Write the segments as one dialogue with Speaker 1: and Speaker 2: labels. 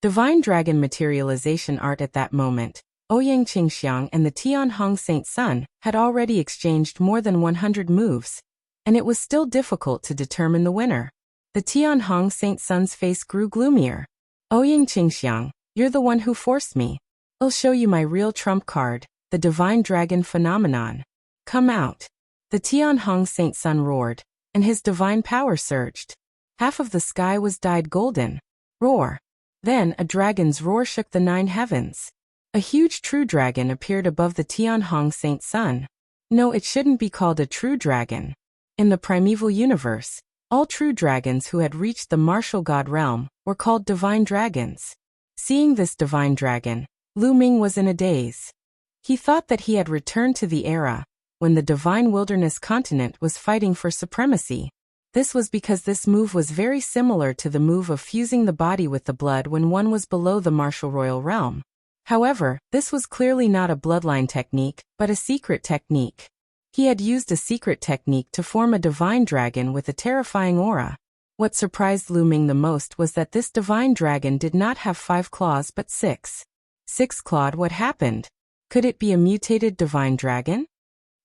Speaker 1: Divine Dragon Materialization Art. At that moment, Ouyang Qingxiang and the Tianhong Saint Sun had already exchanged more than 100 moves, and it was still difficult to determine the winner. The Tianhong Saint Sun's face grew gloomier. Ouyang Qingxiang, you're the one who forced me. I'll show you my real trump card, the Divine Dragon Phenomenon. Come out. The Tianhong Saint Sun roared, and his divine power surged. Half of the sky was dyed golden. Roar. Then a dragon's roar shook the 9 heavens. A huge true dragon appeared above the Tianhong Saint Sun. No, it shouldn't be called a true dragon. In the primeval universe, all true dragons who had reached the martial god realm were called divine dragons. Seeing this divine dragon, Lu Ming was in a daze. He thought that he had returned to the era when the divine wilderness continent was fighting for supremacy. This was because this move was very similar to the move of fusing the body with the blood when one was below the martial royal realm. However, this was clearly not a bloodline technique, but a secret technique. He had used a secret technique to form a divine dragon with a terrifying aura. What surprised Lu Ming the most was that this divine dragon did not have 5 claws but 6. 6-clawed. What happened? Could it be a mutated divine dragon?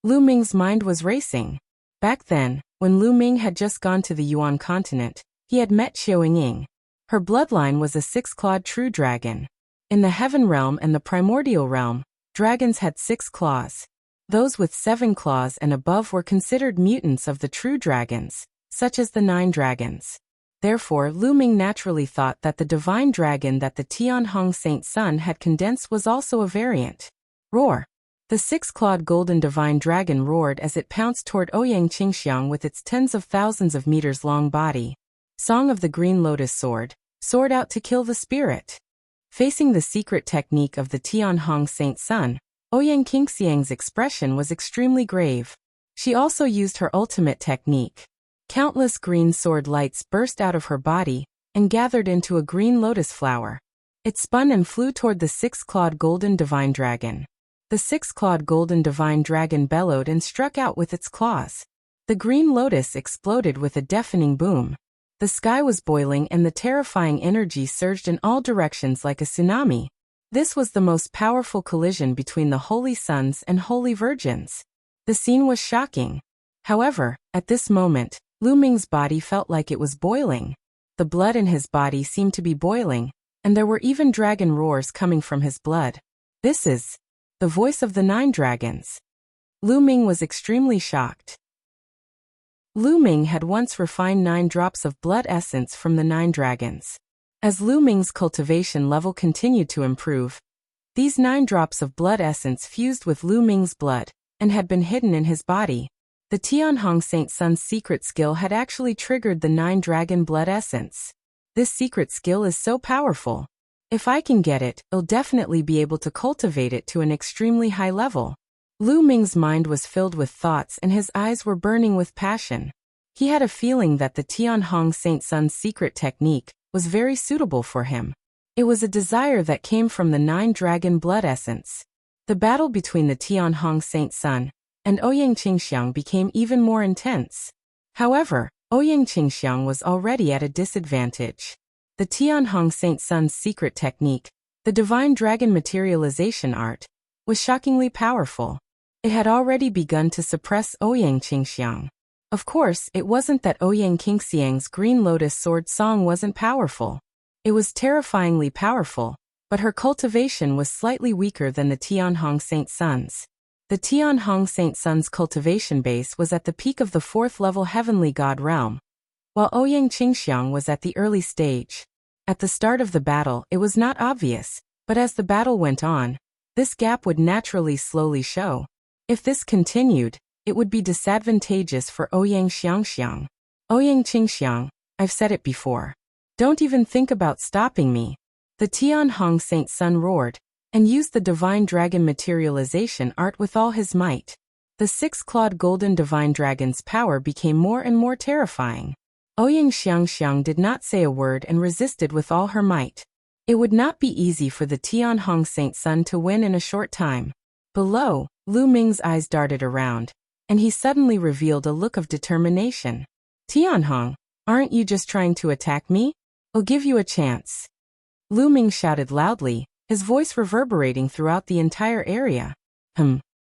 Speaker 1: Lu Ming's mind was racing. Back then, when Lu Ming had just gone to the Yuan continent, he had met Xiaoying. Her bloodline was a 6-clawed true dragon. In the heaven realm and the primordial realm, dragons had 6 claws. Those with 7 claws and above were considered mutants of the true dragons, such as the 9 dragons. Therefore, Lu Ming naturally thought that the divine dragon that the Tianhong Saint Sun had condensed was also a variant. Roar! The 6-clawed golden divine dragon roared as it pounced toward Ouyang Qingxiang with its tens of thousands of meters long body. Song of the Green Lotus Sword, sword out to kill the spirit. Facing the secret technique of the Tianhong Saint Sun, Ouyang Qingxiang's expression was extremely grave. She also used her ultimate technique. Countless green sword lights burst out of her body and gathered into a green lotus flower. It spun and flew toward the 6-clawed golden divine dragon. The 6-clawed golden divine dragon bellowed and struck out with its claws. The green lotus exploded with a deafening boom. The sky was boiling and the terrifying energy surged in all directions like a tsunami. This was the most powerful collision between the holy sons and holy virgins. The scene was shocking. However, at this moment, Lu Ming's body felt like it was boiling. The blood in his body seemed to be boiling, and there were even dragon roars coming from his blood. This is the voice of the 9 dragons. Lu Ming was extremely shocked. Lu Ming had once refined 9 drops of blood essence from the 9 dragons. As Lu Ming's cultivation level continued to improve, these 9 drops of blood essence fused with Lu Ming's blood and had been hidden in his body. The Tianhong Saint Sun's secret skill had actually triggered the 9 dragon blood essence. This secret skill is so powerful. If I can get it, I'll definitely be able to cultivate it to an extremely high level. Lu Ming's mind was filled with thoughts and his eyes were burning with passion. He had a feeling that the Tianhong Saint Sun's secret technique was very suitable for him. It was a desire that came from the 9 dragon blood essence. The battle between the Tianhong Saint Sun and Ouyang Qingxiang became even more intense. However, Ouyang Qingxiang was already at a disadvantage. The Tianhong Saint Sun's secret technique, the Divine Dragon Materialization Art, was shockingly powerful. It had already begun to suppress Ouyang Qingxiang. Of course, it wasn't that Ouyang Qingxiang's Green Lotus Sword song wasn't powerful. It was terrifyingly powerful, but her cultivation was slightly weaker than the Tianhong Saint Sun's. The Tianhong Saint Sun's cultivation base was at the peak of the 4th level heavenly god realm, while Ouyang Qingxiang was at the early stage. At the start of the battle, it was not obvious, but as the battle went on, this gap would naturally slowly show. If this continued, it would be disadvantageous for Ouyang Xiangxiang. Ouyang Qingxiang, I've said it before. Don't even think about stopping me. The Tianhong Saint Sun roared, and used the Divine Dragon Materialization Art with all his might. The 6-clawed golden divine dragon's power became more and more terrifying. Ouyang Xiangxiang did not say a word and resisted with all her might. It would not be easy for the Tianhong Saint Sun to win in a short time. Below, Lu Ming's eyes darted around, and he suddenly revealed a look of determination. Tianhong, aren't you just trying to attack me? I'll give you a chance. Lu Ming shouted loudly, his voice reverberating throughout the entire area.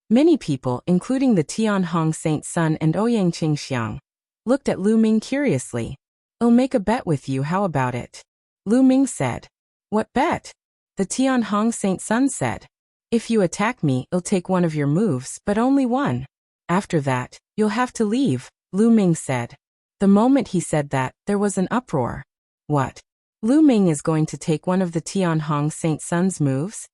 Speaker 1: Many people, including the Tianhong Saint Sun and Ouyang Qingxiang, looked at Lu Ming curiously. "I'll make a bet with you, how about it?" Lu Ming said. "What bet?" The Tianhong Saint Sun said. "If you attack me, I'll take one of your moves, but only one. After that, you'll have to leave," Lu Ming said. The moment he said that, there was an uproar. What? Lu Ming is going to take one of the Tianhong Saint Sun's moves?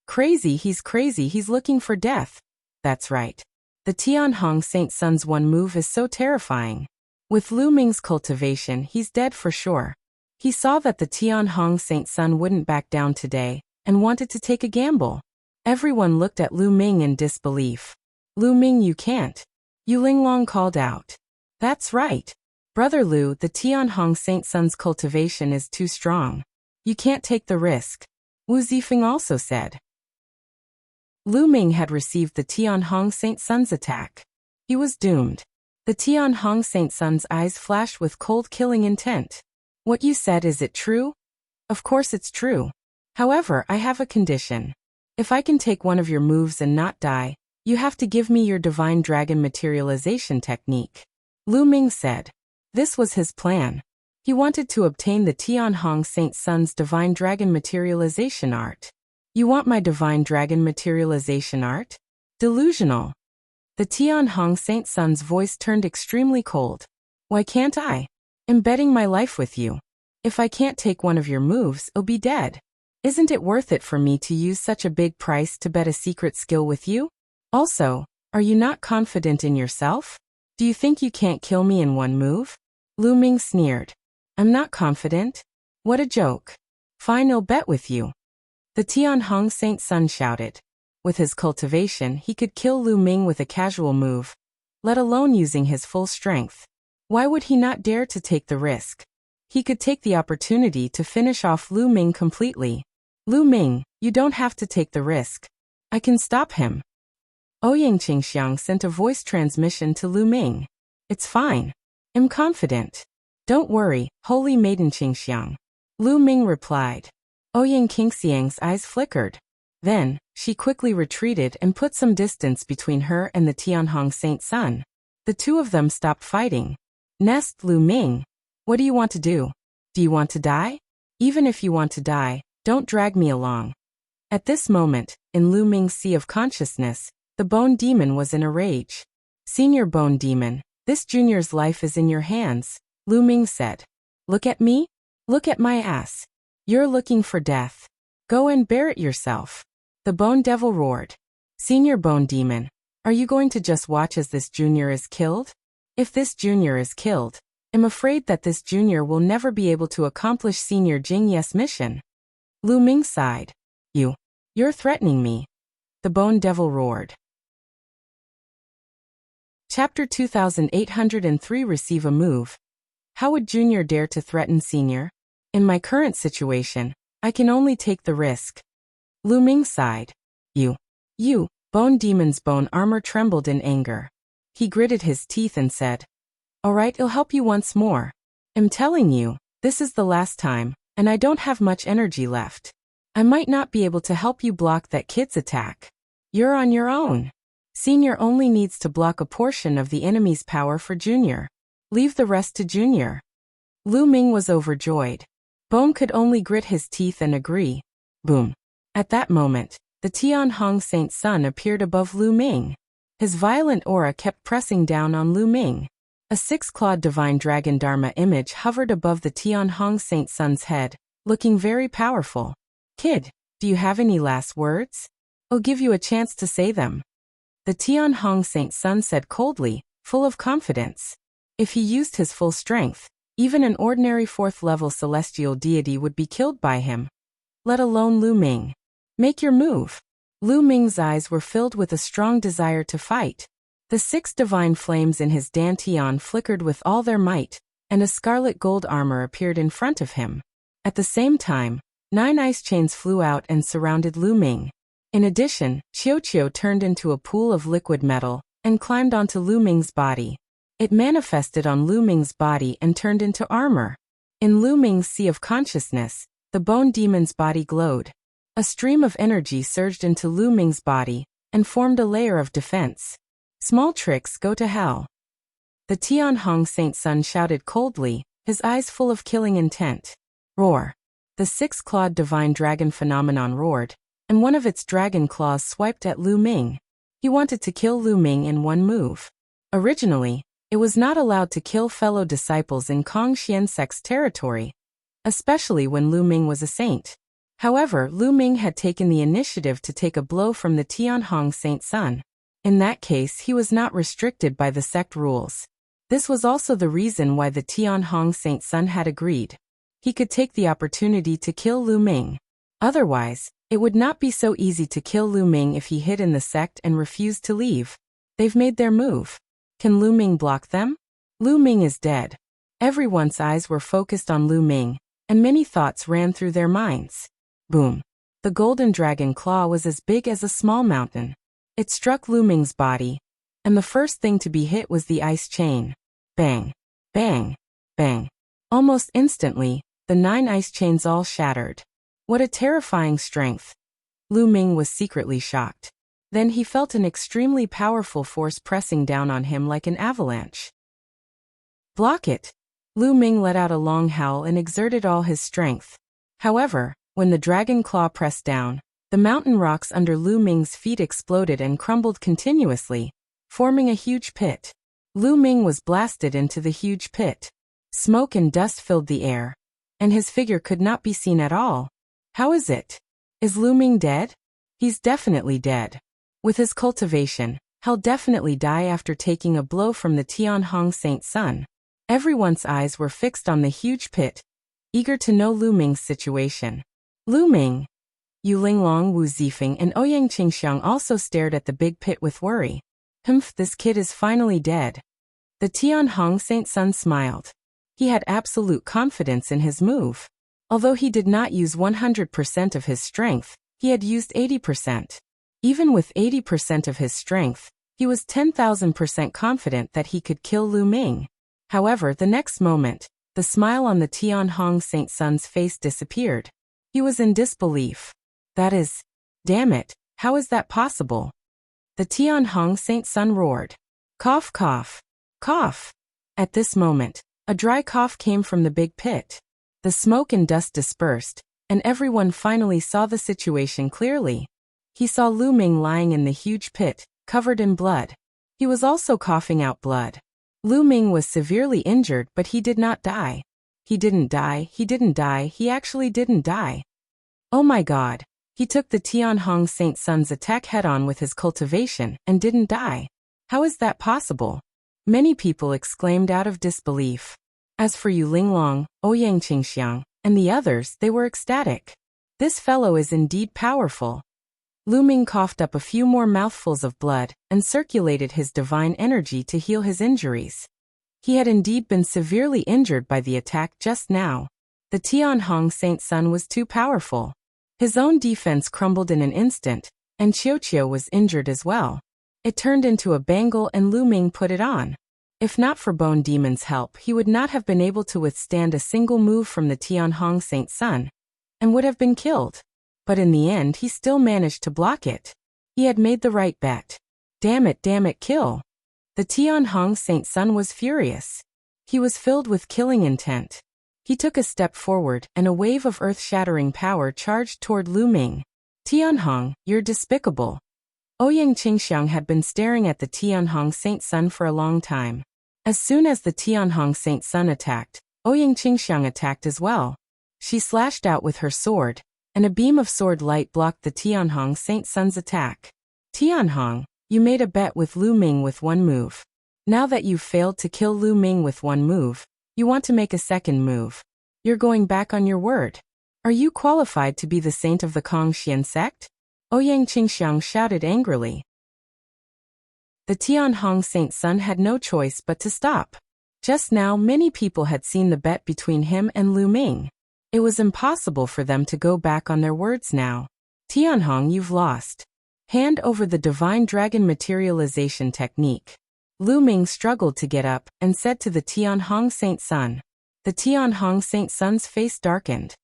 Speaker 1: Crazy, he's looking for death. That's right. The Tianhong Saint Sun's one move is so terrifying. With Lu Ming's cultivation, he's dead for sure. He saw that the Tianhong Saint Sun wouldn't back down today, and wanted to take a gamble. Everyone looked at Lu Ming in disbelief. "Lu Ming, you can't." Yu Linglong called out. "That's right. Brother Lu, the Tianhong Saint Sun's cultivation is too strong. You can't take the risk," Wu Zifeng also said. Lu Ming had received the Tianhong Saint Sun's attack. He was doomed. The Tianhong Saint Sun's eyes flashed with cold killing intent. "What you said, is it true?" "Of course it's true. However, I have a condition. If I can take one of your moves and not die, you have to give me your divine dragon materialization technique," Lu Ming said. This was his plan. He wanted to obtain the Tianhong Saint Sun's divine dragon materialization art. "You want my divine dragon materialization art? Delusional." The Tianhong Saint Sun's voice turned extremely cold. "Why can't I? I'm betting my life with you. If I can't take one of your moves, I'll be dead. Isn't it worth it for me to use such a big price to bet a secret skill with you? Also, are you not confident in yourself? Do you think you can't kill me in one move?" Lu Ming sneered. "I'm not confident? What a joke. Fine, I'll bet with you." The Tianhong Saint Sun shouted. With his cultivation, he could kill Lu Ming with a casual move, let alone using his full strength. Why would he not dare to take the risk? He could take the opportunity to finish off Lu Ming completely. "Lu Ming, you don't have to take the risk. I can stop him." Ouyang Qingxiang sent a voice transmission to Lu Ming. "It's fine. I'm confident. Don't worry, Holy Maiden Qingxiang," Lu Ming replied. Ouyang Qingxiang's eyes flickered. Then, she quickly retreated and put some distance between her and the Tianhong Saint Sun. The two of them stopped fighting. "Nest, Lu Ming. What do you want to do? Do you want to die? Even if you want to die, don't drag me along." At this moment, in Lu Ming's sea of consciousness, the Bone Demon was in a rage. "Senior Bone Demon, this junior's life is in your hands," Lu Ming said. "Look at me? Look at my ass. You're looking for death. Go and bear it yourself." The Bone Devil roared. "Senior Bone Demon, are you going to just watch as this junior is killed? If this junior is killed, I'm afraid that this junior will never be able to accomplish Senior Jing Ye's mission." Lu Ming sighed. You're threatening me," the Bone Devil roared. Chapter 2803 Receive a Move. How would Junior dare to threaten Senior? In my current situation, I can only take the risk. Lu Ming sighed. You, Bone Demon's bone armor trembled in anger. He gritted his teeth and said, "All right, I'll help you once more. I'm telling you, this is the last time, and I don't have much energy left. I might not be able to help you block that kid's attack. You're on your own. Senior only needs to block a portion of the enemy's power for Junior. Leave the rest to Junior." Lu Ming was overjoyed. Bone could only grit his teeth and agree. Boom. At that moment, the Tianhong Saint Sun appeared above Lu Ming. His violent aura kept pressing down on Lu Ming. A six-clawed divine dragon Dharma image hovered above the Tianhong Saint Sun's head, looking very powerful. "Kid, do you have any last words? I'll give you a chance to say them." The Tianhong Saint Sun said coldly, full of confidence. If he used his full strength, even an ordinary fourth-level celestial deity would be killed by him. Let alone Lu Ming. "Make your move." Lu Ming's eyes were filled with a strong desire to fight. The 6 divine flames in his dantian flickered with all their might, and a scarlet gold armor appeared in front of him. At the same time, 9 ice chains flew out and surrounded Lu Ming. In addition, Qiu turned into a pool of liquid metal and climbed onto Lu Ming's body. It manifested on Lu Ming's body and turned into armor. In Lu Ming's sea of consciousness, The bone demon's body glowed. A stream of energy surged into Lu Ming's body and formed a layer of defense. Small tricks go to hell. The Tianhong Saint Sun shouted coldly, his eyes full of killing intent. Roar. The six-clawed divine dragon phenomenon roared, and one of its dragon claws swiped at Lu Ming. He wanted to kill Lu Ming in one move. Originally, it was not allowed to kill fellow disciples in Kong Xian sect's territory, especially when Lu Ming was a saint. However, Lu Ming had taken the initiative to take a blow from the Tianhong Saint Sun. In that case, he was not restricted by the sect rules. This was also the reason why the Tianhong Saint Sun had agreed. He could take the opportunity to kill Lu Ming. Otherwise, it would not be so easy to kill Lu Ming if he hid in the sect and refused to leave. They've made their move. Can Lu Ming block them? Lu Ming is dead. Everyone's eyes were focused on Lu Ming, and many thoughts ran through their minds. Boom. The golden dragon claw was as big as a small mountain. It struck Lu Ming's body, and the first thing to be hit was the ice chain. Bang. Bang. Bang. Almost instantly, the 9 ice chains all shattered. What a terrifying strength. Lu Ming was secretly shocked. Then he felt an extremely powerful force pressing down on him like an avalanche. Block it. Lu Ming let out a long howl and exerted all his strength. However, when the dragon claw pressed down, the mountain rocks under Lu Ming's feet exploded and crumbled continuously, forming a huge pit. Lu Ming was blasted into the huge pit. Smoke and dust filled the air, and his figure could not be seen at all. How is it? Is Lu Ming dead? He's definitely dead. With his cultivation, he'll definitely die after taking a blow from the Tianhong Saint Sun. Everyone's eyes were fixed on the huge pit, eager to know Lu Ming's situation. Lu Ming! Yu Linglong, Wu Zifeng, and Ouyang Qingxiang also stared at the big pit with worry. Humph, this kid is finally dead. The Tianhong Saint Sun smiled. He had absolute confidence in his move. Although he did not use 100% of his strength, he had used 80%. Even with 80% of his strength, he was 10,000% confident that he could kill Lu Ming. However, the next moment, the smile on the Tianhong Saint Sun's face disappeared. He was in disbelief. That is, damn it, how is that possible? The Tianhong Saint Sun roared. Cough, cough, cough. At this moment, a dry cough came from the big pit. The smoke and dust dispersed, and everyone finally saw the situation clearly. He saw Lu Ming lying in the huge pit, covered in blood. He was also coughing out blood. Lu Ming was severely injured, but he did not die. He didn't die, he actually didn't die. Oh my god, he took the Tianhong Saint Sun's attack head-on with his cultivation and didn't die. How is that possible? Many people exclaimed out of disbelief. As for Yu Linglong, Ouyang Qingxiang, and the others, they were ecstatic. This fellow is indeed powerful. Lu Ming coughed up a few more mouthfuls of blood and circulated his divine energy to heal his injuries. He had indeed been severely injured by the attack just now. The Tianhong Saint Sun was too powerful. His own defense crumbled in an instant, and Qiuqiu was injured as well. It turned into a bangle and Lu Ming put it on. If not for Bone Demon's help, he would not have been able to withstand a single move from the Tianhong Saint Sun, and would have been killed. But in the end he still managed to block it. He had made the right bet. Damn it, kill. The Tianhong Saint Sun was furious. He was filled with killing intent. He took a step forward, and a wave of earth-shattering power charged toward Lu Ming. Tianhong, you're despicable. Ouyang Qingxiang had been staring at the Tianhong Saint Sun for a long time. As soon as the Tianhong Saint Sun attacked, Ouyang Qingxiang attacked as well. She slashed out with her sword, and a beam of sword light blocked the Tianhong Saint Sun's attack. Tianhong, you made a bet with Lu Ming with one move. Now that you've failed to kill Lu Ming with one move, you want to make a second move. You're going back on your word. Are you qualified to be the saint of the Kong Xian sect? Ouyang Qingxiang shouted angrily. The Tianhong Saint Sun had no choice but to stop. Just now many people had seen the bet between him and Lu Ming. It was impossible for them to go back on their words now. Tianhong, you've lost. Hand over the divine dragon materialization technique. Lu Ming struggled to get up and said to the Tianhong Saint Sun. The Tianhong Saint Sun's face darkened.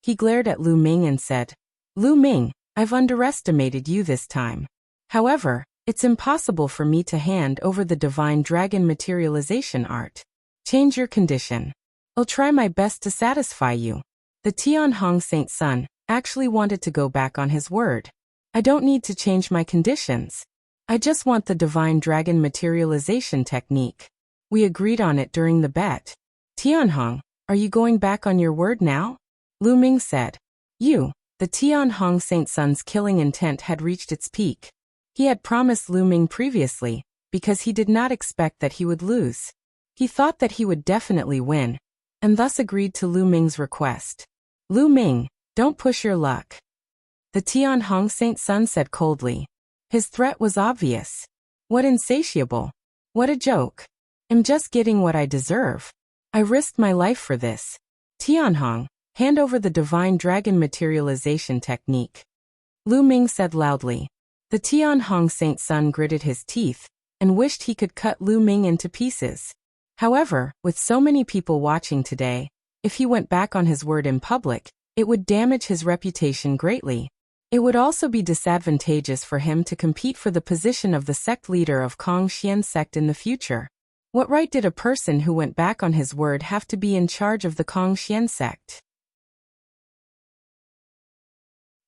Speaker 1: He glared at Lu Ming and said, Lu Ming, I've underestimated you this time. However, it's impossible for me to hand over the divine dragon materialization art. Change your condition. I'll try my best to satisfy you. The Tianhong Saint Sun actually wanted to go back on his word. I don't need to change my conditions. I just want the divine dragon materialization technique. We agreed on it during the bet. Tianhong, are you going back on your word now? Lu Ming said. The Tianhong Saint Sun's killing intent had reached its peak. He had promised Lu Ming previously, because he did not expect that he would lose. He thought that he would definitely win, and thus agreed to Lu Ming's request. Lu Ming, don't push your luck. The Tianhong Saint Sun said coldly. His threat was obvious. What insatiable. What a joke. I'm just getting what I deserve. I risked my life for this. Tianhong, hand over the divine dragon materialization technique. Lu Ming said loudly. The Tianhong Saint Sun gritted his teeth and wished he could cut Lu Ming into pieces. However, with so many people watching today, if he went back on his word in public, it would damage his reputation greatly. It would also be disadvantageous for him to compete for the position of the sect leader of Kong Xian sect in the future. What right did a person who went back on his word have to be in charge of the Kong Xian sect?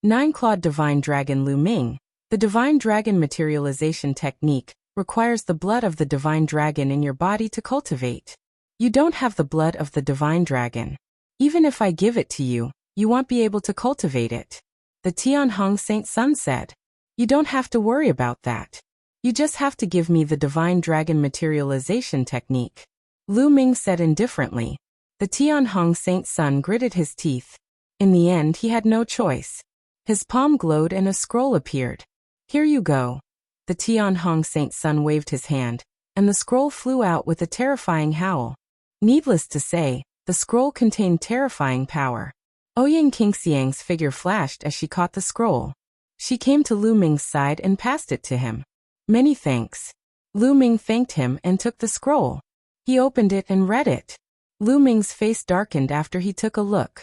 Speaker 1: 9-Clawed Divine Dragon Lu Ming. The divine dragon materialization technique requires the blood of the divine dragon in your body to cultivate. You don't have the blood of the divine dragon. Even if I give it to you, you won't be able to cultivate it. The Tianhong Saint Sun said. You don't have to worry about that. You just have to give me the divine dragon materialization technique. Lu Ming said indifferently. The Tianhong Saint Sun gritted his teeth. In the end, he had no choice. His palm glowed and a scroll appeared. Here you go. The Tianhong Saint Sun waved his hand, and the scroll flew out with a terrifying howl. Needless to say, the scroll contained terrifying power. Ouyang Qingxiang's figure flashed as she caught the scroll. She came to Lu Ming's side and passed it to him. Many thanks. Lu Ming thanked him and took the scroll. He opened it and read it. Lu Ming's face darkened after he took a look.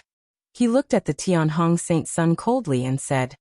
Speaker 1: He looked at the Tianhong Saint Sun coldly and said,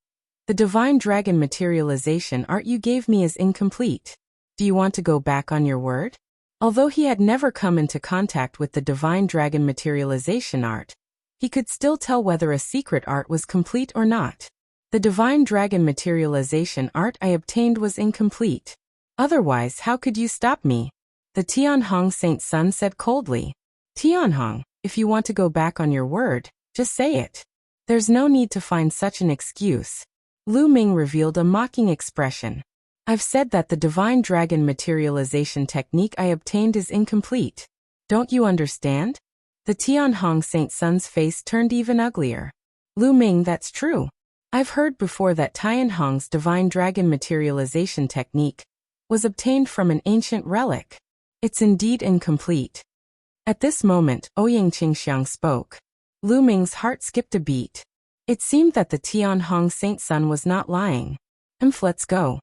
Speaker 1: The divine dragon materialization art you gave me is incomplete. Do you want to go back on your word? Although he had never come into contact with the divine dragon materialization art, he could still tell whether a secret art was complete or not. The divine dragon materialization art I obtained was incomplete. Otherwise, how could you stop me? The Tianhong Saint Sun said coldly. Tianhong, if you want to go back on your word, just say it. There's no need to find such an excuse. Lu Ming revealed a mocking expression. I've said that the divine dragon materialization technique I obtained is incomplete. Don't you understand? The Tianhong Saint Sun's face turned even uglier. Lu Ming, that's true. I've heard before that Tianhong's divine dragon materialization technique was obtained from an ancient relic. It's indeed incomplete. At this moment, Ouyang Qingxiang spoke. Lu Ming's heart skipped a beat. It seemed that the Tianhong Saint Sun was not lying. Let's go.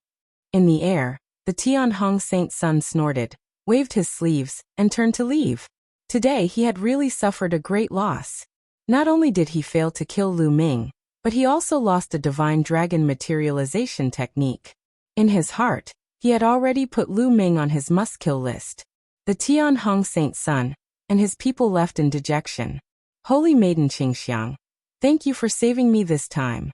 Speaker 1: In the air, the Tianhong Saint Sun snorted, waved his sleeves, and turned to leave. Today he had really suffered a great loss. Not only did he fail to kill Lu Ming, but he also lost a divine dragon materialization technique. In his heart, he had already put Lu Ming on his must-kill list. The Tianhong Saint Sun and his people left in dejection. Holy Maiden Qingxiang, thank you for saving me this time.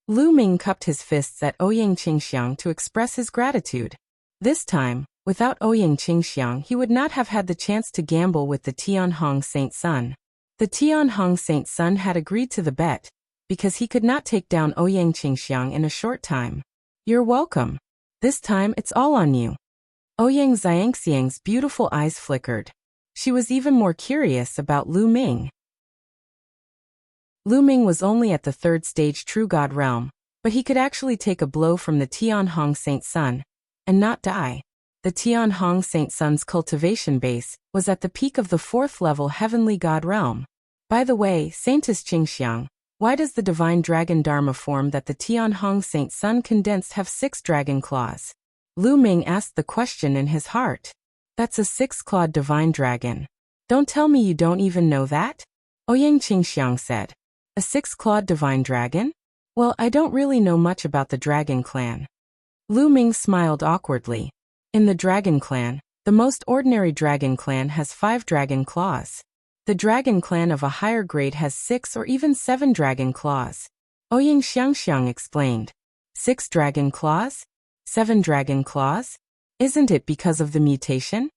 Speaker 1: Lu Ming cupped his fists at Ouyang Qingxiang to express his gratitude. This time, without Ouyang Qingxiang, he would not have had the chance to gamble with the Tianhong Saint Sun. The Tianhong Saint Sun had agreed to the bet, because he could not take down Ouyang Qingxiang in a short time. You're welcome. This time it's all on you. Ouyang Xiangxiang's beautiful eyes flickered. She was even more curious about Lu Ming. Lu Ming was only at the 3rd stage True God realm, but he could actually take a blow from the Tianhong Saint Sun and not die. The Tianhong Saint Sun's cultivation base was at the peak of the 4th level Heavenly God realm. By the way, Saintess Qingxiang, why does the divine dragon Dharma form that the Tianhong Saint Sun condensed have 6 dragon claws? Lu Ming asked the question in his heart. That's a 6-clawed divine dragon. Don't tell me you don't even know that? Ouyang Qingxiang said. A six-clawed divine dragon? Well, I don't really know much about the dragon clan. Lu Ming smiled awkwardly. In the dragon clan, the most ordinary dragon clan has 5 dragon claws. The dragon clan of a higher grade has 6 or even 7 dragon claws. Ouyang Xiangxiang explained. 6 dragon claws? 7 dragon claws? Isn't it because of the mutation?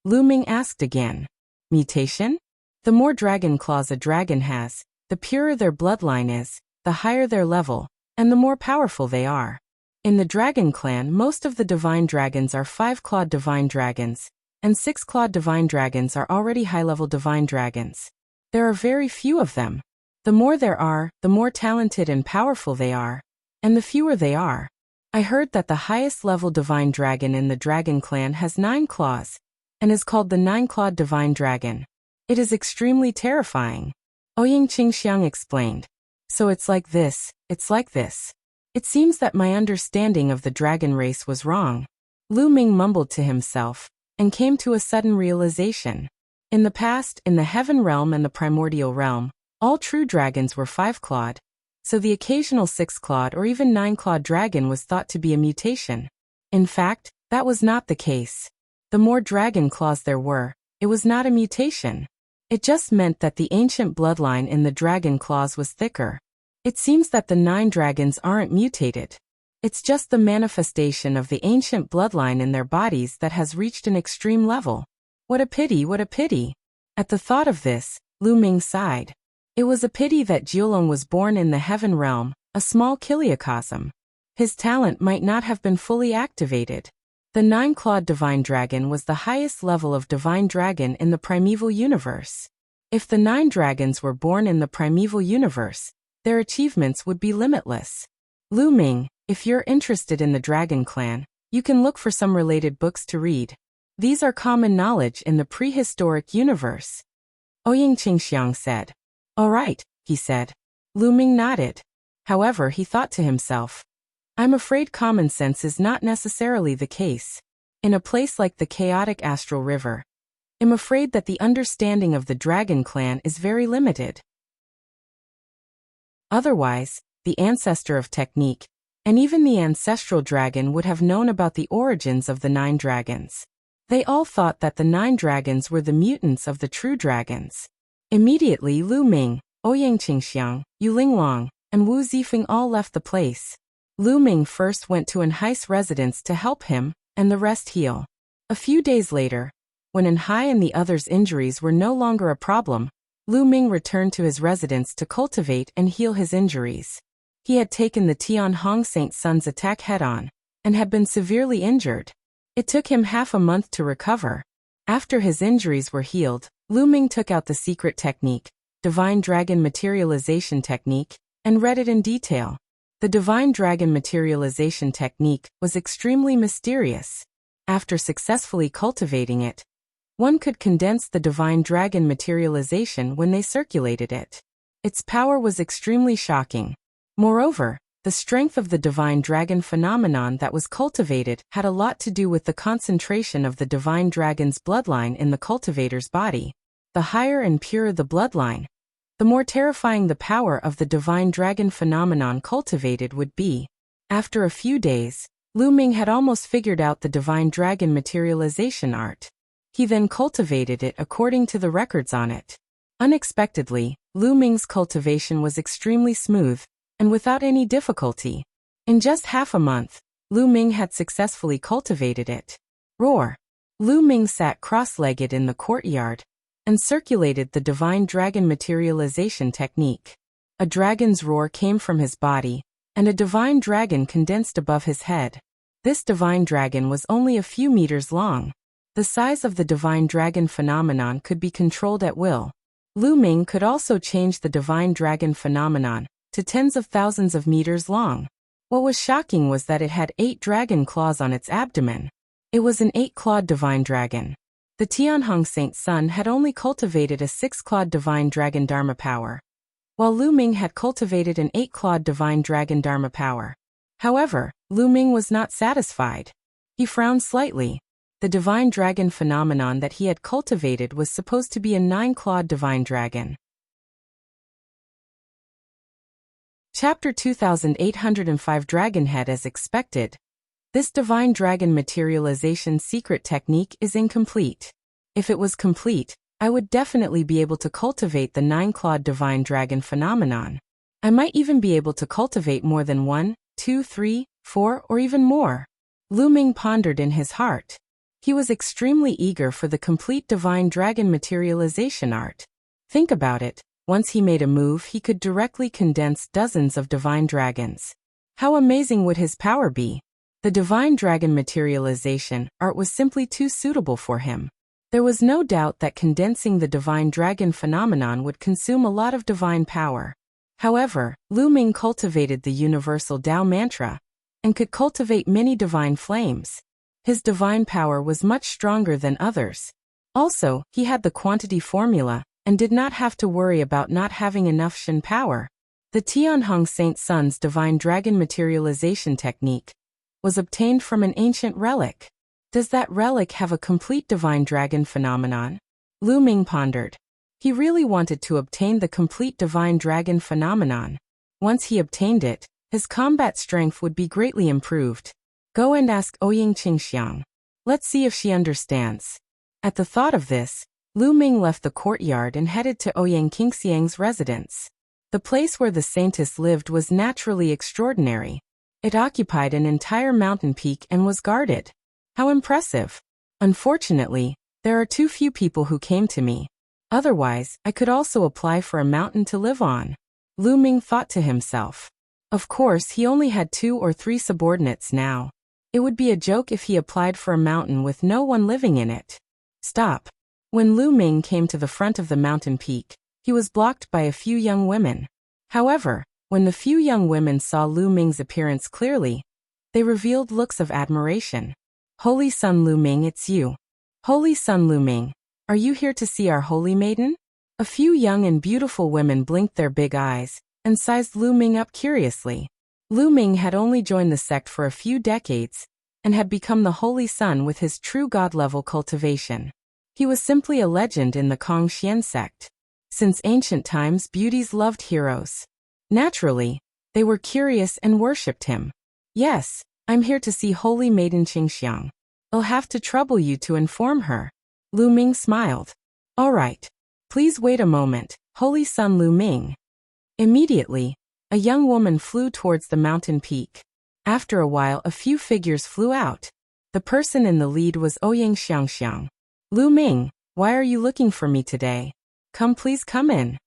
Speaker 1: Lu Ming asked again. Mutation? The more dragon claws a dragon has, the purer their bloodline is, the higher their level, and the more powerful they are. In the dragon clan, most of the divine dragons are 5-clawed divine dragons, and 6-clawed divine dragons are already high-level divine dragons. There are very few of them. The more there are, the more talented and powerful they are, and the fewer they are. I heard that the highest level divine dragon in the dragon clan has 9 claws, and is called the 9-clawed divine dragon. It is extremely terrifying. Ouyang Qingxiang explained. So it's like this, it's like this. It seems that my understanding of the dragon race was wrong. Lu Ming mumbled to himself, and came to a sudden realization. In the past, in the heaven realm and the primordial realm, all true dragons were 5-clawed, so the occasional 6-clawed or even 9-clawed dragon was thought to be a mutation. In fact, that was not the case. The more dragon claws there were, it was not a mutation. It just meant that the ancient bloodline in the dragon claws was thicker. It seems that the 9 dragons aren't mutated. It's just the manifestation of the ancient bloodline in their bodies that has reached an extreme level. What a pity, what a pity. At the thought of this, Lu Ming sighed. It was a pity that Jiulong was born in the heaven realm, a small kiliocosm. His talent might not have been fully activated. The 9-clawed divine dragon was the highest level of divine dragon in the primeval universe. If the 9 dragons were born in the primeval universe, their achievements would be limitless. Lu Ming, if you're interested in the dragon clan, you can look for some related books to read. These are common knowledge in the prehistoric universe. Ouyang Qingxiang said. All right, he said. Lu Ming nodded. However, he thought to himself, I'm afraid common sense is not necessarily the case. In a place like the chaotic astral river, I'm afraid that the understanding of the dragon clan is very limited. Otherwise, the ancestor of technique, and even the ancestral dragon would have known about the origins of the 9 dragons. They all thought that the 9 dragons were the mutants of the true dragons. Immediately Lu Ming, Ouyang Qingxiang, Yu Linglong, and Wu Zifeng all left the place. Lu Ming first went to Enhai's residence to help him, and the rest heal. A few days later, when Enhai and the others' injuries were no longer a problem, Lu Ming returned to his residence to cultivate and heal his injuries. He had taken the Tianhong Saint Sun's attack head-on, and had been severely injured. It took him half a month to recover. After his injuries were healed, Lu Ming took out the secret technique, Divine Dragon Materialization Technique, and read it in detail. The Divine Dragon Materialization Technique was extremely mysterious. After successfully cultivating it, one could condense the Divine Dragon Materialization when they circulated it. Its power was extremely shocking. Moreover, the strength of the Divine Dragon phenomenon that was cultivated had a lot to do with the concentration of the Divine Dragon's bloodline in the cultivator's body. The higher and purer the bloodline, the more terrifying the power of the Divine Dragon phenomenon cultivated would be. After a few days, Lu Ming had almost figured out the Divine Dragon Materialization art. He then cultivated it according to the records on it. Unexpectedly, Lu Ming's cultivation was extremely smooth, and without any difficulty. In just half a month, Lu Ming had successfully cultivated it. Roar! Lu Ming sat cross-legged in the courtyard, and circulated the Divine Dragon Materialization Technique. A dragon's roar came from his body, and a divine dragon condensed above his head. This divine dragon was only a few meters long. The size of the divine dragon phenomenon could be controlled at will. Lu Ming could also change the divine dragon phenomenon to tens of thousands of meters long. What was shocking was that it had 8 dragon claws on its abdomen. It was an 8-clawed divine dragon. The Tianhong Saint Sun had only cultivated a 6-clawed divine dragon dharma power, while Lu Ming had cultivated an 8-clawed divine dragon dharma power. However, Lu Ming was not satisfied. He frowned slightly. The divine dragon phenomenon that he had cultivated was supposed to be a 9-clawed divine dragon. Chapter 2805 Dragonhead. As expected, this divine dragon materialization secret technique is incomplete. If it was complete, I would definitely be able to cultivate the 9-clawed divine dragon phenomenon. I might even be able to cultivate more than 1, 2, 3, 4, or even more. Lu Ming pondered in his heart. He was extremely eager for the complete divine dragon materialization art. Think about it. Once he made a move, he could directly condense dozens of divine dragons. How amazing would his power be? The divine dragon materialization art was simply too suitable for him. There was no doubt that condensing the divine dragon phenomenon would consume a lot of divine power. However, Lu Ming cultivated the universal Tao mantra and could cultivate many divine flames. His divine power was much stronger than others. Also, he had the quantity formula and did not have to worry about not having enough Shen power. The Tianhong Saint Sun's divine dragon materialization technique was obtained from an ancient relic. Does that relic have a complete divine dragon phenomenon? Lu Ming pondered. He really wanted to obtain the complete divine dragon phenomenon. Once he obtained it, his combat strength would be greatly improved. Go and ask Ouyang Qingxiang. Let's see if she understands. At the thought of this, Lu Ming left the courtyard and headed to Ouyang Qingxiang's residence. The place where the saintess lived was naturally extraordinary. It occupied an entire mountain peak and was guarded. How impressive! Unfortunately, there are too few people who came to me. Otherwise, I could also apply for a mountain to live on. Lu Ming thought to himself. Of course, he only had 2 or 3 subordinates now. It would be a joke if he applied for a mountain with no one living in it. Stop. When Lu Ming came to the front of the mountain peak, he was blocked by a few young women. However, when the few young women saw Lu Ming's appearance clearly, they revealed looks of admiration. Holy Sun Lu Ming, it's you. Holy Sun Lu Ming, are you here to see our holy maiden? A few young and beautiful women blinked their big eyes and sized Lu Ming up curiously. Lu Ming had only joined the sect for a few decades and had become the Holy Sun with his true god-level cultivation. He was simply a legend in the Kong Xian sect. Since ancient times, beauties loved heroes. Naturally, they were curious and worshipped him. Yes, I'm here to see Holy Maiden Qingxiang. I'll have to trouble you to inform her. Lu Ming smiled. All right. Please wait a moment, Holy Sun Lu Ming. Immediately, a young woman flew towards the mountain peak. After a while, a few figures flew out. The person in the lead was Ouyang Xiangxiang. Lu Ming, why are you looking for me today? Please come in.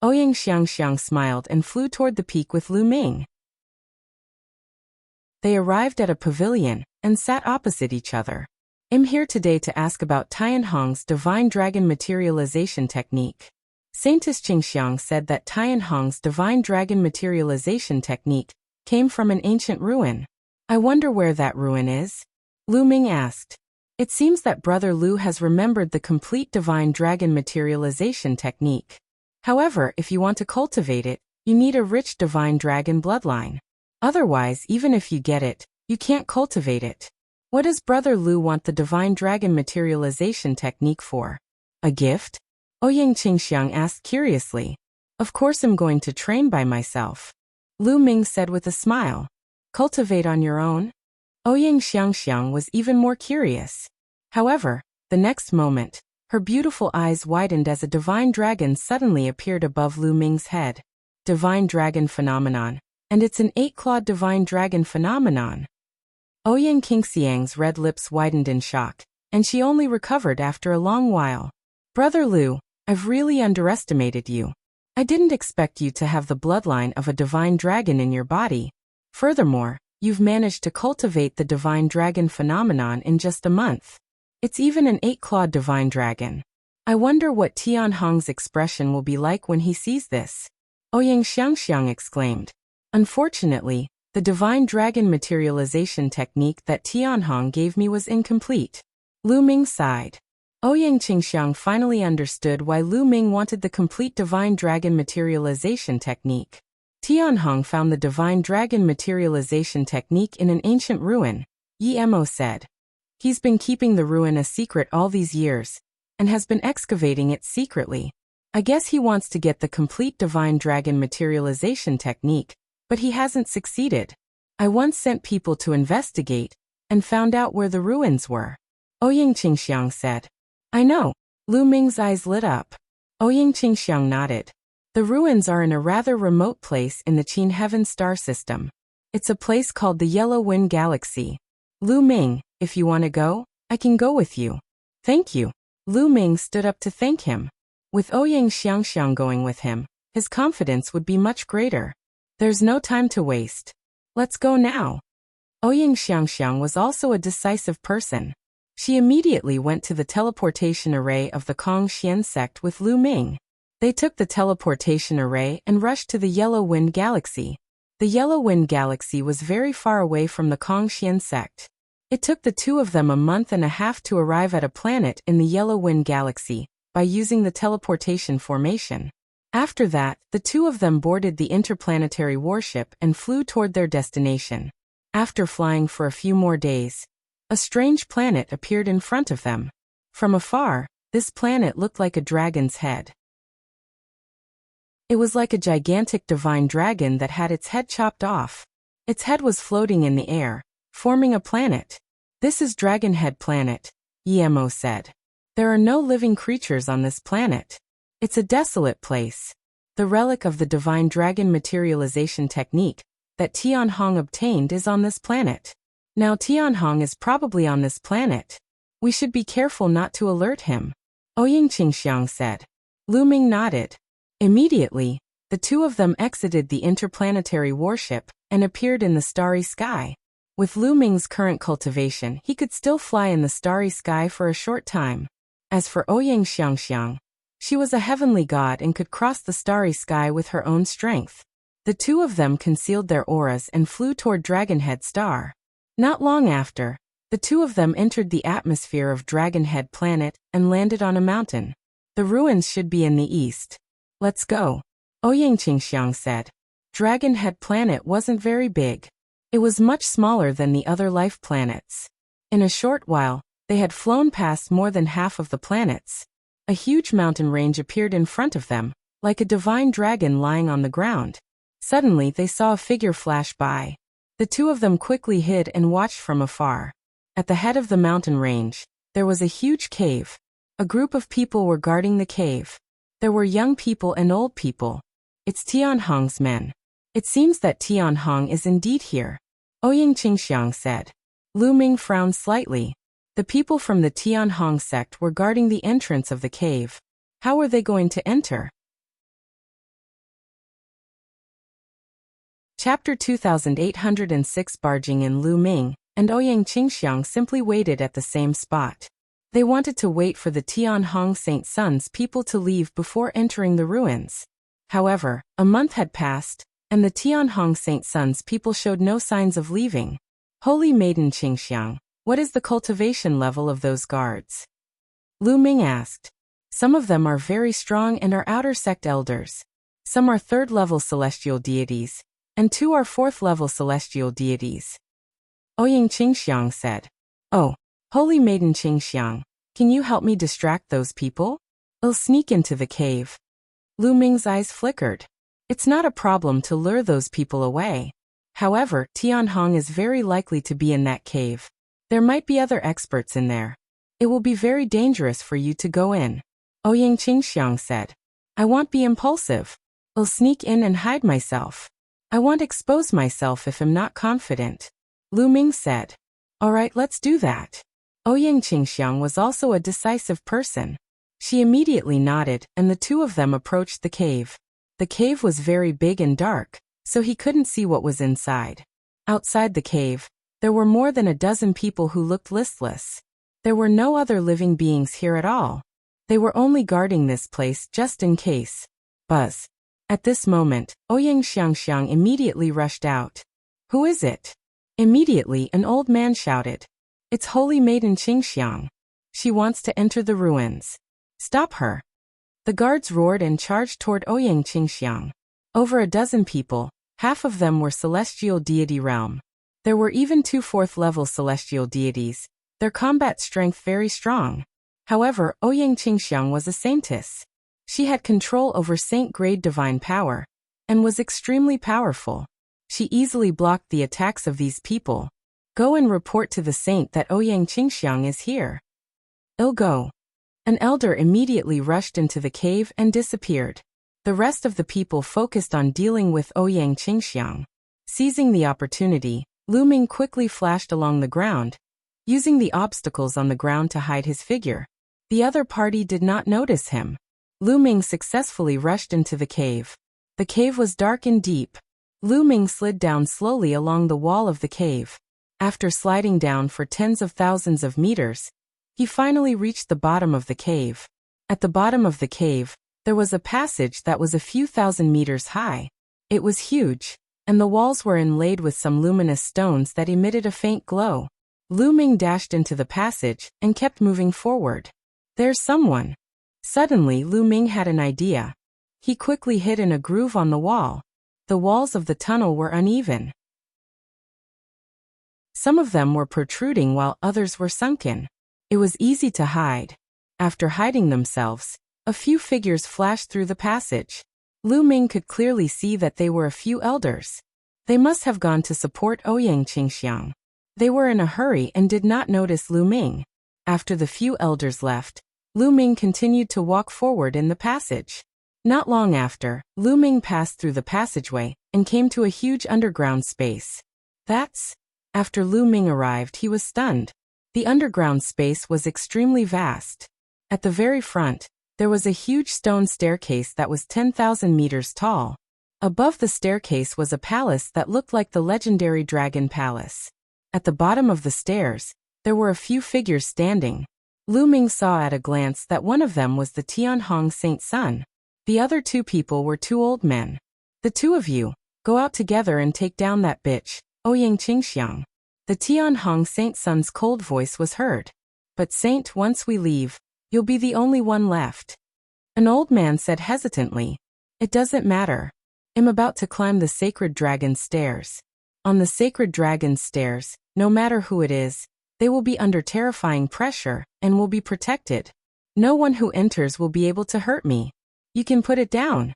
Speaker 1: Ouyang Xiangxiang smiled and flew toward the peak with Lu Ming. They arrived at a pavilion and sat opposite each other. I'm here today to ask about Tianhong's divine dragon materialization technique. Saintess Qingxiang said that Tianhong's divine dragon materialization technique came from an ancient ruin. I wonder where that ruin is? Lu Ming asked. It seems that Brother Lu has remembered the complete divine dragon materialization technique. However, if you want to cultivate it, you need a rich divine dragon bloodline. Otherwise, even if you get it, you can't cultivate it. What does Brother Lu want the divine dragon materialization technique for? A gift? Ouyang Qingxiang asked curiously. Of course I'm going to train by myself. Lu Ming said with a smile. Cultivate on your own? Ouyang Xiangxiang was even more curious. However, the next moment, her beautiful eyes widened as a divine dragon suddenly appeared above Lu Ming's head. Divine dragon phenomenon. And it's an 8-clawed divine dragon phenomenon. Ouyang Qingxiang's red lips widened in shock, and she only recovered after a long while. Brother Lu, I've really underestimated you. I didn't expect you to have the bloodline of a divine dragon in your body. Furthermore, you've managed to cultivate the divine dragon phenomenon in just a month. It's even an 8-clawed divine dragon. I wonder what Tianhong's expression will be like when he sees this. Ouyang Xiangxiang exclaimed. Unfortunately, the divine dragon materialization technique that Tianhong gave me was incomplete. Lu Ming sighed. Ouyang Qingxiang finally understood why Lu Ming wanted the complete divine dragon materialization technique. Tianhong found the divine dragon materialization technique in an ancient ruin, Yi Mo said. He's been keeping the ruin a secret all these years, and has been excavating it secretly. I guess he wants to get the complete divine dragon materialization technique but he hasn't succeeded. I once sent people to investigate and found out where the ruins were. Ouyang Qingxiang said. I know. Lu Ming's eyes lit up. Ouyang Qingxiang nodded. The ruins are in a rather remote place in the Qin Heaven star system. It's a place called the Yellow Wind Galaxy. Lu Ming, if you want to go, I can go with you. Thank you. Lu Ming stood up to thank him. With Ouyang Xiangxiang going with him, his confidence would be much greater. There's no time to waste. Let's go now. Ouyang Xiangxiang was also a decisive person. She immediately went to the teleportation array of the Kong Xian sect with Lu Ming. They took the teleportation array and rushed to the Yellow Wind Galaxy. The Yellow Wind Galaxy was very far away from the Kong Xian sect. It took the two of them a month and a half to arrive at a planet in the Yellow Wind Galaxy by using the teleportation formation. After that, the two of them boarded the interplanetary warship and flew toward their destination. After flying for a few more days, a strange planet appeared in front of them. From afar, this planet looked like a dragon's head. It was like a gigantic divine dragon that had its head chopped off. Its head was floating in the air, forming a planet. This is Dragonhead Planet, Yemo said. There are no living creatures on this planet. It's a desolate place. The relic of the divine dragon materialization technique that Tianhong obtained is on this planet. Now Tianhong is probably on this planet. We should be careful not to alert him, Ouyang Qingxiang said. Lu Ming nodded. Immediately, the two of them exited the interplanetary warship and appeared in the starry sky. With Lu Ming's current cultivation, he could still fly in the starry sky for a short time. As for Ouyang Xiangxiang, she was a heavenly god and could cross the starry sky with her own strength. The two of them concealed their auras and flew toward Dragonhead Star. Not long after, the two of them entered the atmosphere of Dragonhead Planet and landed on a mountain. The ruins should be in the east. Let's go, Ouyang Qingxiang said. Dragonhead Planet wasn't very big. It was much smaller than the other life planets. In a short while, they had flown past more than half of the planets. A huge mountain range appeared in front of them, like a divine dragon lying on the ground. Suddenly they saw a figure flash by. The two of them quickly hid and watched from afar. At the head of the mountain range, there was a huge cave. A group of people were guarding the cave. There were young people and old people. It's Tianhong's men. It seems that Tianhong is indeed here, Ouyang Qingxiang said. Lu Ming frowned slightly. The people from the Tianhong sect were guarding the entrance of the cave. How were they going to enter? Chapter 2806. Barging in. Lu Ming and Ouyang Qingxiang simply waited at the same spot. They wanted to wait for the Tianhong Saint Sun's people to leave before entering the ruins. However, a month had passed, and the Tianhong Saint Sun's people showed no signs of leaving. Holy Maiden Qingxiang, what is the cultivation level of those guards? Lu Ming asked. Some of them are very strong and are outer sect elders. Some are third-level celestial deities, and two are fourth-level celestial deities. Ouyang Qingxiang said. Oh, Holy Maiden Qingxiang, can you help me distract those people? I'll sneak into the cave. Lu Ming's eyes flickered. It's not a problem to lure those people away. However, Tianhong is very likely to be in that cave. There might be other experts in there. It will be very dangerous for you to go in, Ouyang Qingxiang said. I won't be impulsive. I'll sneak in and hide myself. I won't expose myself if I'm not confident, Lu Ming said. All right, let's do that. Ouyang Qingxiang was also a decisive person. She immediately nodded, and the two of them approached the cave. The cave was very big and dark, so he couldn't see what was inside. Outside the cave, there were more than a dozen people who looked listless. There were no other living beings here at all. They were only guarding this place just in case. Buzz. At this moment, Ouyang Xiangxiang immediately rushed out. Who is it? Immediately an old man shouted. It's Holy Maiden Qingxiang. She wants to enter the ruins. Stop her. The guards roared and charged toward Ouyang Qingxiang. Over a dozen people, half of them were celestial deity realm. There were even two fourth-level celestial deities, their combat strength very strong. However, Ouyang Qingxiang was a saintess. She had control over saint-grade divine power, and was extremely powerful. She easily blocked the attacks of these people. Go and report to the saint that Ouyang Qingxiang is here. I'll go. An elder immediately rushed into the cave and disappeared. The rest of the people focused on dealing with Ouyang Qingxiang. Seizing the opportunity, Lu Ming quickly flashed along the ground, using the obstacles on the ground to hide his figure. The other party did not notice him. Lu Ming successfully rushed into the cave. The cave was dark and deep. Lu Ming slid down slowly along the wall of the cave. After sliding down for tens of thousands of meters, he finally reached the bottom of the cave. At the bottom of the cave, there was a passage that was a few thousand meters high. It was huge, and the walls were inlaid with some luminous stones that emitted a faint glow. Lu Ming dashed into the passage and kept moving forward. There's someone. Suddenly Lu Ming had an idea. He quickly hid in a groove on the wall. The walls of the tunnel were uneven. Some of them were protruding while others were sunken. It was easy to hide. After hiding themselves, a few figures flashed through the passage. Lu Ming could clearly see that they were a few elders. They must have gone to support Ouyang Qingxiang. They were in a hurry and did not notice Lu Ming. After the few elders left, Lu Ming continued to walk forward in the passage. Not long after, Lu Ming passed through the passageway and came to a huge underground space. After Lu Ming arrived, he was stunned. The underground space was extremely vast. At the very front, there was a huge stone staircase that was 10,000 meters tall. Above the staircase was a palace that looked like the legendary Dragon Palace. At the bottom of the stairs, there were a few figures standing. Lu Ming saw at a glance that one of them was the Tianhong Saint's son. The other two people were two old men. The two of you, go out together and take down that bitch, Ouyang Qingxiang. The Tianhong Saint's son's cold voice was heard. But Saint, once we leave, you'll be the only one left. An old man said hesitantly, it doesn't matter. I'm about to climb the sacred dragon's stairs. On the sacred dragon's stairs, no matter who it is, they will be under terrifying pressure and will be protected. No one who enters will be able to hurt me. You can put it down.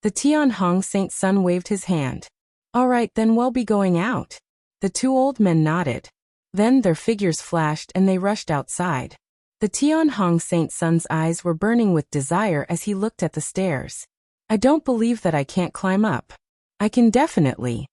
Speaker 1: The Tianhong Saint's son waved his hand. All right, then we'll be going out. The two old men nodded. Then their figures flashed and they rushed outside. The Tianhong Saint's son's eyes were burning with desire as he looked at the stairs. I don't believe that I can't climb up. I can definitely.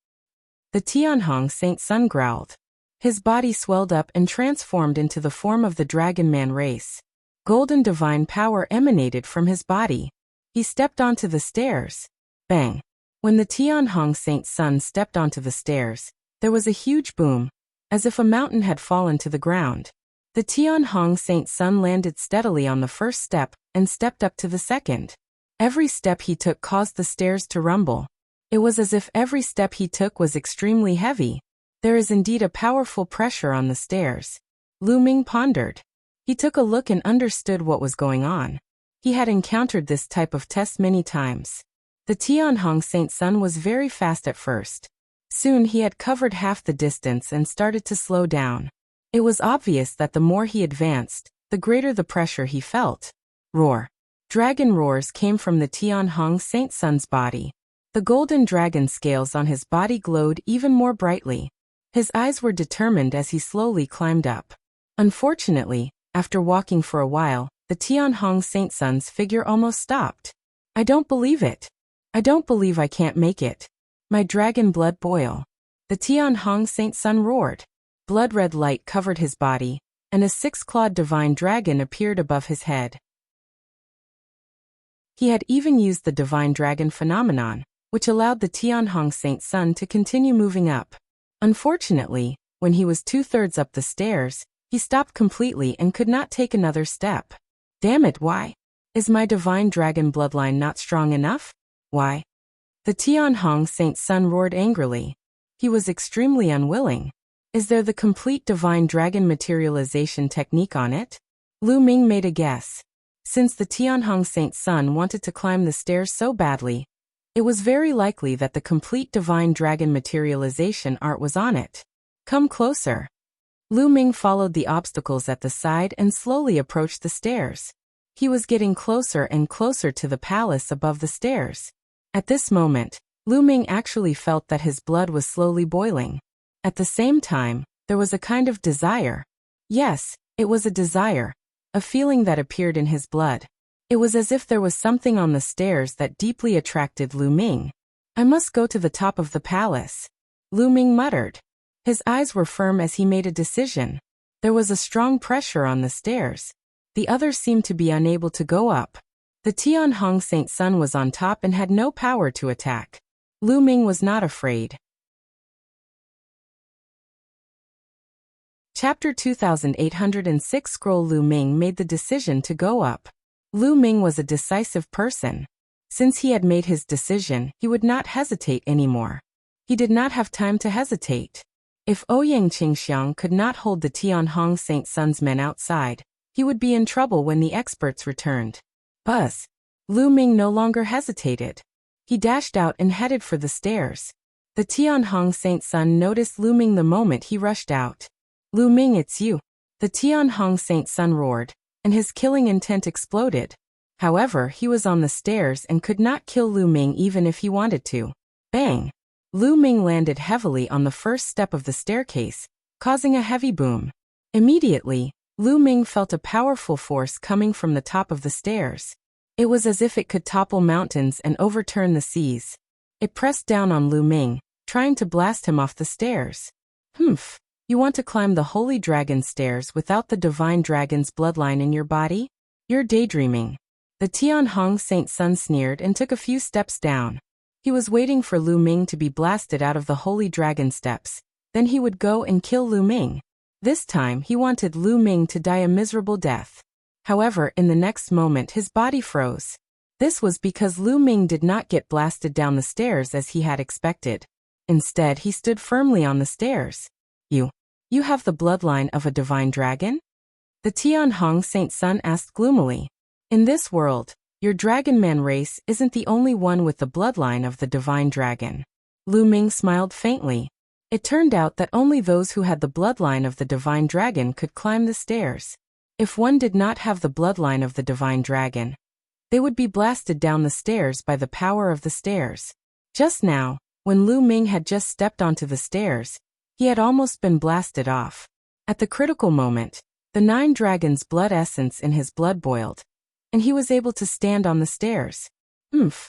Speaker 1: The Tianhong Saint's son growled. His body swelled up and transformed into the form of the Dragon Man race. Golden divine power emanated from his body. He stepped onto the stairs. Bang! When the Tianhong Saint's son stepped onto the stairs, there was a huge boom, as if a mountain had fallen to the ground. The Tianhong Saint's son landed steadily on the first step and stepped up to the second. Every step he took caused the stairs to rumble. It was as if every step he took was extremely heavy. There is indeed a powerful pressure on the stairs. Lu Ming pondered. He took a look and understood what was going on. He had encountered this type of test many times. The Tianhong Saint's son was very fast at first. Soon he had covered half the distance and started to slow down. It was obvious that the more he advanced, the greater the pressure he felt. Roar. Dragon roars came from the Tianhong Saint's son's body. The golden dragon scales on his body glowed even more brightly. His eyes were determined as he slowly climbed up. Unfortunately, after walking for a while, the Tianhong Saint's son's figure almost stopped. I don't believe it. I don't believe I can't make it. My dragon blood boil. The Tianhong Saint's son roared. Blood-red light covered his body, and a six-clawed divine dragon appeared above his head. He had even used the divine dragon phenomenon, which allowed the Tianhong Saint's son to continue moving up. Unfortunately, when he was 2/3 up the stairs, he stopped completely and could not take another step. Damn it, why? Is my divine dragon bloodline not strong enough? Why? The Tianhong Saint's son roared angrily. He was extremely unwilling. Is there the complete divine dragon materialization technique on it? Lu Ming made a guess. Since the Tianhong Saint's son wanted to climb the stairs so badly, it was very likely that the complete divine dragon materialization art was on it. Come closer. Lu Ming followed the obstacles at the side and slowly approached the stairs. He was getting closer and closer to the palace above the stairs. At this moment, Lu Ming actually felt that his blood was slowly boiling. At the same time, there was a kind of desire. Yes, it was a desire, a feeling that appeared in his blood. It was as if there was something on the stairs that deeply attracted Lu Ming. I must go to the top of the palace, Lu Ming muttered. His eyes were firm as he made a decision. There was a strong pressure on the stairs. The others seemed to be unable to go up. The Tianhong Saint Sun was on top and had no power to attack. Lu Ming was not afraid. Chapter 2806 Scroll Lu Ming made the decision to go up. Lu Ming was a decisive person. Since he had made his decision, he would not hesitate anymore. He did not have time to hesitate. If Ouyang Qingxiang could not hold the Tianhong Saint Sun's men outside, he would be in trouble when the experts returned. Buzz! Lu Ming no longer hesitated. He dashed out and headed for the stairs. The Tianhong Saint Sun noticed Lu Ming the moment he rushed out. Lu Ming, it's you. The Tianhong Saint Sun roared, and his killing intent exploded. However, he was on the stairs and could not kill Lu Ming even if he wanted to. Bang! Lu Ming landed heavily on the first step of the staircase, causing a heavy boom. Immediately, Lu Ming felt a powerful force coming from the top of the stairs. It was as if it could topple mountains and overturn the seas. It pressed down on Lu Ming, trying to blast him off the stairs. Humph! You want to climb the Holy Dragon stairs without the Divine Dragon's bloodline in your body? You're daydreaming. The Tianhong Saint Sun sneered and took a few steps down. He was waiting for Lu Ming to be blasted out of the Holy Dragon steps. Then he would go and kill Lu Ming. This time he wanted Lu Ming to die a miserable death. However, in the next moment his body froze. This was because Lu Ming did not get blasted down the stairs as he had expected. Instead, he stood firmly on the stairs. You have the bloodline of a divine dragon? The Tianhong Saint Sun asked gloomily. In this world, your dragon man race isn't the only one with the bloodline of the divine dragon. Lu Ming smiled faintly. It turned out that only those who had the bloodline of the divine dragon could climb the stairs. If one did not have the bloodline of the divine dragon, they would be blasted down the stairs by the power of the stairs. Just now, when Lu Ming had just stepped onto the stairs, he had almost been blasted off. At the critical moment, the 9 dragons' blood essence in his blood boiled, and he was able to stand on the stairs.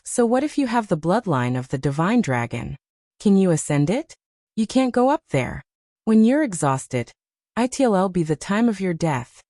Speaker 1: So what if you have the bloodline of the divine dragon? Can you ascend it? You can't go up there. When you're exhausted, it'll be the time of your death.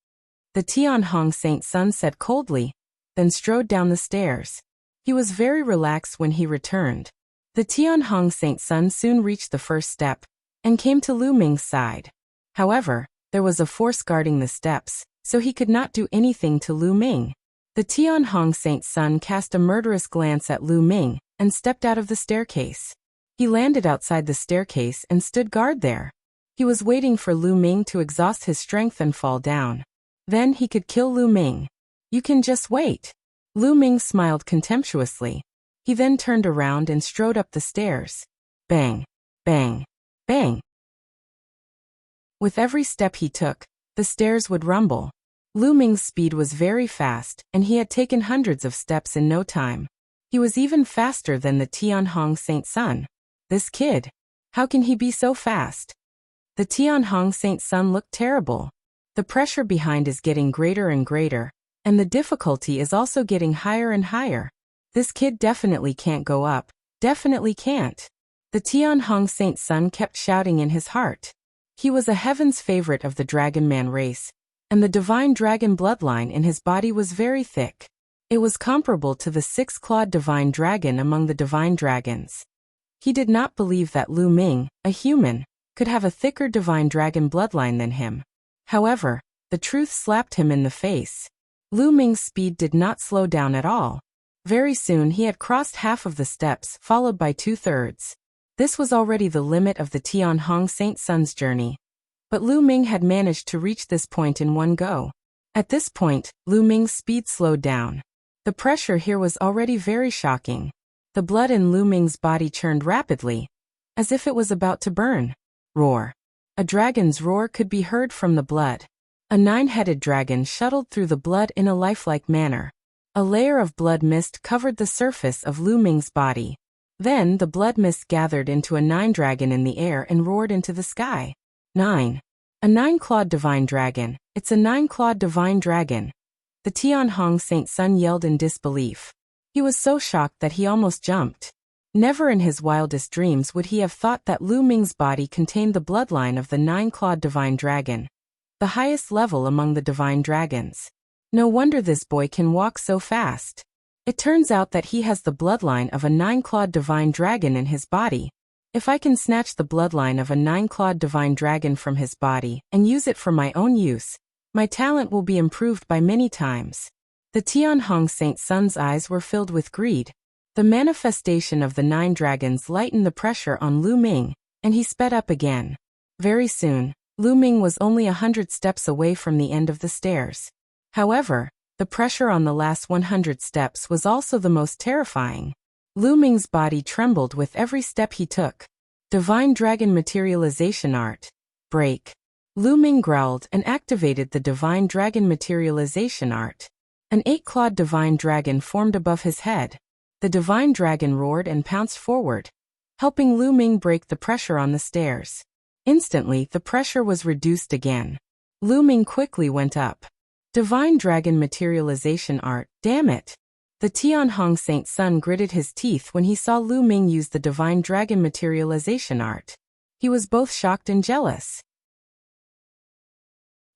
Speaker 1: The Tianhong Saint Sun said coldly, then strode down the stairs. He was very relaxed when he returned. The Tianhong Saint Sun soon reached the first step, and came to Lu Ming's side. However, there was a force guarding the steps, so he could not do anything to Lu Ming. The Tianhong Saint Sun cast a murderous glance at Lu Ming, and stepped out of the staircase. He landed outside the staircase and stood guard there. He was waiting for Lu Ming to exhaust his strength and fall down. Then he could kill Lu Ming. You can just wait. Lu Ming smiled contemptuously. He then turned around and strode up the stairs. Bang! Bang! Bang! With every step he took, the stairs would rumble. Lu Ming's speed was very fast, and he had taken hundreds of steps in no time. He was even faster than the Tianhong Saint Sun. This kid! How can he be so fast? The Tianhong Saint Sun looked terrible. The pressure behind is getting greater and greater, and the difficulty is also getting higher and higher. This kid definitely can't go up. Definitely can't. The Tianhong Saint Sun kept shouting in his heart. He was a heaven's favorite of the Dragon Man race, and the divine dragon bloodline in his body was very thick. It was comparable to the 6-clawed divine dragon among the divine dragons. He did not believe that Lu Ming, a human, could have a thicker divine dragon bloodline than him. However, the truth slapped him in the face. Lu Ming's speed did not slow down at all. Very soon he had crossed half of the steps, followed by 2/3. This was already the limit of the Tianhong Saint Sun's journey. But Lu Ming had managed to reach this point in one go. At this point, Lu Ming's speed slowed down. The pressure here was already very shocking. The blood in Lu Ming's body churned rapidly, as if it was about to burn. Roar. A dragon's roar could be heard from the blood. A 9-headed dragon shuttled through the blood in a lifelike manner. A layer of blood mist covered the surface of Lu Ming's body. Then the blood mist gathered into a 9-dragon in the air and roared into the sky. 9. A 9-clawed divine dragon. It's a 9-clawed divine dragon. The Tianhong Saint Sun yelled in disbelief. He was so shocked that he almost jumped. Never in his wildest dreams would he have thought that Lu Ming's body contained the bloodline of the 9-clawed divine dragon, the highest level among the divine dragons. No wonder this boy can walk so fast. It turns out that he has the bloodline of a 9-clawed divine dragon in his body. If I can snatch the bloodline of a 9-clawed divine dragon from his body and use it for my own use, my talent will be improved by many times. The Tianhong Saint Sun's eyes were filled with greed. The manifestation of the 9 dragons lightened the pressure on Lu Ming, and he sped up again. Very soon, Lu Ming was only 100 steps away from the end of the stairs. However, the pressure on the last 100 steps was also the most terrifying. Lu Ming's body trembled with every step he took. Divine Dragon Materialization Art. Break. Lu Ming growled and activated the Divine Dragon Materialization Art. An 8-clawed divine dragon formed above his head. The divine dragon roared and pounced forward, helping Lu Ming break the pressure on the stairs. Instantly, the pressure was reduced again. Lu Ming quickly went up. Divine Dragon Materialization Art. Damn it! The Tianhong Saint Sun gritted his teeth when he saw Lu Ming use the Divine Dragon Materialization Art. He was both shocked and jealous.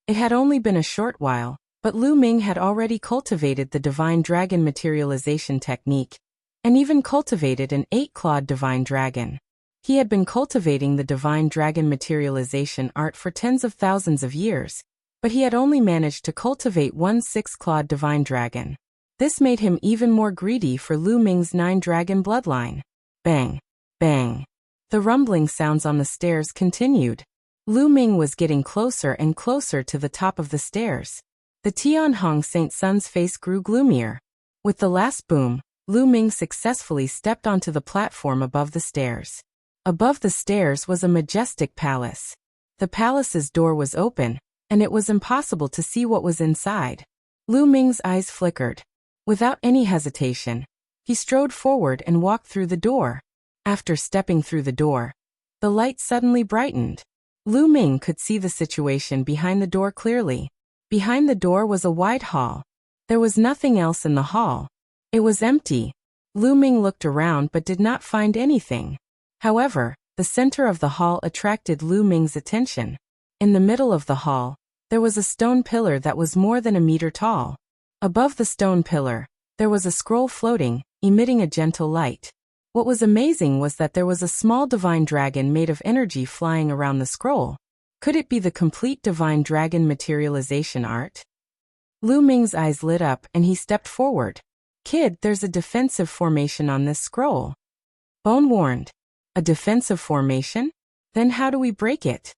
Speaker 1: It had only been a short while, but Lu Ming had already cultivated the Divine Dragon Materialization technique, and even cultivated an 8-clawed divine dragon. He had been cultivating the Divine Dragon Materialization Art for tens of thousands of years, but he had only managed to cultivate one 6-clawed divine dragon. This made him even more greedy for Lu Ming's 9-dragon bloodline. Bang! Bang! The rumbling sounds on the stairs continued. Lu Ming was getting closer and closer to the top of the stairs. The Tianhong Saint Sun's face grew gloomier. With the last boom, Lu Ming successfully stepped onto the platform above the stairs. Above the stairs was a majestic palace. The palace's door was open, and it was impossible to see what was inside. Lu Ming's eyes flickered. Without any hesitation, he strode forward and walked through the door. After stepping through the door, the light suddenly brightened. Lu Ming could see the situation behind the door clearly. Behind the door was a wide hall. There was nothing else in the hall. It was empty. Lu Ming looked around but did not find anything. However, the center of the hall attracted Lu Ming's attention. In the middle of the hall, there was a stone pillar that was more than a meter tall. Above the stone pillar, there was a scroll floating, emitting a gentle light. What was amazing was that there was a small divine dragon made of energy flying around the scroll. Could it be the complete Divine Dragon Materialization Art? Lu Ming's eyes lit up and he stepped forward. Kid, there's a defensive formation on this scroll. Bone warned. A defensive formation? Then how do we break it?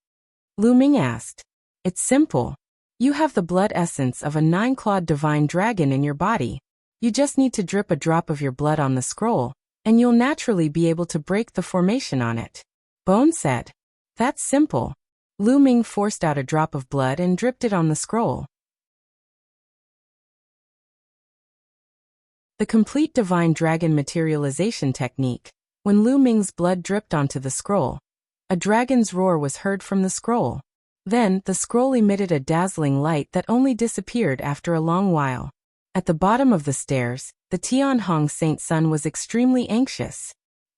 Speaker 1: Lu Ming asked. It's simple. You have the blood essence of a 9-clawed divine dragon in your body. You just need to drip a drop of your blood on the scroll, and you'll naturally be able to break the formation on it. Bone said. That's simple. Lu Ming forced out a drop of blood and dripped it on the scroll. The complete Divine Dragon Materialization technique. When Lu Ming's blood dripped onto the scroll, a dragon's roar was heard from the scroll. Then, the scroll emitted a dazzling light that only disappeared after a long while. At the bottom of the stairs, the Tianhong Saint Sun was extremely anxious.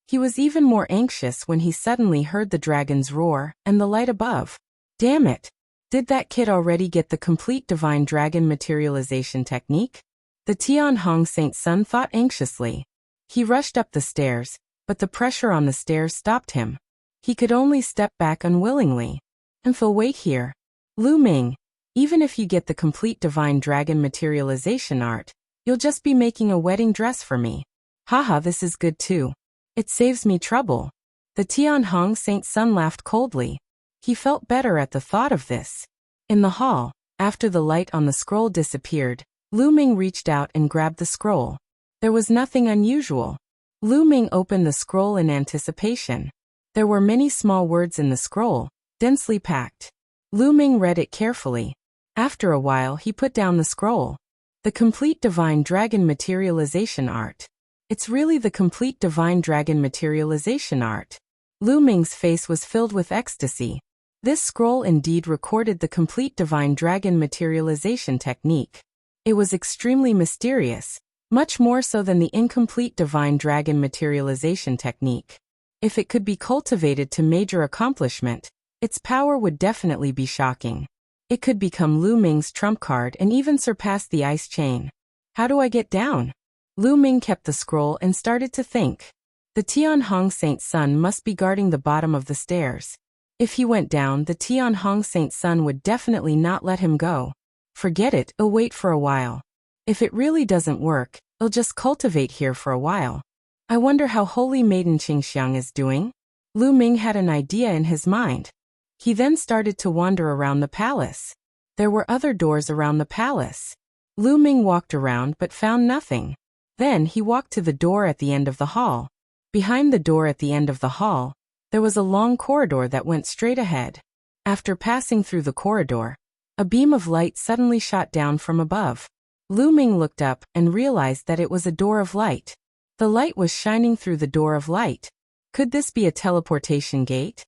Speaker 1: He was even more anxious when he suddenly heard the dragon's roar and the light above. Damn it! Did that kid already get the complete Divine Dragon Materialization technique? The Tianhong Saint Sun thought anxiously. He rushed up the stairs, but the pressure on the stairs stopped him. He could only step back unwillingly. Wait here. Lu Ming, even if you get the complete Divine Dragon Materialization Art, you'll just be making a wedding dress for me. Haha, this is good too. It saves me trouble. The Tianhong Saint Sun laughed coldly. He felt better at the thought of this. In the hall, after the light on the scroll disappeared, Lu Ming reached out and grabbed the scroll. There was nothing unusual. Lu Ming opened the scroll in anticipation. There were many small words in the scroll, densely packed. Lu Ming read it carefully. After a while he put down the scroll. The complete Divine Dragon Materialization Art. It's really the complete divine dragon materialization art. Lu Ming's face was filled with ecstasy. This scroll indeed recorded the complete divine dragon materialization technique. It was extremely mysterious, much more so than the incomplete divine dragon materialization technique. If it could be cultivated to major accomplishment, its power would definitely be shocking. It could become Lu Ming's trump card and even surpass the ice chain. How do I get down? Lu Ming kept the scroll and started to think. The Tianhong Saint Sun must be guarding the bottom of the stairs. If he went down, the Tianhong Saint Sun would definitely not let him go. Forget it, I'll wait for a while. If it really doesn't work, I'll just cultivate here for a while. I wonder how Holy Maiden Qingxiang is doing? Lu Ming had an idea in his mind. He then started to wander around the palace. There were other doors around the palace. Lu Ming walked around but found nothing. Then he walked to the door at the end of the hall. Behind the door at the end of the hall, there was a long corridor that went straight ahead. After passing through the corridor, a beam of light suddenly shot down from above. Lu Ming looked up and realized that it was a door of light. The light was shining through the door of light. Could this be a teleportation gate?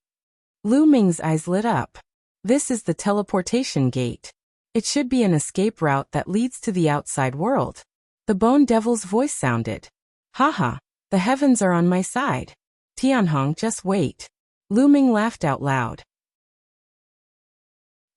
Speaker 1: Lu Ming's eyes lit up. This is the teleportation gate. It should be an escape route that leads to the outside world. The Bone Devil's voice sounded. Haha, the heavens are on my side. Tianhong, just wait. Lu Ming laughed out loud.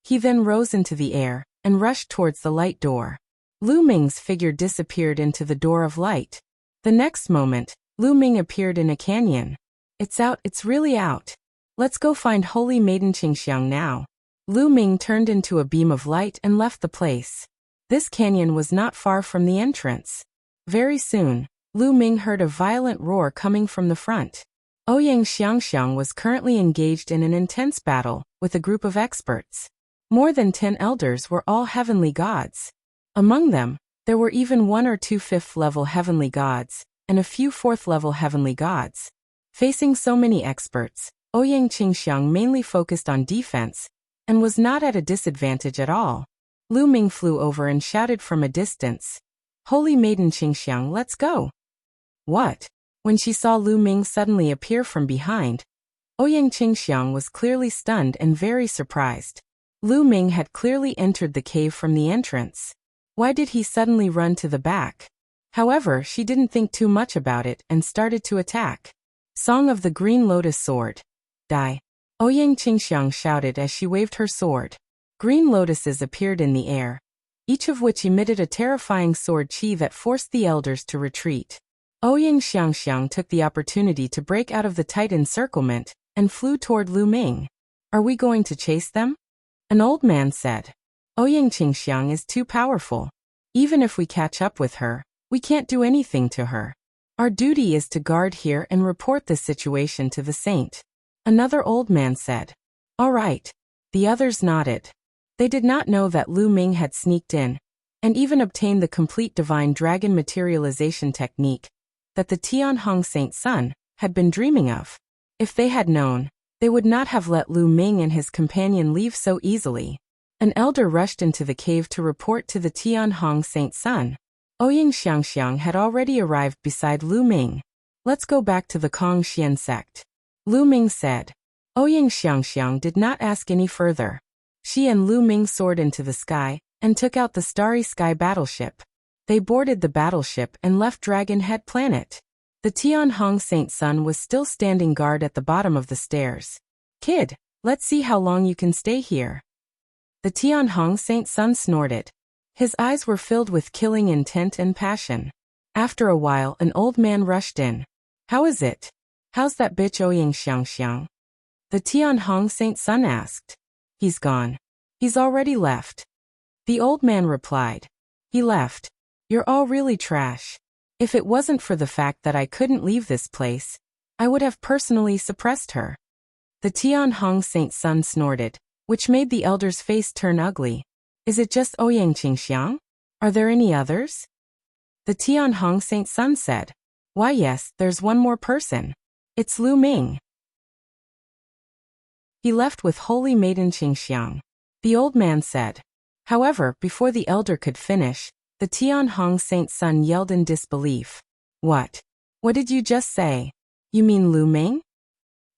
Speaker 1: He then rose into the air and rushed towards the light door. Lu Ming's figure disappeared into the door of light. The next moment, Lu Ming appeared in a canyon. It's out, it's really out. Let's go find Holy Maiden Qingxiang now. Lu Ming turned into a beam of light and left the place. This canyon was not far from the entrance. Very soon, Lu Ming heard a violent roar coming from the front. Ouyang Xiangxiang was currently engaged in an intense battle with a group of experts. More than 10 elders were all heavenly gods. Among them, there were even 1 or 2 5th-level heavenly gods, and a few 4th-level heavenly gods. Facing so many experts, Ouyang Qingxiang mainly focused on defense, and was not at a disadvantage at all. Lu Ming flew over and shouted from a distance, Holy Maiden Qingxiang, let's go! What? When she saw Lu Ming suddenly appear from behind, Ouyang Qingxiang was clearly stunned and very surprised. Lu Ming had clearly entered the cave from the entrance. Why did he suddenly run to the back? However, she didn't think too much about it and started to attack. Song of the Green Lotus Sword. Die. Ouyang Qingxiang shouted as she waved her sword. Green lotuses appeared in the air, each of which emitted a terrifying sword chi that forced the elders to retreat. Ouyang Xiangxiang took the opportunity to break out of the tight encirclement and flew toward Lu Ming. Are we going to chase them? An old man said. Ouyang Qingxiang is too powerful. Even if we catch up with her, we can't do anything to her. Our duty is to guard here and report this situation to the saint. Another old man said. All right. The others nodded. They did not know that Lu Ming had sneaked in, and even obtained the complete divine dragon materialization technique that the Tianhong Saint Sun had been dreaming of. If they had known, they would not have let Lu Ming and his companion leave so easily. An elder rushed into the cave to report to the Tianhong Saint Sun. Ouyang Xiangxiang had already arrived beside Lu Ming. Let's go back to the Kong Xian sect. Lu Ming said. Ouyang Xiangxiang did not ask any further. She and Lu Ming soared into the sky and took out the Starry Sky battleship. They boarded the battleship and left Dragon Head Planet. The Tianhong Saint Sun was still standing guard at the bottom of the stairs. Kid, let's see how long you can stay here. The Tianhong Saint Sun snorted. His eyes were filled with killing intent and passion. After a while, an old man rushed in. How is it? How's that bitch Ouyang Xiangxiang? The Tianhong Saint Sun asked. He's gone. He's already left. The old man replied. He left. You're all really trash. If it wasn't for the fact that I couldn't leave this place, I would have personally suppressed her. The Tianhong Saint Sun snorted, which made the elder's face turn ugly. Is it just Ouyang Qingxiang? Are there any others? The Tianhong Saint Sun said. Why yes, there's one more person. It's Lu Ming. He left with Holy Maiden Qingxiang. The old man said. However, before the elder could finish, the Tianhong Saint Sun yelled in disbelief. What? What did you just say? You mean Lu Ming?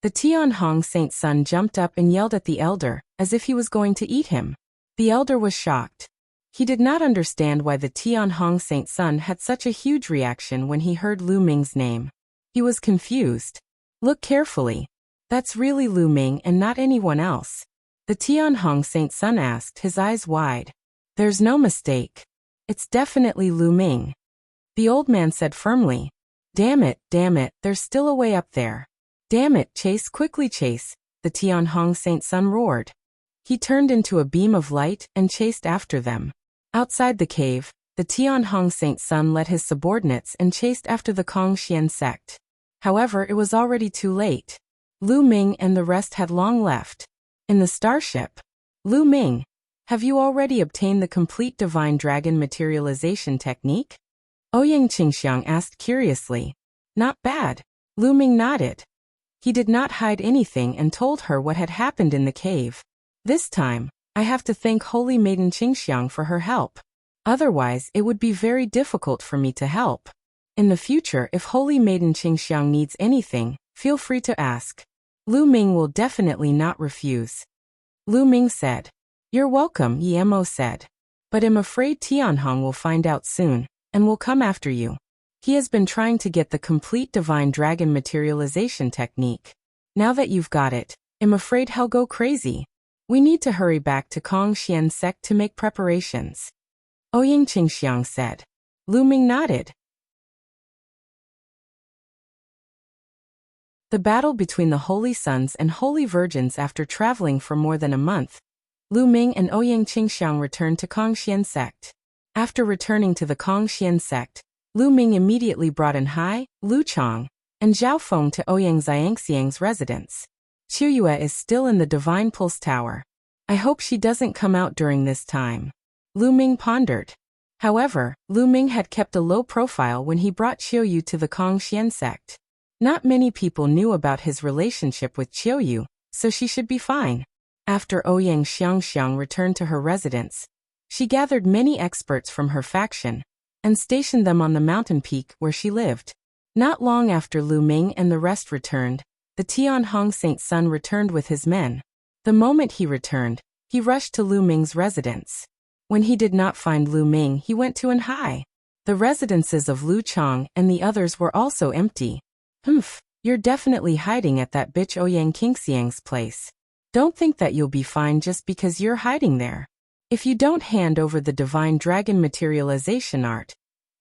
Speaker 1: The Tianhong Saint Sun jumped up and yelled at the elder, as if he was going to eat him. The elder was shocked. He did not understand why the Tianhong Saint Sun had such a huge reaction when he heard Lu Ming's name. He was confused. Look carefully. That's really Lu Ming and not anyone else. The Tianhong Saint Sun asked, his eyes wide. There's no mistake. It's definitely Lu Ming. The old man said firmly. Damn it, there's still a way up there. Damn it, chase, quickly chase, the Tianhong Saint Sun roared. He turned into a beam of light and chased after them. Outside the cave, the Tianhong Saint Sun led his subordinates and chased after the Kongxian sect. However, it was already too late. Lu Ming and the rest had long left. In the starship. Lu Ming, have you already obtained the complete divine dragon materialization technique? Ouyang Qingxiang asked curiously. Not bad. Lu Ming nodded. He did not hide anything and told her what had happened in the cave. This time, I have to thank Holy Maiden Qingxiang for her help. Otherwise, it would be very difficult for me to help. In the future, if Holy Maiden Qingxiang needs anything, feel free to ask. Lu Ming will definitely not refuse. Lu Ming said. You're welcome, Yemo said. But I'm afraid Tianhong will find out soon, and will come after you. He has been trying to get the complete divine dragon materialization technique. Now that you've got it, I'm afraid he'll go crazy. We need to hurry back to Kongxian sect to make preparations. Ouyang Qingxiang said. Lu Ming nodded. The battle between the Holy Sons and Holy Virgins. After traveling for more than a month, Lu Ming and Ouyang Qingxiang returned to Kongxian sect. After returning to the Kongxian sect, Lu Ming immediately brought in Hai, Lu Chong, and Zhao Feng to Ouyang Xiangxiang's residence. Qiuyue is still in the Divine Pulse Tower. I hope she doesn't come out during this time. Lu Ming pondered. However, Lu Ming had kept a low profile when he brought Qiuyu to the Kongxian sect. Not many people knew about his relationship with Qiuyu, so she should be fine. After Ouyang Xiangxiang returned to her residence, she gathered many experts from her faction and stationed them on the mountain peak where she lived. Not long after Lu Ming and the rest returned, the Tianhong Saint Sun returned with his men. The moment he returned, he rushed to Lu Ming's residence. When he did not find Lu Ming, he went to Anhai. The residences of Lu Chong and the others were also empty. You're definitely hiding at that bitch Ouyang Qingxiang's place. Don't think that you'll be fine just because you're hiding there. If you don't hand over the divine dragon materialization art,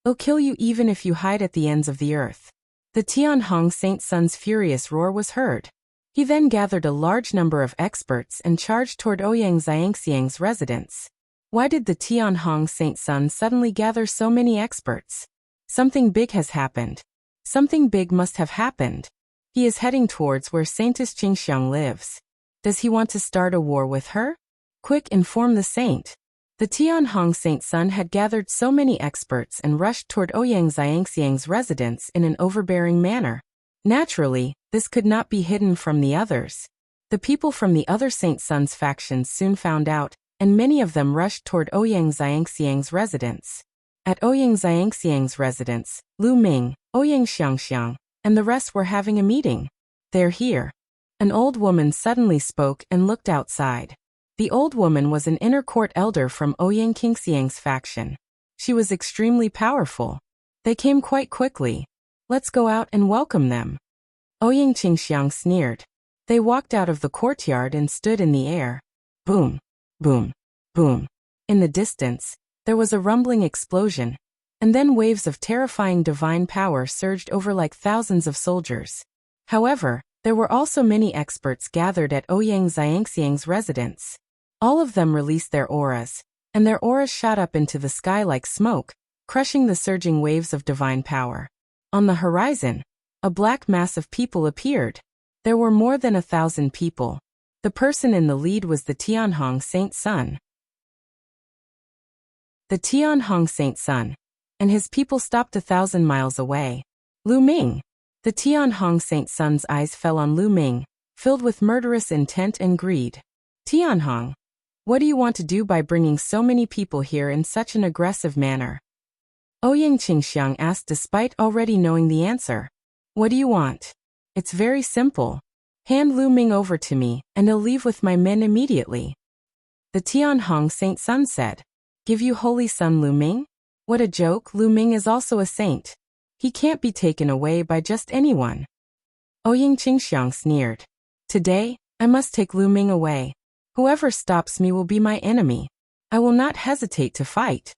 Speaker 1: it'll kill you even if you hide at the ends of the earth. The Tianhong Saint Sun's furious roar was heard. He then gathered a large number of experts and charged toward Ouyang Xiangxiang's residence. Why did the Tianhong Saint Sun suddenly gather so many experts? Something big has happened. Something big must have happened. He is heading towards where Saintess Qingxiang lives. Does he want to start a war with her? Quick, inform the saint. The Tianhong Saint Sun had gathered so many experts and rushed toward Ouyang Xiangxiang's residence in an overbearing manner. Naturally, this could not be hidden from the others. The people from the other Saint Sun's factions soon found out, and many of them rushed toward Ouyang Xiangxiang's residence. At Ouyang Xiangxiang's residence, Lu Ming, Ouyang Xiangxiang, and the rest were having a meeting. They're here. An old woman suddenly spoke and looked outside. The old woman was an inner court elder from Ouyang Qingxiang's faction. She was extremely powerful. They came quite quickly. Let's go out and welcome them. Ouyang Qingxiang sneered. They walked out of the courtyard and stood in the air. Boom, boom, boom. In the distance, there was a rumbling explosion, and then waves of terrifying divine power surged over like thousands of soldiers. However, there were also many experts gathered at Ouyang Xiangxiang's residence. All of them released their auras, and their auras shot up into the sky like smoke, crushing the surging waves of divine power. On the horizon, a black mass of people appeared. There were more than 1,000 people. The person in the lead was the Tianhong Saint Sun. The Tianhong Saint Sun and his people stopped 1,000 miles away. Lu Ming. The Tianhong Saint Sun's eyes fell on Lu Ming, filled with murderous intent and greed. Tianhong, what do you want to do by bringing so many people here in such an aggressive manner? Ouyang Qingxiang asked despite already knowing the answer. What do you want? It's very simple. Hand Lu Ming over to me, and I'll leave with my men immediately. The Tianhong Saint Sun said. Give you Holy Son Lu Ming? What a joke, Lu Ming is also a saint. He can't be taken away by just anyone. Ouyang Qingxiang sneered. Today, I must take Lu Ming away. Whoever stops me will be my enemy. I will not hesitate to fight.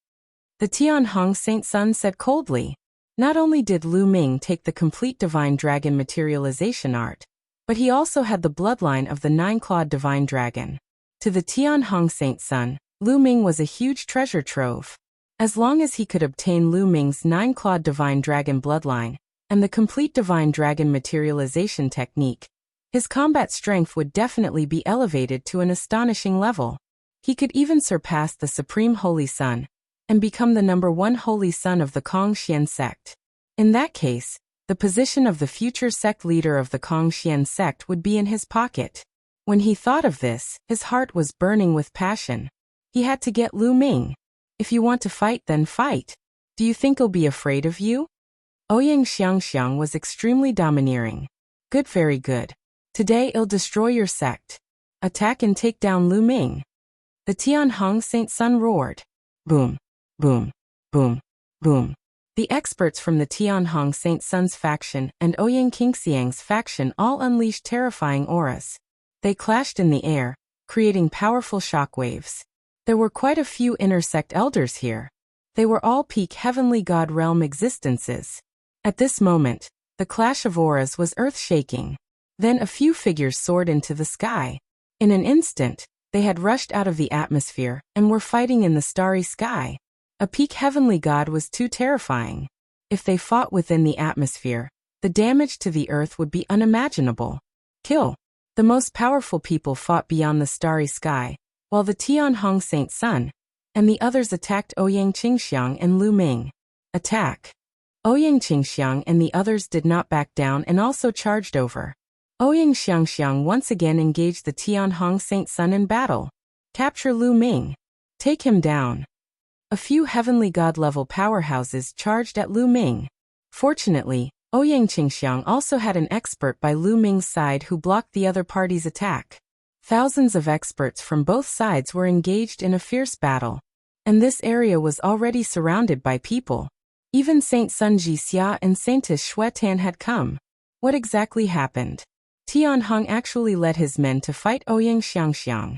Speaker 1: The Tianhong Saint Sun said coldly. Not only did Lu Ming take the complete divine dragon materialization art, but he also had the bloodline of the nine-clawed divine dragon. To the Tianhong Saint Sun, Lu Ming was a huge treasure trove. As long as he could obtain Lu Ming's nine-clawed divine dragon bloodline and the complete divine dragon materialization technique, his combat strength would definitely be elevated to an astonishing level. He could even surpass the Supreme Holy Son and become the #1 Holy Son of the Kongxian sect. In that case, the position of the future sect leader of the Kongxian sect would be in his pocket. When he thought of this, his heart was burning with passion. He had to get Lu Ming. If you want to fight, then fight. Do you think he'll be afraid of you? Ouyang Xiangxiang was extremely domineering. Good, very good. Today I'll destroy your sect. Attack and take down Lu Ming. The Tianhong Saint Sun roared. Boom, boom, boom, boom. The experts from the Tianhong Saint Sun's faction and Ouyang Qingxiang's faction all unleashed terrifying auras. They clashed in the air, creating powerful shockwaves. There were quite a few intersect elders here. They were all peak heavenly god realm existences. At this moment, the clash of auras was earth-shaking. Then a few figures soared into the sky. In an instant, they had rushed out of the atmosphere and were fighting in the starry sky. A peak heavenly god was too terrifying. If they fought within the atmosphere, the damage to the earth would be unimaginable. Kill. The most powerful people fought beyond the starry sky, while the Tianhong Saint Sun and the others attacked Ouyang Qingxiang and Lu Ming. Attack. Ouyang Qingxiang and the others did not back down and also charged over. Ouyang Xiangxiang once again engaged the Tianhong Saint Sun in battle. Capture Lu Ming. Take him down. A few heavenly god-level powerhouses charged at Lu Ming. Fortunately, Ouyang Qingxiang also had an expert by Lu Ming's side who blocked the other party's attack. Thousands of experts from both sides were engaged in a fierce battle, and this area was already surrounded by people. Even Saint Sun Jixia and Saintess Xuetan had come. What exactly happened? Tianhong actually led his men to fight Ouyang Xiangxiang.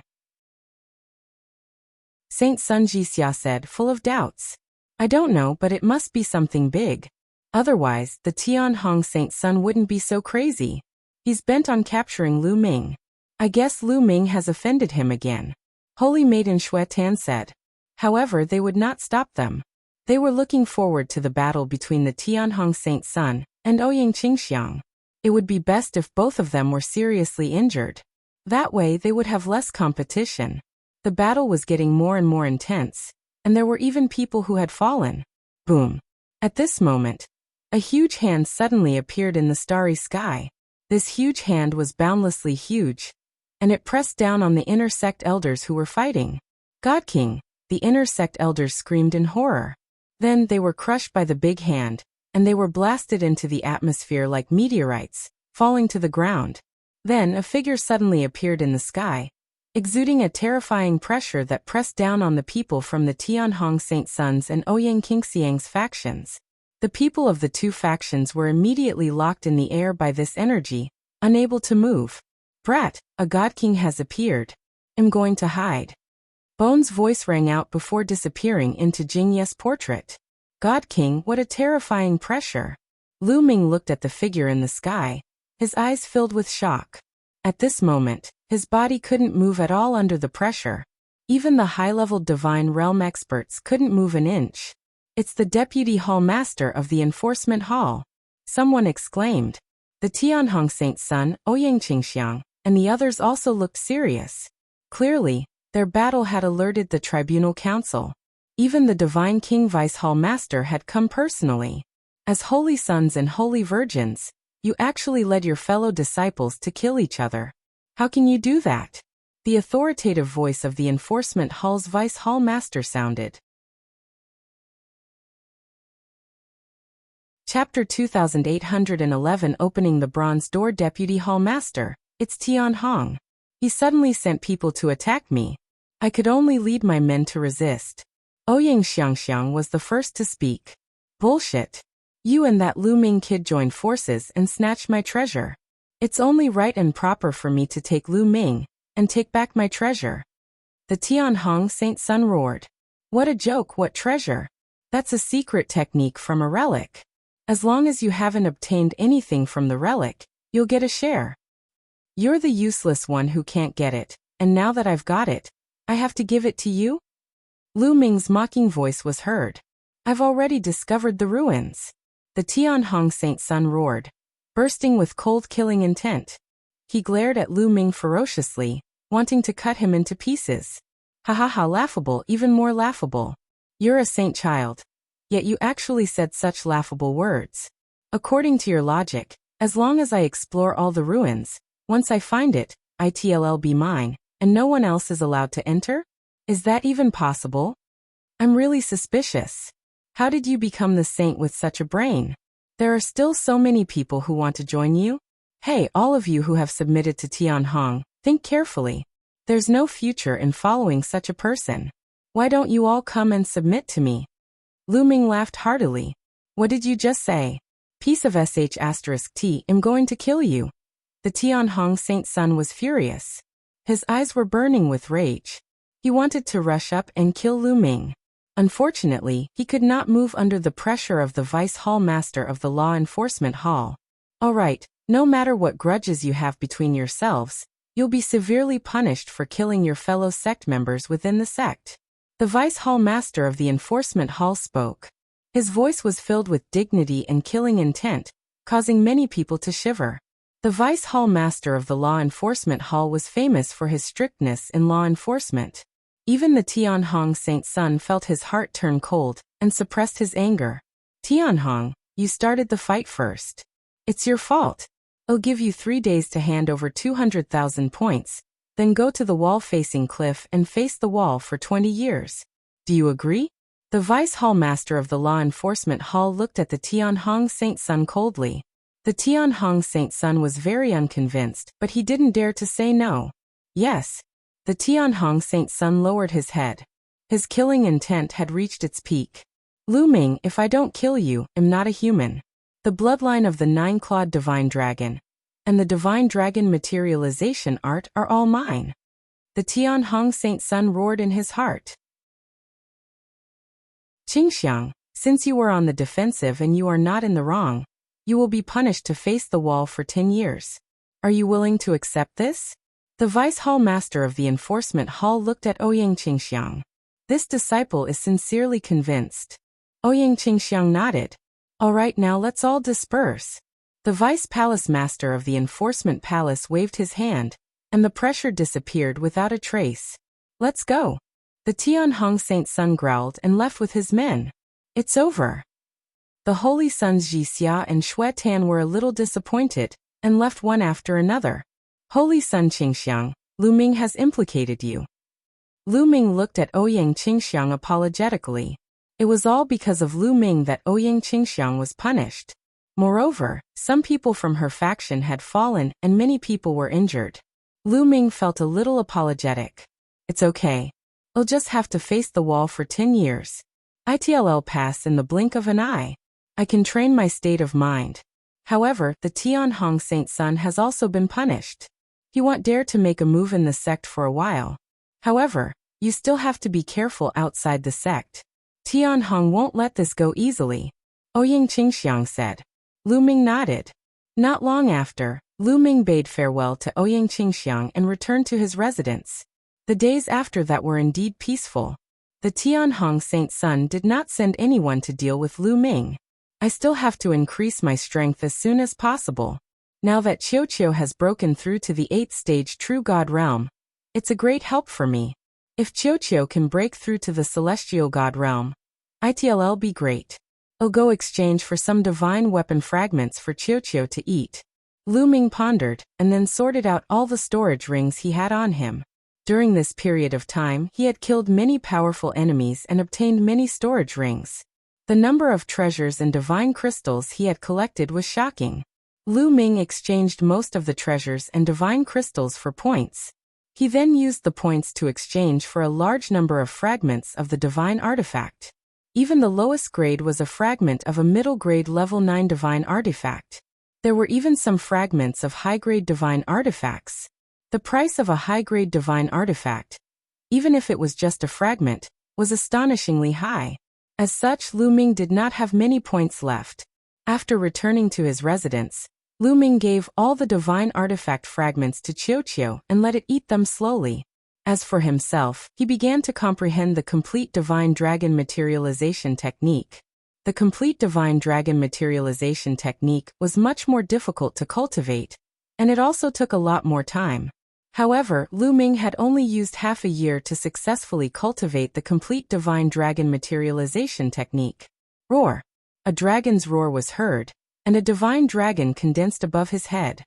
Speaker 1: Saint Sun Jixia said, full of doubts. I don't know, but it must be something big. Otherwise, the Tianhong Saint Sun wouldn't be so crazy. He's bent on capturing Lu Ming. I guess Lu Ming has offended him again. Holy Maiden Xuetan said. However, they would not stop them. They were looking forward to the battle between the Tianhong Saint Sun and Ouyang Qingxiang. It would be best if both of them were seriously injured. That way they would have less competition. The battle was getting more and more intense, and there were even people who had fallen. Boom. At this moment, a huge hand suddenly appeared in the starry sky. This huge hand was boundlessly huge, and it pressed down on the inner sect elders who were fighting. God King, the inner sect elders screamed in horror. Then they were crushed by the big hand, and they were blasted into the atmosphere like meteorites, falling to the ground. Then a figure suddenly appeared in the sky, exuding a terrifying pressure that pressed down on the people from the Tianhong Saint Sun's and Ouyang Qingxiang's factions. The people of the two factions were immediately locked in the air by this energy, unable to move. Brat, a God King has appeared. I'm going to hide. Bone's voice rang out before disappearing into Jingye's portrait. God King, what a terrifying pressure. Lu Ming looked at the figure in the sky, his eyes filled with shock. At this moment, his body couldn't move at all under the pressure. Even the high-level divine realm experts couldn't move an inch. It's the Deputy Hall Master of the Enforcement Hall. Someone exclaimed. The Tianhong Saint Sun, Ouyang Qingxiang, and the others also looked serious. Clearly, their battle had alerted the Tribunal Council. Even the Divine King Vice Hall Master had come personally. As holy sons and holy virgins, you actually led your fellow disciples to kill each other. How can you do that? The authoritative voice of the Enforcement Hall's Vice Hall Master sounded. Chapter 2811 Opening the Bronze Door. Deputy Hall Master, it's Tian Hong. He suddenly sent people to attack me. I could only lead my men to resist. Ouyang Xiangxiang was the first to speak. Bullshit. You and that Lu Ming kid joined forces and snatched my treasure. It's only right and proper for me to take Lu Ming and take back my treasure. The Tian Hong Saint Sun roared. What a joke, what treasure? That's a secret technique from a relic. As long as you haven't obtained anything from the relic, you'll get a share. You're the useless one who can't get it, and now that I've got it, I have to give it to you? Lu Ming's mocking voice was heard. I've already discovered the ruins. The Tian Hong Saint Sun roared, bursting with cold killing intent. He glared at Lu Ming ferociously, wanting to cut him into pieces. Ha ha ha, laughable, even more laughable. You're a saint child. Yet you actually said such laughable words. According to your logic, as long as I explore all the ruins, once I find it, it'll be mine, and no one else is allowed to enter? Is that even possible? I'm really suspicious. How did you become the saint with such a brain? There are still so many people who want to join you. Hey, all of you who have submitted to Tian Hong, think carefully. There's no future in following such a person. Why don't you all come and submit to me? Lu Ming laughed heartily. What did you just say? Piece of sh*t, I'm going to kill you. The Tian Hong Saint Sun was furious. His eyes were burning with rage. He wanted to rush up and kill Lu Ming. Unfortunately, he could not move under the pressure of the Vice Hall Master of the Law Enforcement Hall. All right, no matter what grudges you have between yourselves, you'll be severely punished for killing your fellow sect members within the sect. The Vice Hall Master of the Enforcement Hall spoke. His voice was filled with dignity and killing intent, causing many people to shiver. The Vice Hall Master of the Law Enforcement Hall was famous for his strictness in law enforcement. Even the Tian Hong Saint Sun felt his heart turn cold and suppressed his anger. Tian Hong, you started the fight first. It's your fault. I'll give you 3 days to hand over 200,000 points, then go to the wall-facing cliff and face the wall for 20 years. Do you agree? The Vice Hall Master of the Law Enforcement Hall looked at the Tian Hong Saint Sun coldly. The Tian Hong Saint Sun was very unconvinced, but he didn't dare to say no. Yes. The Tian Hong Saint Sun lowered his head. His killing intent had reached its peak. Lu Ming, if I don't kill you, I'm not a human. The bloodline of the 9-clawed Divine Dragon and the Divine Dragon materialization art are all mine. The Tian Hong Saint Sun roared in his heart. Qingxiang, since you were on the defensive and you are not in the wrong, you will be punished to face the wall for 10 years. Are you willing to accept this? The Vice Hall Master of the Enforcement Hall looked at Ouyang Qingxiang. This disciple is sincerely convinced. Ouyang Qingxiang nodded. All right, now let's all disperse. The Vice Palace Master of the Enforcement Palace waved his hand, and the pressure disappeared without a trace. Let's go. The Tian Hong Saint Sun growled and left with his men. It's over. The Holy Sons Jixia and Xue Tan were a little disappointed, and left one after another. Holy Sun Qingxiang, Lu Ming has implicated you. Lu Ming looked at Ouyang Qingxiang apologetically. It was all because of Lu Ming that Ouyang Qingxiang was punished. Moreover, some people from her faction had fallen and many people were injured. Lu Ming felt a little apologetic. It's okay. I'll just have to face the wall for 10 years. It'll pass in the blink of an eye. I can train my state of mind. However, the Tian Hong Saint Sun has also been punished. He won't dare to make a move in the sect for a while. However, you still have to be careful outside the sect. Tian Hong won't let this go easily. Ouyang Qingxiang said. Lu Ming nodded. Not long after, Lu Ming bade farewell to Ouyang Qingxiang and returned to his residence. The days after that were indeed peaceful. The Tian Hong Saint Sun did not send anyone to deal with Lu Ming. I still have to increase my strength as soon as possible. Now that Qiuqiu has broken through to the 8th stage True God realm, it's a great help for me. If Qiuqiu can break through to the Celestial God realm, it'll be great. I'll go exchange for some divine weapon fragments for Qiuqiu to eat. Lu Ming pondered, and then sorted out all the storage rings he had on him. During this period of time, he had killed many powerful enemies and obtained many storage rings. The number of treasures and divine crystals he had collected was shocking. Lu Ming exchanged most of the treasures and divine crystals for points. He then used the points to exchange for a large number of fragments of the divine artifact. Even the lowest grade was a fragment of a middle grade level 9 divine artifact. There were even some fragments of high-grade divine artifacts. The price of a high-grade divine artifact, even if it was just a fragment, was astonishingly high. As such, Lu Ming did not have many points left. After returning to his residence, Lu Ming gave all the divine artifact fragments to Qiu and let it eat them slowly. As for himself, he began to comprehend the complete divine dragon materialization technique. The complete divine dragon materialization technique was much more difficult to cultivate, and it also took a lot more time. However, Lu Ming had only used half a year to successfully cultivate the complete divine dragon materialization technique. Roar! A dragon's roar was heard, and a divine dragon condensed above his head.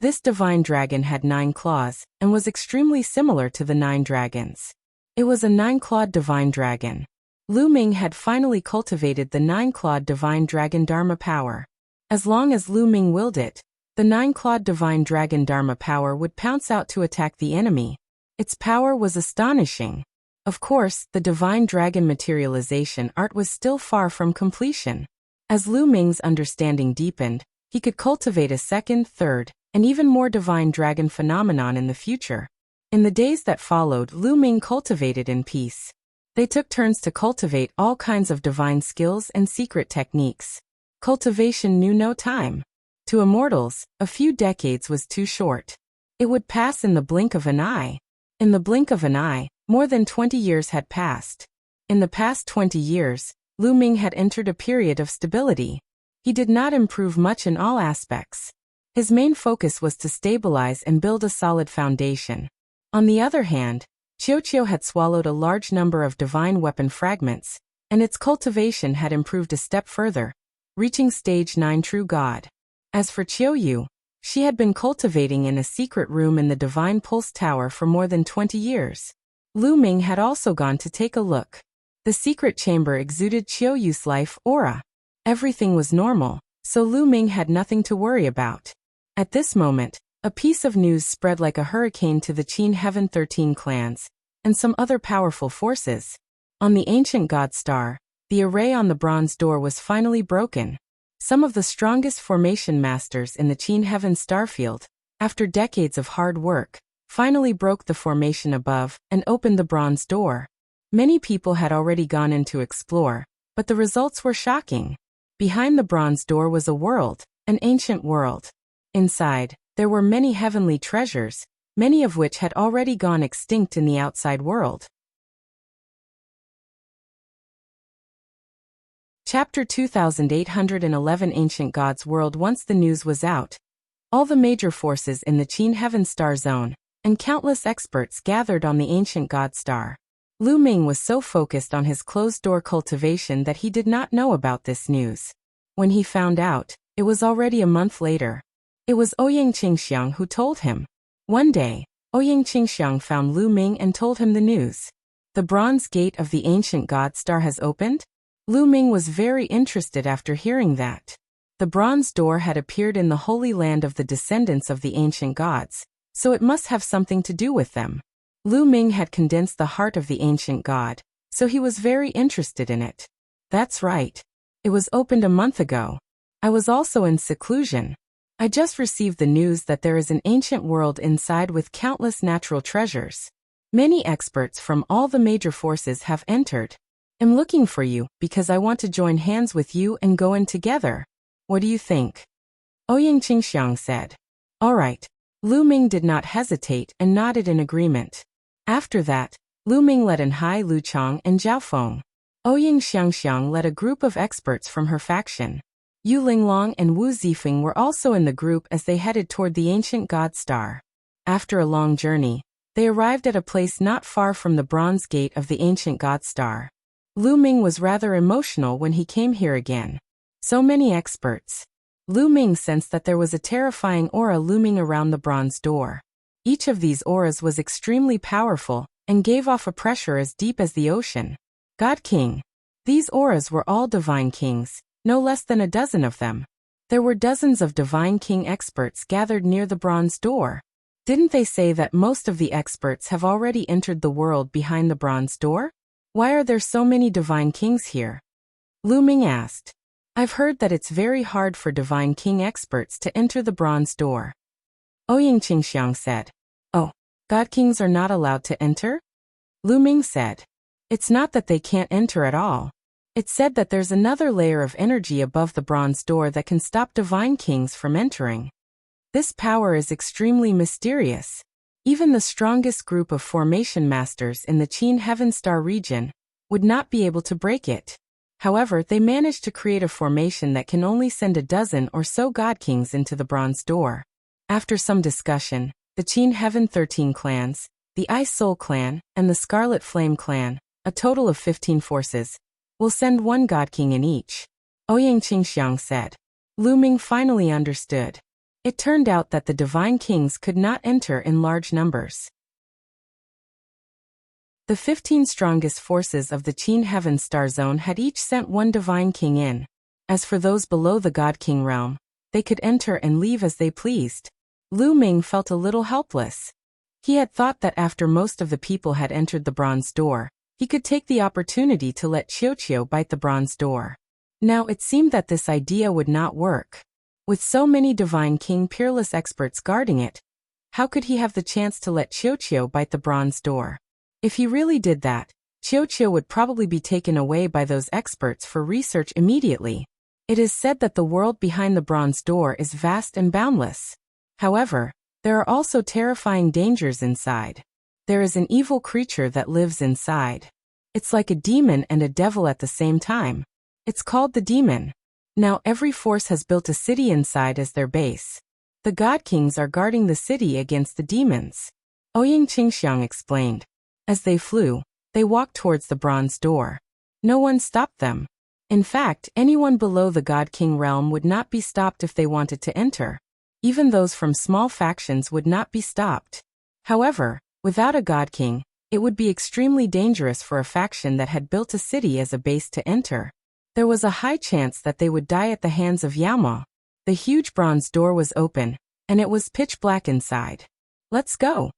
Speaker 1: This divine dragon had 9 claws, and was extremely similar to the 9 dragons. It was a 9-clawed divine dragon. Lu Ming had finally cultivated the 9-clawed divine dragon Dharma power. As long as Lu Ming willed it, the 9-clawed divine dragon Dharma power would pounce out to attack the enemy. Its power was astonishing. Of course, the divine dragon materialization art was still far from completion. As Lu Ming's understanding deepened, he could cultivate a second, third, and even more divine dragon phenomenon in the future. In the days that followed, Lu Ming cultivated in peace. They took turns to cultivate all kinds of divine skills and secret techniques. Cultivation knew no time. To immortals, a few decades was too short. It would pass in the blink of an eye. In the blink of an eye, more than 20 years had passed. In the past 20 years, Lu Ming had entered a period of stability. He did not improve much in all aspects. His main focus was to stabilize and build a solid foundation. On the other hand, Qiu had swallowed a large number of divine weapon fragments, and its cultivation had improved a step further, reaching stage 9 true god. As for Qiu, she had been cultivating in a secret room in the Divine Pulse Tower for more than 20 years. Lu Ming had also gone to take a look. The secret chamber exuded Qiu's life aura. Everything was normal, so Lu Ming had nothing to worry about. At this moment, a piece of news spread like a hurricane to the Qin Heaven 13 clans, and some other powerful forces. On the ancient god star, the array on the bronze door was finally broken. Some of the strongest formation masters in the Qin Heaven starfield, after decades of hard work, finally broke the formation above and opened the bronze door. Many people had already gone in to explore, but the results were shocking. Behind the bronze door was a world, an ancient world. Inside, there were many heavenly treasures, many of which had already gone extinct in the outside world. Chapter 2811 Ancient Gods World. Once the news was out, all the major forces in the Qin Heaven Star Zone, and countless experts gathered on the ancient god star. Lu Ming was so focused on his closed-door cultivation that he did not know about this news. When he found out, it was already a month later. It was Ouyang Qingxiang who told him. One day, Ouyang Qingxiang found Lu Ming and told him the news. The bronze gate of the ancient god star has opened? Lu Ming was very interested after hearing that. The bronze door had appeared in the holy land of the descendants of the ancient gods, so it must have something to do with them. Lu Ming had condensed the heart of the ancient god, so he was very interested in it. That's right. It was opened a month ago. I was also in seclusion. I just received the news that there is an ancient world inside with countless natural treasures. Many experts from all the major forces have entered. I'm looking for you because I want to join hands with you and go in together. What do you think? Ouyang Qingxiang said. All right. Lu Ming did not hesitate and nodded in agreement. After that, Lu Ming led in Hai Luchang and Zhao Feng. Ouyang Xiangxiang led a group of experts from her faction. Yu Linglong and Wu Zifeng were also in the group as they headed toward the ancient god star. After a long journey, they arrived at a place not far from the bronze gate of the ancient god star. Lu Ming was rather emotional when he came here again. So many experts. Lu Ming sensed that there was a terrifying aura looming around the bronze door. Each of these auras was extremely powerful and gave off a pressure as deep as the ocean. God King. These auras were all Divine Kings, no less than a dozen of them. There were dozens of Divine King experts gathered near the bronze door. Didn't they say that most of the experts have already entered the world behind the bronze door? Why are there so many Divine Kings here? Lu Ming asked. I've heard that it's very hard for Divine King experts to enter the bronze door. Ouyang Qingxiang said. Oh, God Kings are not allowed to enter? Lu Ming said. It's not that they can't enter at all. It's said that there's another layer of energy above the bronze door that can stop Divine Kings from entering. This power is extremely mysterious. Even the strongest group of formation masters in the Qin Heaven Star region would not be able to break it. However, they managed to create a formation that can only send a dozen or so God Kings into the bronze door. After some discussion, the Qin Heaven 13 clans, the Ice Soul clan, and the Scarlet Flame clan, a total of 15 forces, will send one God King in each. Ouyang Qingxiang said. Lu Ming finally understood. It turned out that the Divine Kings could not enter in large numbers. The 15 strongest forces of the Qin Heaven Star Zone had each sent one Divine King in. As for those below the God King realm, they could enter and leave as they pleased. Lu Ming felt a little helpless. He had thought that after most of the people had entered the bronze door, he could take the opportunity to let Qiuqiu bite the bronze door. Now it seemed that this idea would not work. With so many Divine King peerless experts guarding it, how could he have the chance to let Qiuqiu bite the bronze door? If he really did that, Qiuqiu would probably be taken away by those experts for research immediately. It is said that the world behind the bronze door is vast and boundless. However, there are also terrifying dangers inside. There is an evil creature that lives inside. It's like a demon and a devil at the same time. It's called the demon. Now every force has built a city inside as their base. The God Kings are guarding the city against the demons. Ouyang Qingxiang explained. As they flew, they walked towards the bronze door. No one stopped them. In fact, anyone below the God King realm would not be stopped if they wanted to enter. Even those from small factions would not be stopped. However, without a God King, it would be extremely dangerous for a faction that had built a city as a base to enter. There was a high chance that they would die at the hands of Yama. The huge bronze door was open, and it was pitch black inside. Let's go,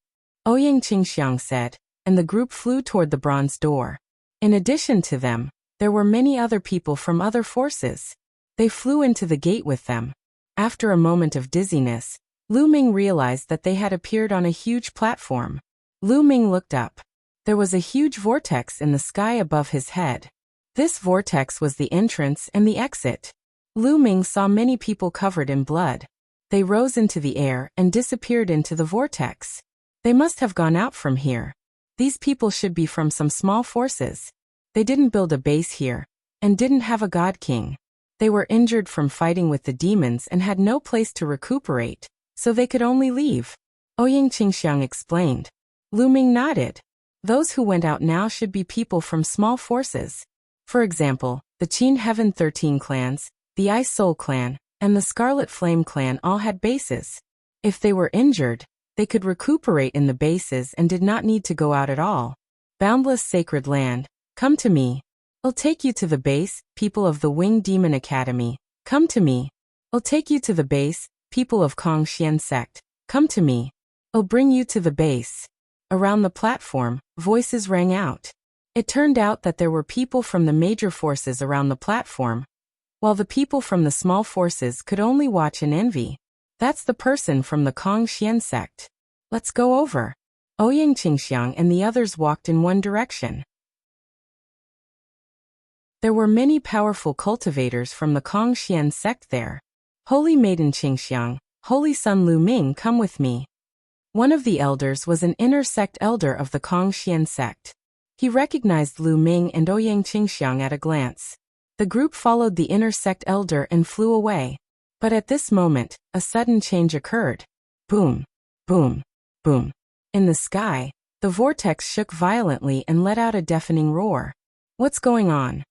Speaker 1: Ouyang Qingxiang said, and the group flew toward the bronze door. In addition to them, there were many other people from other forces. They flew into the gate with them. After a moment of dizziness, Lu Ming realized that they had appeared on a huge platform. Lu Ming looked up. There was a huge vortex in the sky above his head. This vortex was the entrance and the exit. Lu Ming saw many people covered in blood. They rose into the air and disappeared into the vortex. They must have gone out from here. These people should be from some small forces. They didn't build a base here, and didn't have a God King. They were injured from fighting with the demons and had no place to recuperate, so they could only leave. Ouyang Qingxiang explained. Lu Ming nodded. Those who went out now should be people from small forces. For example, the Qin Heaven 13 clans, the Ice Soul clan, and the Scarlet Flame clan all had bases. If they were injured, they could recuperate in the bases and did not need to go out at all. Boundless sacred land, come to me. I'll take you to the base, people of the Winged Demon Academy, come to me. I'll take you to the base, people of Kong Xian sect, come to me. I'll bring you to the base. Around the platform, voices rang out. It turned out that there were people from the major forces around the platform, while the people from the small forces could only watch and envy. That's the person from the Kong Xian sect. Let's go over. Ouyang Qingxiang and the others walked in one direction. There were many powerful cultivators from the Kong Xian sect there. Holy Maiden Qingxiang, Holy Son Lu Ming, come with me. One of the elders was an inner sect elder of the Kong Xian sect. He recognized Lu Ming and Ouyang Qingxiang at a glance. The group followed the inner sect elder and flew away. But at this moment, a sudden change occurred. Boom, boom, boom. In the sky, the vortex shook violently and let out a deafening roar. What's going on?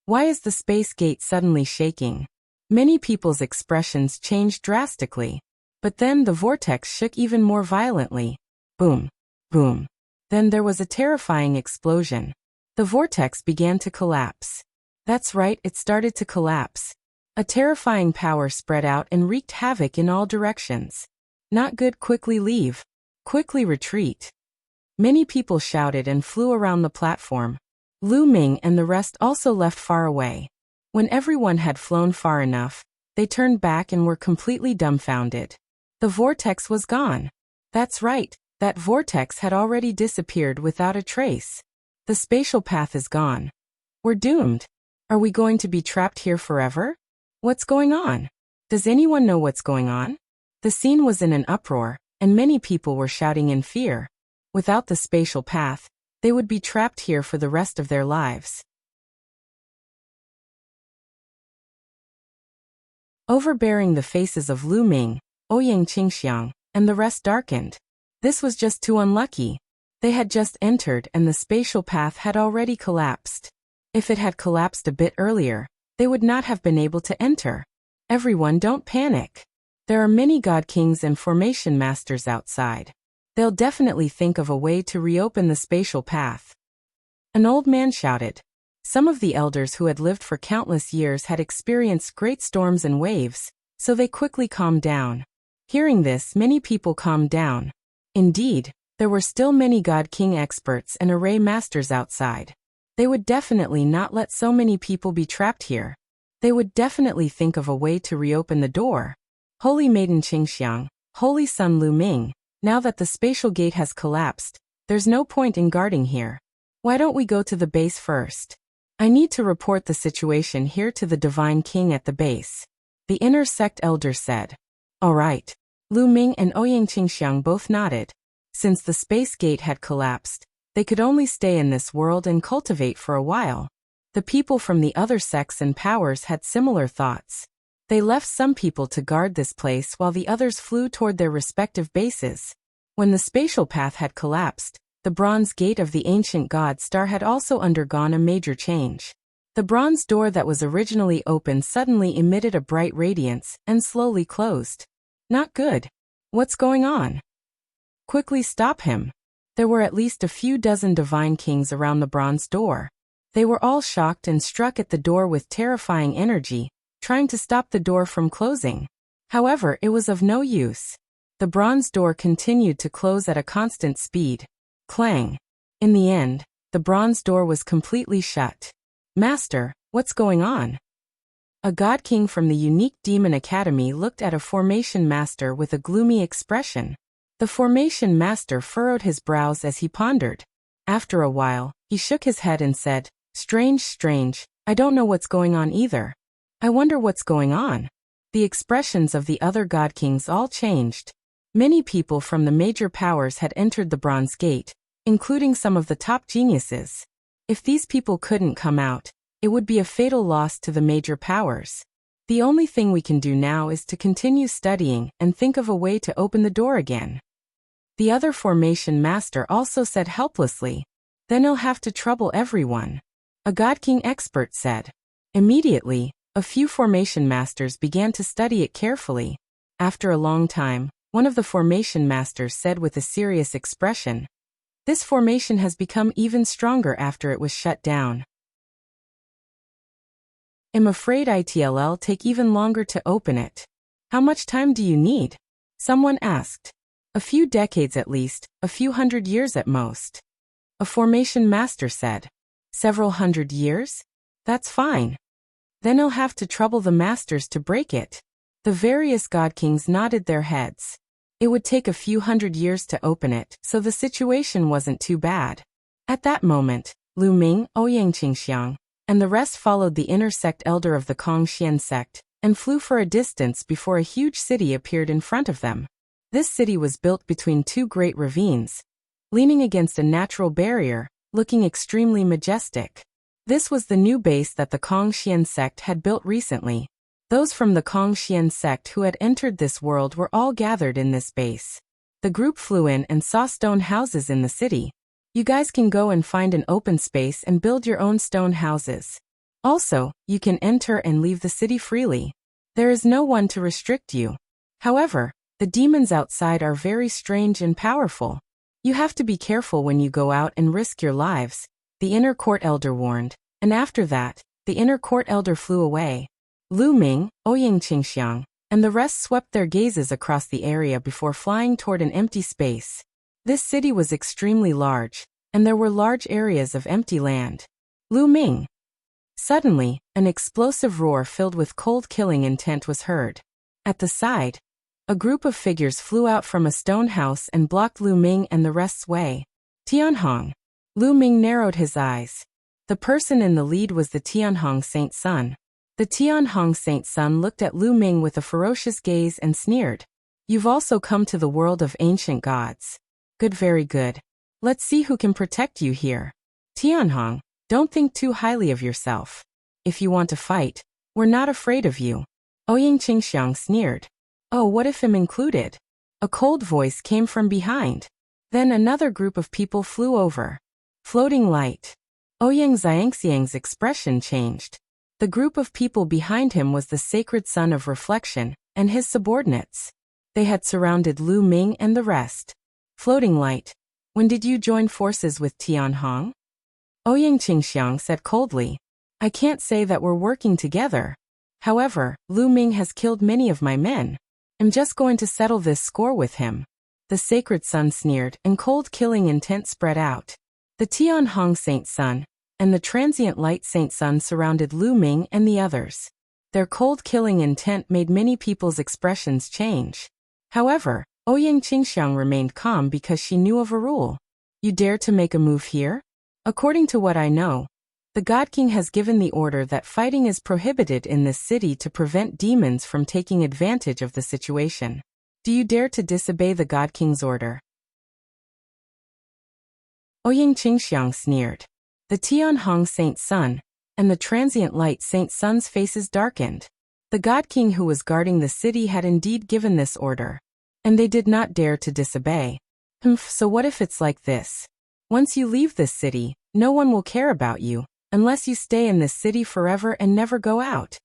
Speaker 1: Why is the space gate suddenly shaking? Many people's expressions changed drastically. But then the vortex shook even more violently. Boom, boom. Then there was a terrifying explosion. The vortex began to collapse. That's right, it started to collapse. A terrifying power spread out and wreaked havoc in all directions. Not good, quickly leave. Quickly retreat. Many people shouted and flew around the platform. Lu Ming and the rest also left far away. When everyone had flown far enough, they turned back and were completely dumbfounded. The vortex was gone. That's right, that vortex had already disappeared without a trace. The spatial path is gone. We're doomed. Are we going to be trapped here forever? What's going on? Does anyone know what's going on? The scene was in an uproar, and many people were shouting in fear. Without the spatial path, they would be trapped here for the rest of their lives. Overbearing the faces of Lu Ming, Ouyang Qingxiang, and the rest darkened. This was just too unlucky. They had just entered and the spatial path had already collapsed. If it had collapsed a bit earlier, they would not have been able to enter. Everyone, don't panic. There are many God Kings and Formation Masters outside. They'll definitely think of a way to reopen the spatial path. An old man shouted. Some of the elders who had lived for countless years had experienced great storms and waves, so they quickly calmed down. Hearing this, many people calmed down. Indeed, there were still many God King experts and array masters outside. They would definitely not let so many people be trapped here. They would definitely think of a way to reopen the door. Holy Maiden Qingxiang, Holy Son Lu Ming, now that the spatial gate has collapsed, there's no point in guarding here. Why don't we go to the base first? I need to report the situation here to the Divine King at the base. The inner sect elder said. All right. Lu Ming and Ouyang Qingxiang both nodded. Since the space gate had collapsed, they could only stay in this world and cultivate for a while. The people from the other sects and powers had similar thoughts. They left some people to guard this place while the others flew toward their respective bases. When the spatial path had collapsed, the bronze gate of the ancient god star had also undergone a major change. The bronze door that was originally open suddenly emitted a bright radiance and slowly closed. Not good. What's going on? Quickly stop him. There were at least a few dozen divine kings around the bronze door. They were all shocked and struck at the door with terrifying energy, trying to stop the door from closing. However, it was of no use. The bronze door continued to close at a constant speed. Clang. In the end, the bronze door was completely shut. Master, what's going on? A god king from the unique demon academy looked at a formation master with a gloomy expression. The formation master furrowed his brows as he pondered. After a while, he shook his head and said, Strange, I don't know what's going on either. I wonder what's going on. The expressions of the other god kings all changed. Many people from the major powers had entered the Bronze Gate, including some of the top geniuses. If these people couldn't come out, it would be a fatal loss to the major powers. The only thing we can do now is to continue studying and think of a way to open the door again. The other formation master also said helplessly, then he'll have to trouble everyone. A God King expert said. Immediately, a few formation masters began to study it carefully. After a long time, one of the formation masters said with a serious expression, this formation has become even stronger after it was shut down. I'm afraid it'll take even longer to open it. How much time do you need? Someone asked. A few decades at least, a few hundred years at most. A formation master said. Several hundred years? That's fine. Then I'll have to trouble the masters to break it. The various god kings nodded their heads. It would take a few hundred years to open it, so the situation wasn't too bad. At that moment, Lu Ming, Ouyang Qingxiang, and the rest followed the inner sect elder of the Kongxian sect, and flew for a distance before a huge city appeared in front of them. This city was built between two great ravines, leaning against a natural barrier, looking extremely majestic. This was the new base that the Kongxian sect had built recently. Those from the Kongxian sect who had entered this world were all gathered in this base. The group flew in and saw stone houses in the city. You guys can go and find an open space and build your own stone houses. Also, you can enter and leave the city freely. There is no one to restrict you. However, the demons outside are very strange and powerful. You have to be careful when you go out and risk your lives. the inner court elder warned, and after that, the inner court elder flew away. Lu Ming, Ouyang Qingxiang, and the rest swept their gazes across the area before flying toward an empty space. This city was extremely large, and there were large areas of empty land. Lu Ming. Suddenly, an explosive roar filled with cold killing intent was heard. At the side, a group of figures flew out from a stone house and blocked Lu Ming and the rest's way. Tianhong. Lu Ming narrowed his eyes. The person in the lead was the Tianhong Saint Sun. The Tianhong Saint Sun looked at Lu Ming with a ferocious gaze and sneered. You've also come to the world of ancient gods. Good, very good. Let's see who can protect you here. Tianhong, don't think too highly of yourself. If you want to fight, we're not afraid of you. Ouyang Qingxiang sneered. Oh, what if him included? A cold voice came from behind. Then another group of people flew over. Floating light. Ouyang Xiangxiang's expression changed. The group of people behind him was the sacred son of reflection, and his subordinates. They had surrounded Lu Ming and the rest. Floating light. When did you join forces with Tianhong? Ouyang Qingxiang said coldly. I can't say that we're working together. However, Lu Ming has killed many of my men. I'm just going to settle this score with him. The sacred sun sneered, and cold killing intent spread out. The Tianhong Saint Sun and the transient light Saint Sun surrounded Lu Ming and the others. Their cold killing intent made many people's expressions change. However, Ouyang Qingxiang remained calm because she knew of a rule. You dare to make a move here? According to what I know, the God King has given the order that fighting is prohibited in this city to prevent demons from taking advantage of the situation. Do you dare to disobey the God King's order? Ouyang Qingxiang sneered. The Tianhong Saint Sun and the transient light Saint Sun's faces darkened. The God King who was guarding the city had indeed given this order, and they did not dare to disobey. So what if it's like this? Once you leave this city, no one will care about you, unless you stay in this city forever and never go out.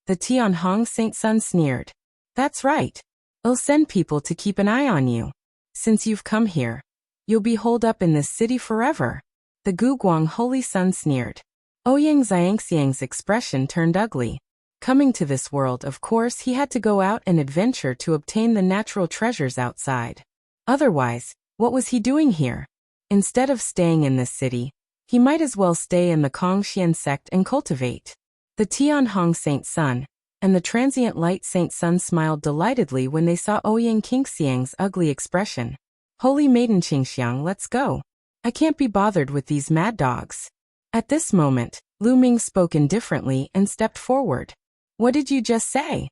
Speaker 1: The Tianhong Saint Sun sneered. That's right. I'll send people to keep an eye on you. Since you've come here, you'll be holed up in this city forever. The Guguang Holy Sun sneered. Ouyang Xiangxiang's expression turned ugly. Coming to this world, of course, he had to go out and adventure to obtain the natural treasures outside. Otherwise, what was he doing here? Instead of staying in this city, he might as well stay in the Kongxian sect and cultivate. The Tianhong Saint Sun and the transient light Saint Sun smiled delightedly when they saw Ouyang Qingxiang's ugly expression. Holy Maiden Qingxiang, let's go. I can't be bothered with these mad dogs. At this moment, Lu Ming spoke indifferently and stepped forward. What did you just say?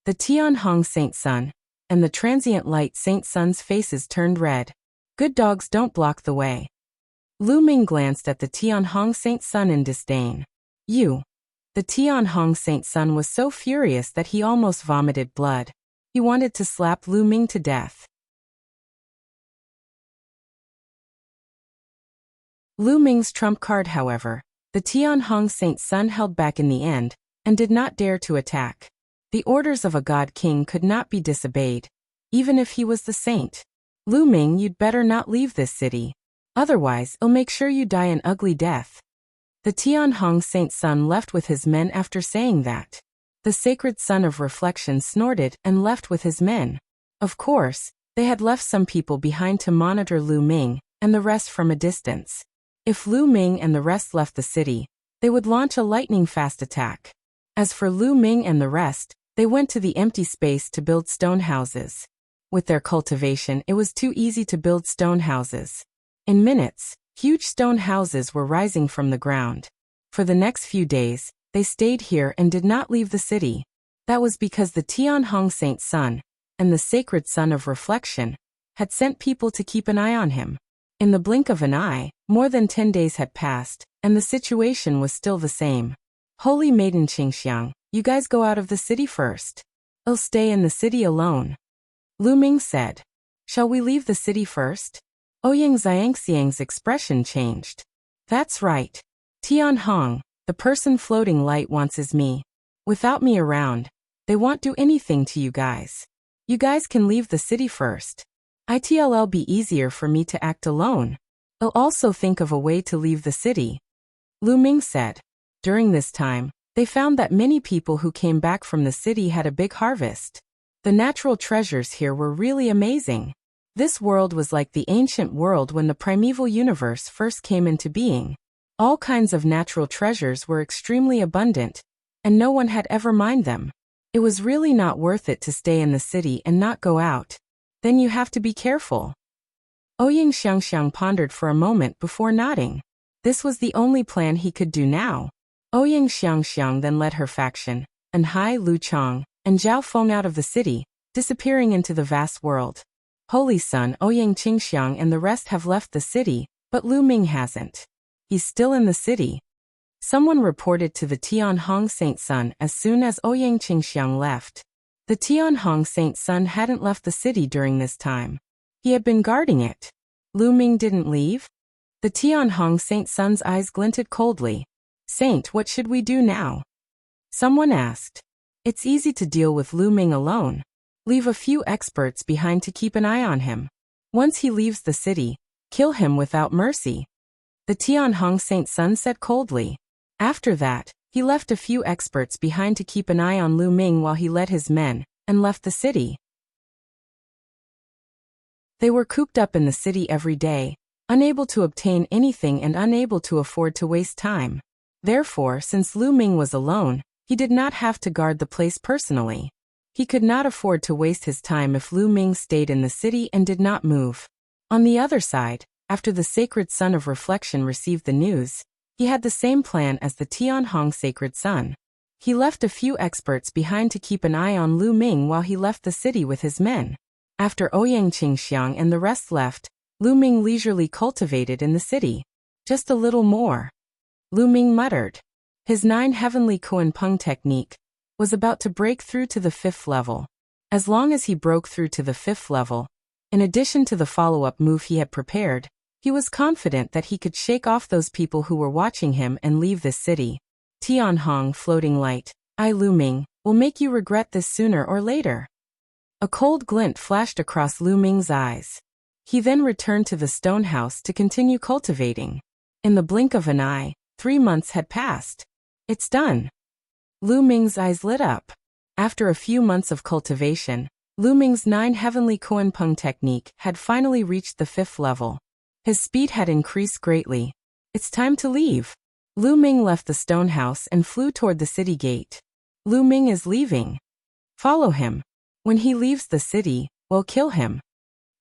Speaker 1: The Tianhong Saint Sun and the transient light Saint Sun's faces turned red. Good dogs don't block the way. Lu Ming glanced at the Tianhong Saint Sun in disdain. You. The Tianhong Saint Sun was so furious that he almost vomited blood. He wanted to slap Lu Ming to death. Lu Ming's trump card, however, the Tianhong Saint Sun held back in the end, and did not dare to attack. The orders of a God King could not be disobeyed, even if he was the saint. Lu Ming, you'd better not leave this city. Otherwise, I'll make sure you die an ugly death. The Tianhong Saint Sun left with his men after saying that. The sacred son of reflection snorted and left with his men. Of course, they had left some people behind to monitor Lu Ming, and the rest from a distance. If Lu Ming and the rest left the city, they would launch a lightning-fast attack. As for Lu Ming and the rest, they went to the empty space to build stone houses. With their cultivation, it was too easy to build stone houses. In minutes, huge stone houses were rising from the ground. For the next few days, they stayed here and did not leave the city. That was because the Tianhong Saint Sun and the sacred son of reflection had sent people to keep an eye on him. In the blink of an eye, more than 10 days had passed, and the situation was still the same. Holy Maiden Qingxiang, you guys go out of the city first. I'll stay in the city alone. Lu Ming said. Shall we leave the city first? Ouyang Xiangxiang's expression changed. That's right. Tianhong, the person floating light wants is me. Without me around, they won't do anything to you guys. You guys can leave the city first. It'll be easier for me to act alone. I'll also think of a way to leave the city, Lu Ming said. During this time, they found that many people who came back from the city had a big harvest. The natural treasures here were really amazing. This world was like the ancient world when the primeval universe first came into being. All kinds of natural treasures were extremely abundant, and no one had ever mined them. It was really not worth it to stay in the city and not go out. Then you have to be careful. Ouyang Xiangxiang pondered for a moment before nodding. This was the only plan he could do now. Ouyang Xiangxiang then led her faction, and Hai Lu Chang, and Zhao Feng out of the city, disappearing into the vast world. Holy Son Ouyang Qingxiang and the rest have left the city, but Lu Ming hasn't. He's still in the city. Someone reported to the Tianhong Saint Sun as soon as Ouyang Qingxiang left. The Tianhong Saint Sun hadn't left the city during this time. He had been guarding it. Lu Ming didn't leave? The Tianhong Saint Sun's eyes glinted coldly. Saint, what should we do now? Someone asked. It's easy to deal with Lu Ming alone. Leave a few experts behind to keep an eye on him. Once he leaves the city, kill him without mercy. The Tianhong Saint Sun said coldly. After that, he left a few experts behind to keep an eye on Lu Ming while he led his men, and left the city. They were cooped up in the city every day, unable to obtain anything and unable to afford to waste time. Therefore, since Lu Ming was alone, he did not have to guard the place personally. He could not afford to waste his time if Lu Ming stayed in the city and did not move. On the other side, after the Sacred Sun of Reflection received the news, he had the same plan as the Tianhong Sacred Sun. He left a few experts behind to keep an eye on Lu Ming while he left the city with his men. After Ouyang Qingxiang and the rest left, Lu Ming leisurely cultivated in the city. Just a little more. Lu Ming muttered. His 9 heavenly Kuan-Peng technique was about to break through to the 5th level. As long as he broke through to the 5th level, in addition to the follow-up move he had prepared, he was confident that he could shake off those people who were watching him and leave this city. Tianhong floating light, I Lu Ming, will make you regret this sooner or later. A cold glint flashed across Lu Ming's eyes. He then returned to the stone house to continue cultivating. In the blink of an eye, 3 months had passed. It's done. Lu Ming's eyes lit up. After a few months of cultivation, Lu Ming's 9 heavenly Kuan-Peng technique had finally reached the 5th level. His speed had increased greatly. It's time to leave. Lu Ming left the stone house and flew toward the city gate. Lu Ming is leaving. Follow him. When he leaves the city, we'll kill him.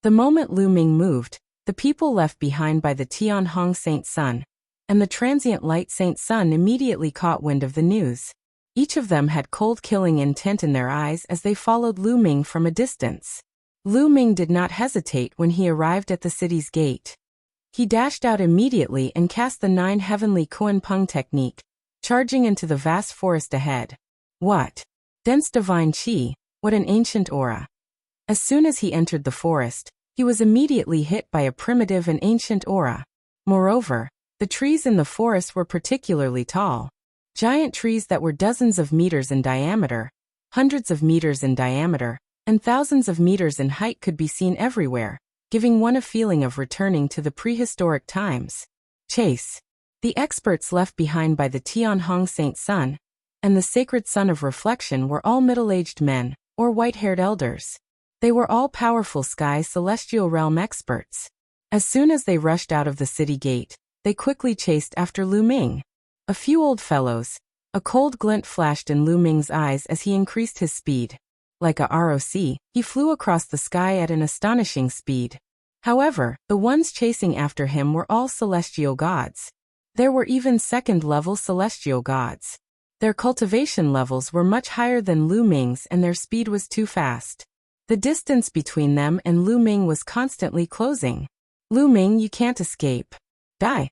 Speaker 1: The moment Lu Ming moved, the people left behind by the Tianhong Saint Sun and the transient light Saint Sun immediately caught wind of the news. Each of them had cold killing intent in their eyes as they followed Lu Ming from a distance. Lu Ming did not hesitate when he arrived at the city's gate. He dashed out immediately and cast the 9 heavenly Kuan-Peng technique, charging into the vast forest ahead. What? Dense divine qi, what an ancient aura. As soon as he entered the forest, he was immediately hit by a primitive and ancient aura. Moreover, the trees in the forest were particularly tall. Giant trees that were dozens of meters in diameter, hundreds of meters in diameter, and thousands of meters in height could be seen everywhere, giving one a feeling of returning to the prehistoric times. Chase. The experts left behind by the Tianhong Saint Sun and the Sacred Sun of Reflection were all middle-aged men, or white-haired elders. They were all powerful sky celestial realm experts. As soon as they rushed out of the city gate, they quickly chased after Lu Ming. A few old fellows. A cold glint flashed in Lu Ming's eyes as he increased his speed. Like a ROC, he flew across the sky at an astonishing speed. However, the ones chasing after him were all celestial gods. There were even second-level celestial gods. Their cultivation levels were much higher than Lu Ming's and their speed was too fast. The distance between them and Lu Ming was constantly closing. Lu Ming, you can't escape. Die.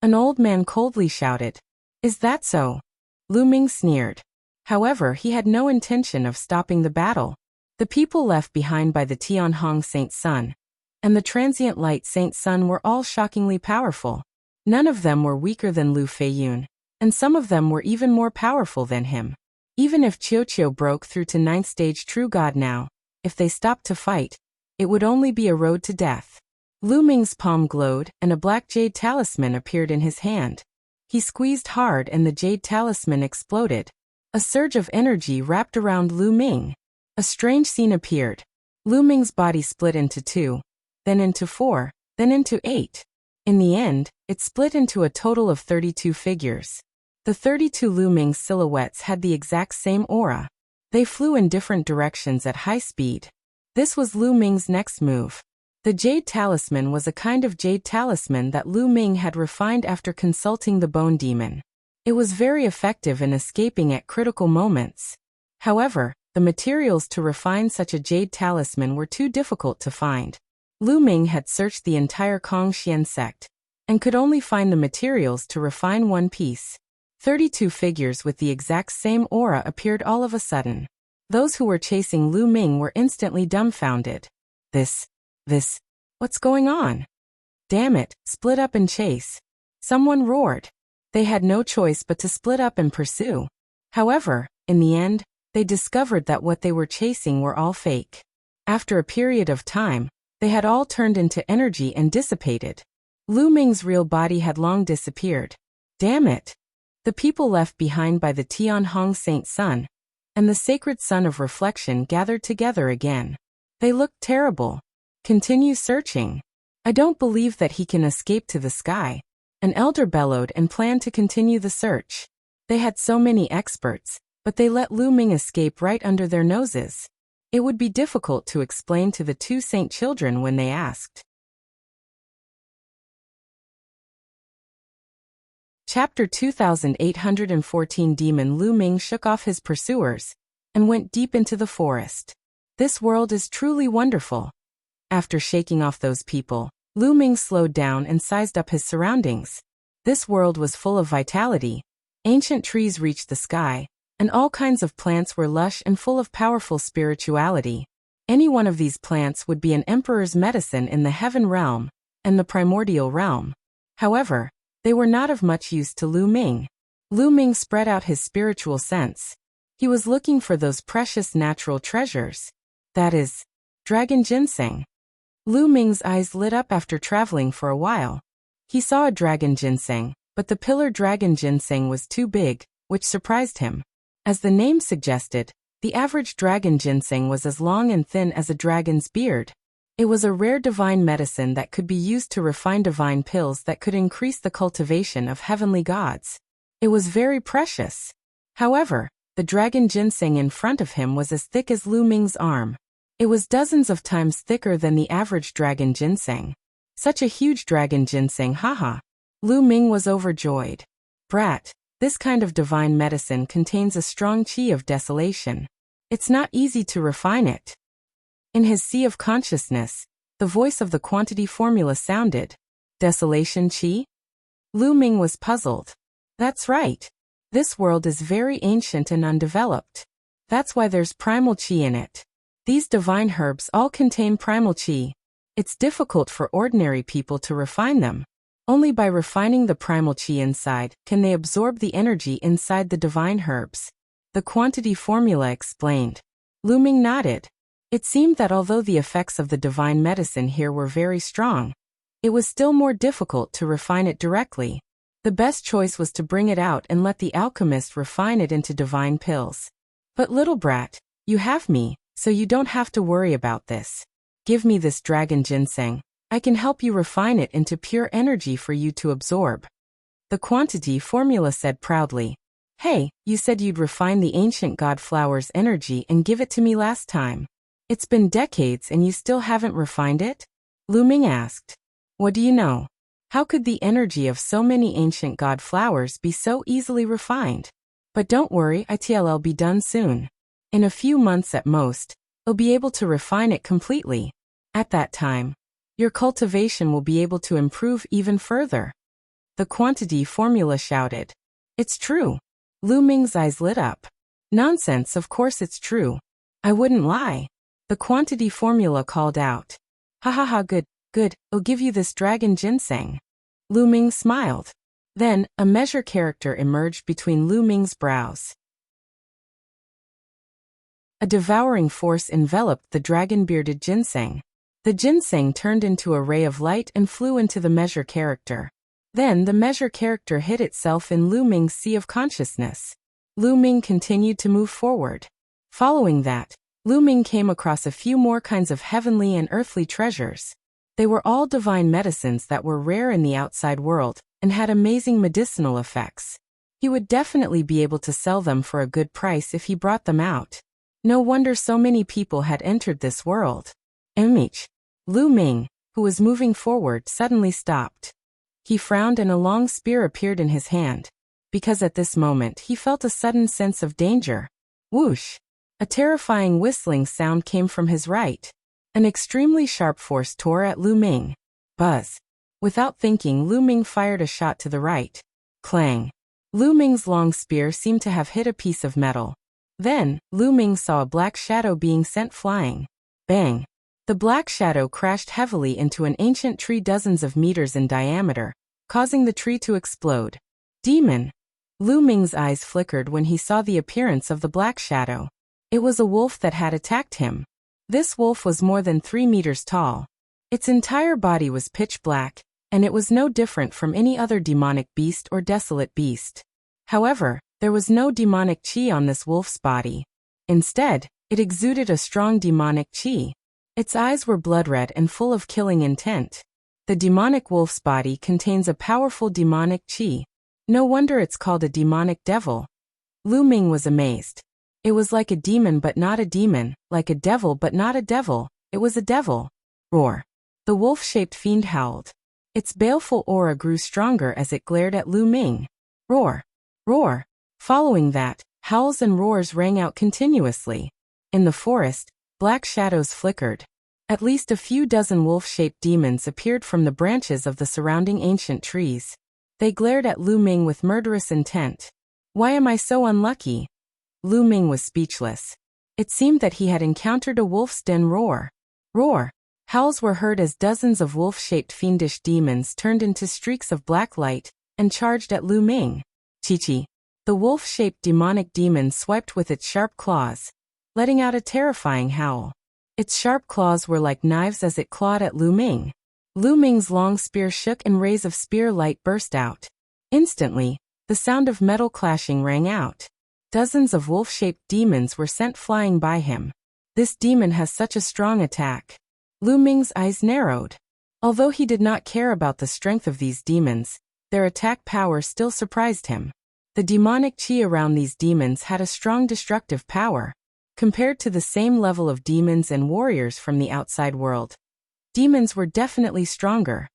Speaker 1: An old man coldly shouted. Is that so? Lu Ming sneered. However, he had no intention of stopping the battle. The people left behind by the Tianhong Saint Sun and the transient light Saint Sun were all shockingly powerful. None of them were weaker than Lu Feiyun, and some of them were even more powerful than him. Even if Qiuqiu broke through to 9th stage True God now, if they stopped to fight, it would only be a road to death. Lu Ming's palm glowed, and a black jade talisman appeared in his hand. He squeezed hard and the jade talisman exploded. A surge of energy wrapped around Lu Ming. A strange scene appeared. Lu Ming's body split into 2, then into 4, then into 8. In the end, it split into a total of 32 figures. The 32 Lu Ming silhouettes had the exact same aura. They flew in different directions at high speed. This was Lu Ming's next move. The Jade Talisman was a kind of jade talisman that Lu Ming had refined after consulting the Bone Demon. It was very effective in escaping at critical moments. However, the materials to refine such a jade talisman were too difficult to find. Lu Ming had searched the entire Kongxian sect, and could only find the materials to refine one piece. 32 figures with the exact same aura appeared all of a sudden. Those who were chasing Lu Ming were instantly dumbfounded. What's going on? Damn it, split up and chase. Someone roared. They had no choice but to split up and pursue. However, in the end, they discovered that what they were chasing were all fake. After a period of time, they had all turned into energy and dissipated. Lu Ming's real body had long disappeared. Damn it! The people left behind by the Tianhong Saint Sun and the sacred sun of reflection gathered together again. They looked terrible. Continue searching. I don't believe that he can escape to the sky. An elder bellowed and planned to continue the search. They had so many experts, but they let Lu Ming escape right under their noses. It would be difficult to explain to the 2 saint children when they asked. Chapter 2814 Demon Lu Ming shook off his pursuers and went deep into the forest. This world is truly wonderful. After shaking off those people, Lu Ming slowed down and sized up his surroundings. This world was full of vitality. Ancient trees reached the sky, and all kinds of plants were lush and full of powerful spirituality. Any one of these plants would be an emperor's medicine in the heaven realm and the primordial realm. However, they were not of much use to Lu Ming. Lu Ming spread out his spiritual sense. He was looking for those precious natural treasures. That is, dragon ginseng. Lu Ming's eyes lit up after traveling for a while. He saw a dragon ginseng, but the pillar dragon ginseng was too big, which surprised him. As the name suggested, the average dragon ginseng was as long and thin as a dragon's beard. It was a rare divine medicine that could be used to refine divine pills that could increase the cultivation of heavenly gods. It was very precious. However, the dragon ginseng in front of him was as thick as Lu Ming's arm. It was dozens of times thicker than the average dragon ginseng. Such a huge dragon ginseng, haha. Lu Ming was overjoyed. Brat, this kind of divine medicine contains a strong qi of desolation. It's not easy to refine it. In his sea of consciousness, the voice of the quantity formula sounded. Desolation qi? Lu Ming was puzzled. That's right. This world is very ancient and undeveloped. That's why there's primal qi in it. These divine herbs all contain primal qi. It's difficult for ordinary people to refine them. Only by refining the primal qi inside can they absorb the energy inside the divine herbs. The quantity formula explained. Lu Ming nodded. It seemed that although the effects of the divine medicine here were very strong, it was still more difficult to refine it directly. The best choice was to bring it out and let the alchemist refine it into divine pills. But little brat, you have me, so you don't have to worry about this. Give me this dragon ginseng. I can help you refine it into pure energy for you to absorb. The quantity formula said proudly. Hey, you said you'd refine the ancient god flower's energy and give it to me last time. It's been decades and you still haven't refined it? Lu Ming asked. What do you know? How could the energy of so many ancient god flowers be so easily refined? But don't worry, it'll be done soon. In a few months at most, you'll be able to refine it completely. At that time, your cultivation will be able to improve even further. The quantity formula shouted. It's true. Lu Ming's eyes lit up. Nonsense, of course it's true. I wouldn't lie. The quantity formula called out. Ha ha ha, good, I'll give you this dragon ginseng. Lu Ming smiled. Then, a measure character emerged between Lu Ming's brows. A devouring force enveloped the dragon-bearded ginseng. The ginseng turned into a ray of light and flew into the measure character. Then the measure character hid itself in Lu Ming's sea of consciousness. Lu Ming continued to move forward. Following that, Lu Ming came across a few more kinds of heavenly and earthly treasures. They were all divine medicines that were rare in the outside world and had amazing medicinal effects. He would definitely be able to sell them for a good price if he brought them out. No wonder so many people had entered this world. Image. Lu Ming, who was moving forward, suddenly stopped. He frowned and a long spear appeared in his hand, because at this moment he felt a sudden sense of danger. Whoosh! A terrifying whistling sound came from his right. An extremely sharp force tore at Lu Ming. Buzz! Without thinking, Lu Ming fired a shot to the right. Clang! Lu Ming's long spear seemed to have hit a piece of metal. Then, Lu Ming saw a black shadow being sent flying. Bang! The black shadow crashed heavily into an ancient tree dozens of meters in diameter, causing the tree to explode. Demon! Lu Ming's eyes flickered when he saw the appearance of the black shadow. It was a wolf that had attacked him. This wolf was more than 3 meters tall. Its entire body was pitch black, and it was no different from any other demonic beast or desolate beast. However, there was no demonic chi on this wolf's body. Instead, it exuded a strong demonic chi. Its eyes were blood-red and full of killing intent. The demonic wolf's body contains a powerful demonic chi. No wonder it's called a demonic devil. Lu Ming was amazed. It was like a demon but not a demon, like a devil but not a devil. It was a devil. Roar! The wolf-shaped fiend howled. Its baleful aura grew stronger as it glared at Lu Ming. Roar! Roar! Following that, howls and roars rang out continuously. In the forest, black shadows flickered. At least a few dozen wolf-shaped demons appeared from the branches of the surrounding ancient trees. They glared at Lu Ming with murderous intent. Why am I so unlucky? Lu Ming was speechless. It seemed that he had encountered a wolf's den. Roar! Roar! Howls were heard as dozens of wolf-shaped fiendish demons turned into streaks of black light and charged at Lu Ming. Chi-chi! The wolf-shaped demonic demon swiped with its sharp claws, letting out a terrifying howl. Its sharp claws were like knives as it clawed at Lu Ming. Lu Ming's long spear shook and rays of spear light burst out. Instantly, the sound of metal clashing rang out. Dozens of wolf-shaped demons were sent flying by him. This demon has such a strong attack. Lu Ming's eyes narrowed. Although he did not care about the strength of these demons, their attack power still surprised him. The demonic chi around these demons had a strong destructive power. Compared to the same level of demons and warriors from the outside world, demons were definitely stronger.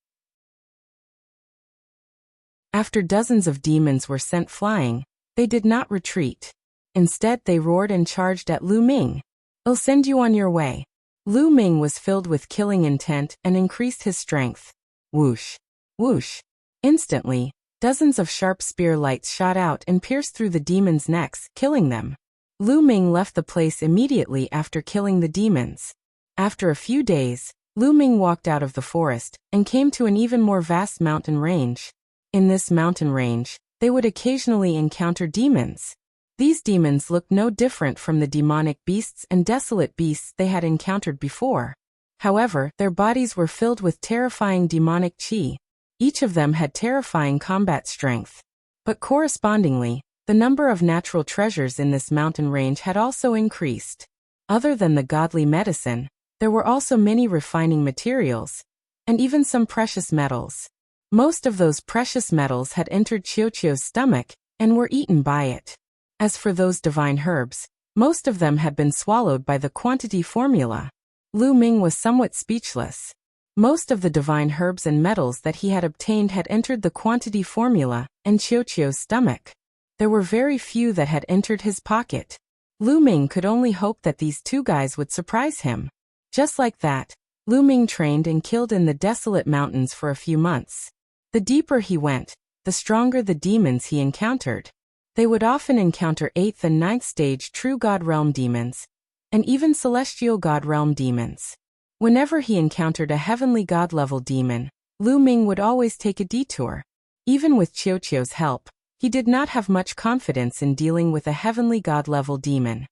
Speaker 1: After dozens of demons were sent flying, they did not retreat. Instead, they roared and charged at Lu Ming. I'll send you on your way. Lu Ming was filled with killing intent and increased his strength. Whoosh! Whoosh! Instantly, dozens of sharp spear lights shot out and pierced through the demons' necks, killing them. Lu Ming left the place immediately after killing the demons. After a few days, Lu Ming walked out of the forest and came to an even more vast mountain range. In this mountain range, they would occasionally encounter demons. These demons looked no different from the demonic beasts and desolate beasts they had encountered before. However, their bodies were filled with terrifying demonic chi. Each of them had terrifying combat strength. But correspondingly, the number of natural treasures in this mountain range had also increased. Other than the godly medicine, there were also many refining materials, and even some precious metals. Most of those precious metals had entered Qiuqiu's stomach and were eaten by it. As for those divine herbs, most of them had been swallowed by the quantity formula. Lu Ming was somewhat speechless. Most of the divine herbs and metals that he had obtained had entered the quantity formula and Qiuqiu's stomach. There were very few that had entered his pocket. Lu Ming could only hope that these two guys would surprise him. Just like that, Lu Ming trained and killed in the desolate mountains for a few months. The deeper he went, the stronger the demons he encountered. They would often encounter 8th and 9th stage true God realm demons, and even celestial God realm demons. Whenever he encountered a heavenly God level demon, Lu Ming would always take a detour. Even with Qiuqiu's help, he did not have much confidence in dealing with a heavenly God level demon.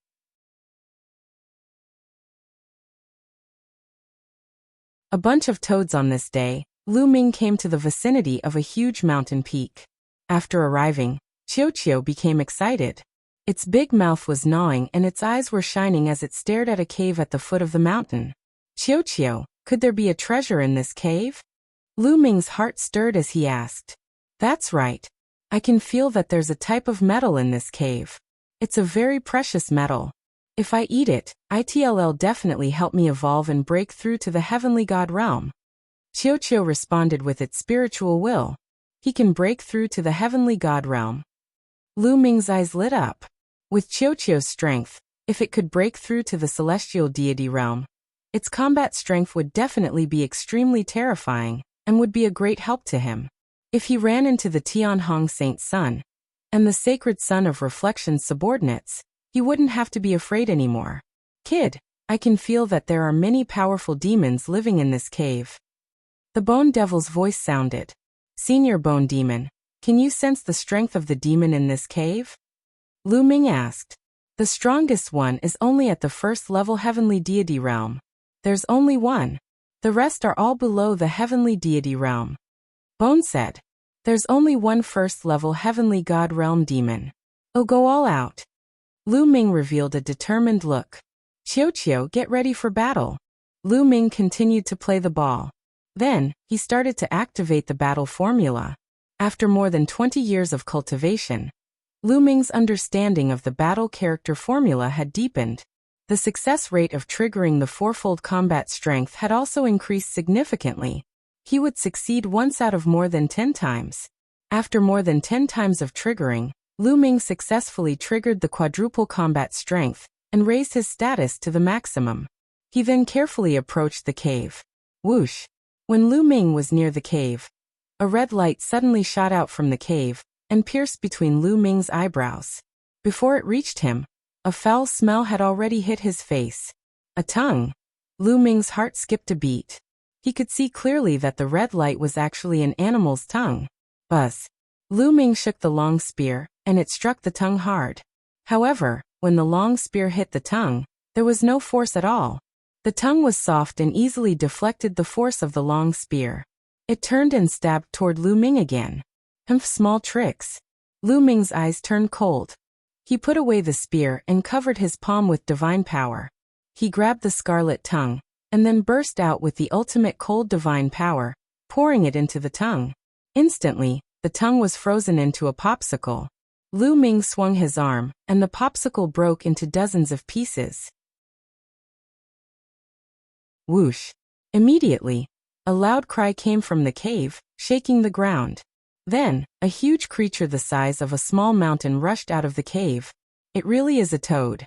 Speaker 1: A bunch of toads on this day, Lu Ming came to the vicinity of a huge mountain peak. After arriving, Qiu became excited. Its big mouth was gnawing and its eyes were shining as it stared at a cave at the foot of the mountain. Qiu, could there be a treasure in this cave? Lu Ming's heart stirred as he asked. That's right. I can feel that there's a type of metal in this cave. It's a very precious metal. If I eat it, it'll definitely help me evolve and break through to the heavenly god realm. Qiu responded with its spiritual will. He can break through to the heavenly god realm. Lu Ming's eyes lit up. With Qiu's strength, if it could break through to the celestial deity realm, its combat strength would definitely be extremely terrifying and would be a great help to him. If he ran into the Tianhong Saint Sun and the sacred Sun of Reflection's subordinates, he wouldn't have to be afraid anymore. Kid, I can feel that there are many powerful demons living in this cave. The Bone Devil's voice sounded. Senior Bone Demon, can you sense the strength of the demon in this cave? Lu Ming asked. The strongest one is only at the first level heavenly deity realm. There's only one. The rest are all below the heavenly deity realm. Bone said. There's only one first level heavenly god realm demon. Oh, go all out. Lu Ming revealed a determined look. Qiu, get ready for battle. Lu Ming continued to play the ball. Then, he started to activate the battle formula. After more than 20 years of cultivation, Lu Ming's understanding of the battle character formula had deepened. The success rate of triggering the fourfold combat strength had also increased significantly. He would succeed once out of more than 10 times. After more than 10 times of triggering, Lu Ming successfully triggered the quadruple combat strength and raised his status to the maximum. He then carefully approached the cave. Whoosh! When Lu Ming was near the cave, a red light suddenly shot out from the cave and pierced between Lu Ming's eyebrows. Before it reached him, a foul smell had already hit his face. A tongue. Lu Ming's heart skipped a beat. He could see clearly that the red light was actually an animal's tongue. Buzz. Lu Ming shook the long spear, and it struck the tongue hard. However, when the long spear hit the tongue, there was no force at all. The tongue was soft and easily deflected the force of the long spear. It turned and stabbed toward Lu Ming again. Small tricks. Lu Ming's eyes turned cold. He put away the spear and covered his palm with divine power. He grabbed the scarlet tongue, and then burst out with the ultimate cold divine power, pouring it into the tongue. Instantly, the tongue was frozen into a popsicle. Lu Ming swung his arm, and the popsicle broke into dozens of pieces. Whoosh! Immediately, a loud cry came from the cave, shaking the ground. Then, a huge creature the size of a small mountain rushed out of the cave. It really is a toad.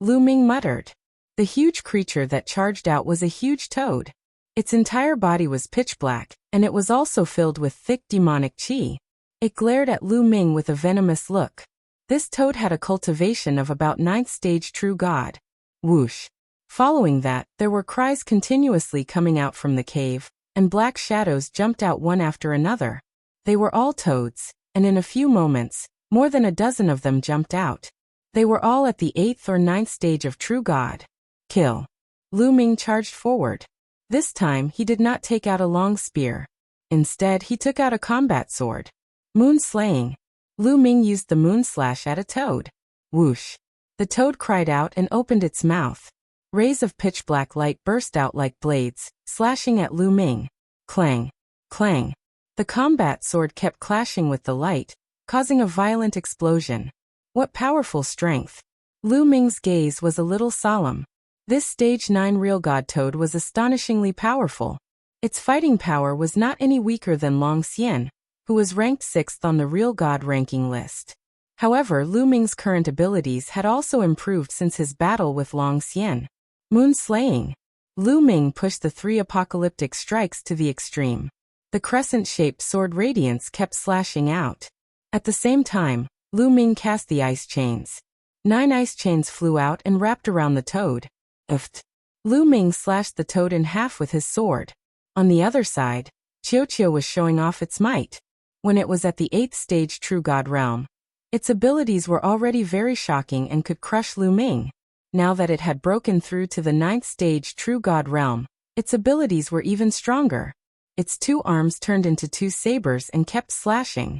Speaker 1: Lu Ming muttered. The huge creature that charged out was a huge toad. Its entire body was pitch black, and it was also filled with thick demonic qi. It glared at Lu Ming with a venomous look. This toad had a cultivation of about 9th stage true god. Whoosh! Following that, there were cries continuously coming out from the cave, and black shadows jumped out one after another. They were all toads, and in a few moments, more than a dozen of them jumped out. They were all at the 8th or 9th stage of true god. Kill. Lu Ming charged forward. This time he did not take out a long spear. Instead he took out a combat sword. Moon slaying. Lu Ming used the moon slash at a toad. Whoosh. The toad cried out and opened its mouth. Rays of pitch black light burst out like blades, slashing at Lu Ming. Clang. Clang. The combat sword kept clashing with the light, causing a violent explosion. What powerful strength. Lu Ming's gaze was a little solemn. This stage 9 real god toad was astonishingly powerful. Its fighting power was not any weaker than Long Xian, who was ranked 6th on the real god ranking list. However, Lu Ming's current abilities had also improved since his battle with Long Xian. Moon slaying. Lu Ming pushed the 3 apocalyptic strikes to the extreme. The crescent-shaped sword radiance kept slashing out. At the same time, Lu Ming cast the ice chains. 9 ice chains flew out and wrapped around the toad. Uft. Lu Ming slashed the toad in half with his sword. On the other side, Qiu was showing off its might. When it was at the 8th stage true god realm, its abilities were already very shocking and could crush Lu Ming. Now that it had broken through to the 9th stage true god realm, Its abilities were even stronger. Its 2 arms turned into 2 sabers and kept slashing.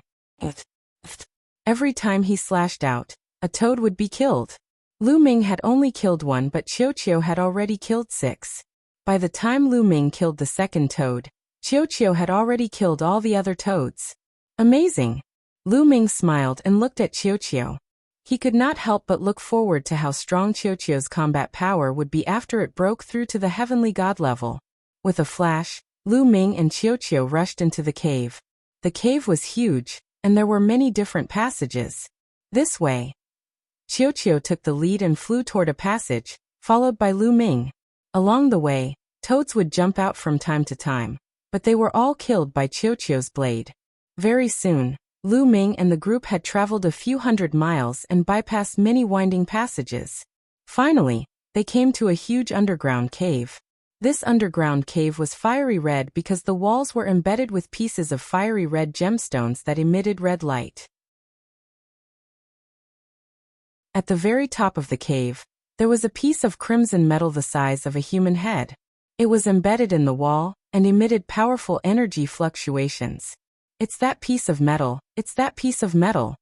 Speaker 1: Every time he slashed out, a toad would be killed. Lu Ming had only killed 1, but Qiu had already killed 6. By the time Lu Ming killed the second toad, Qiu had already killed all the other toads. Amazing! Lu Ming smiled and looked at Qiu. He could not help but look forward to how strong Qiu's combat power would be after it broke through to the heavenly god level. With a flash, Lu Ming and Qiu rushed into the cave. The cave was huge, and there were many different passages. This way. Qiu took the lead and flew toward a passage, followed by Lu Ming. Along the way, toads would jump out from time to time, but they were all killed by Qiu's blade. Very soon, Lu Ming and the group had traveled a few hundred miles and bypassed many winding passages. Finally, they came to a huge underground cave. This underground cave was fiery red because the walls were embedded with pieces of fiery red gemstones that emitted red light. At the very top of the cave, there was a piece of crimson metal the size of a human head. It was embedded in the wall and emitted powerful energy fluctuations. It's that piece of metal, it's that piece of metal.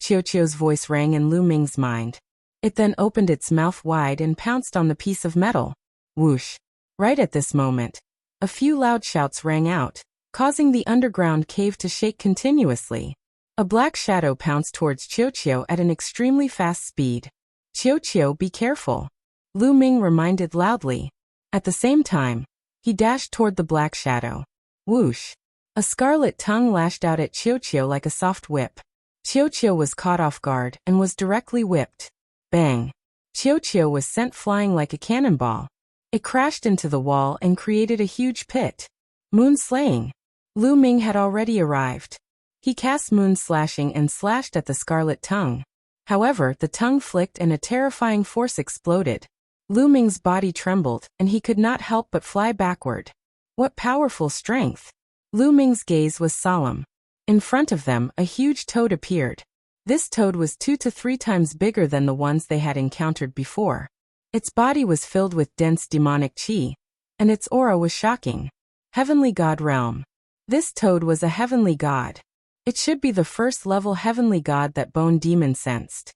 Speaker 1: Qiu's voice rang in Lu Ming's mind. It then opened its mouth wide and pounced on the piece of metal. Whoosh! Right at this moment, a few loud shouts rang out, causing the underground cave to shake continuously. A black shadow pounced towards Qiu at an extremely fast speed. Qiu, be careful! Lu Ming reminded loudly. At the same time, he dashed toward the black shadow. Whoosh! A scarlet tongue lashed out at Qiu like a soft whip. Qiu was caught off guard and was directly whipped. Bang! Qiu was sent flying like a cannonball. It crashed into the wall and created a huge pit. Moon slaying. Lu Ming had already arrived. He cast moon slashing and slashed at the scarlet tongue. However, the tongue flicked and a terrifying force exploded. Lu Ming's body trembled, and he could not help but fly backward. What powerful strength! Lu Ming's gaze was solemn. In front of them, a huge toad appeared. This toad was 2 to 3 times bigger than the ones they had encountered before. Its body was filled with dense demonic qi, and its aura was shocking. Heavenly God Realm. This toad was a heavenly god. It should be the first-level heavenly god that Bone Demon sensed.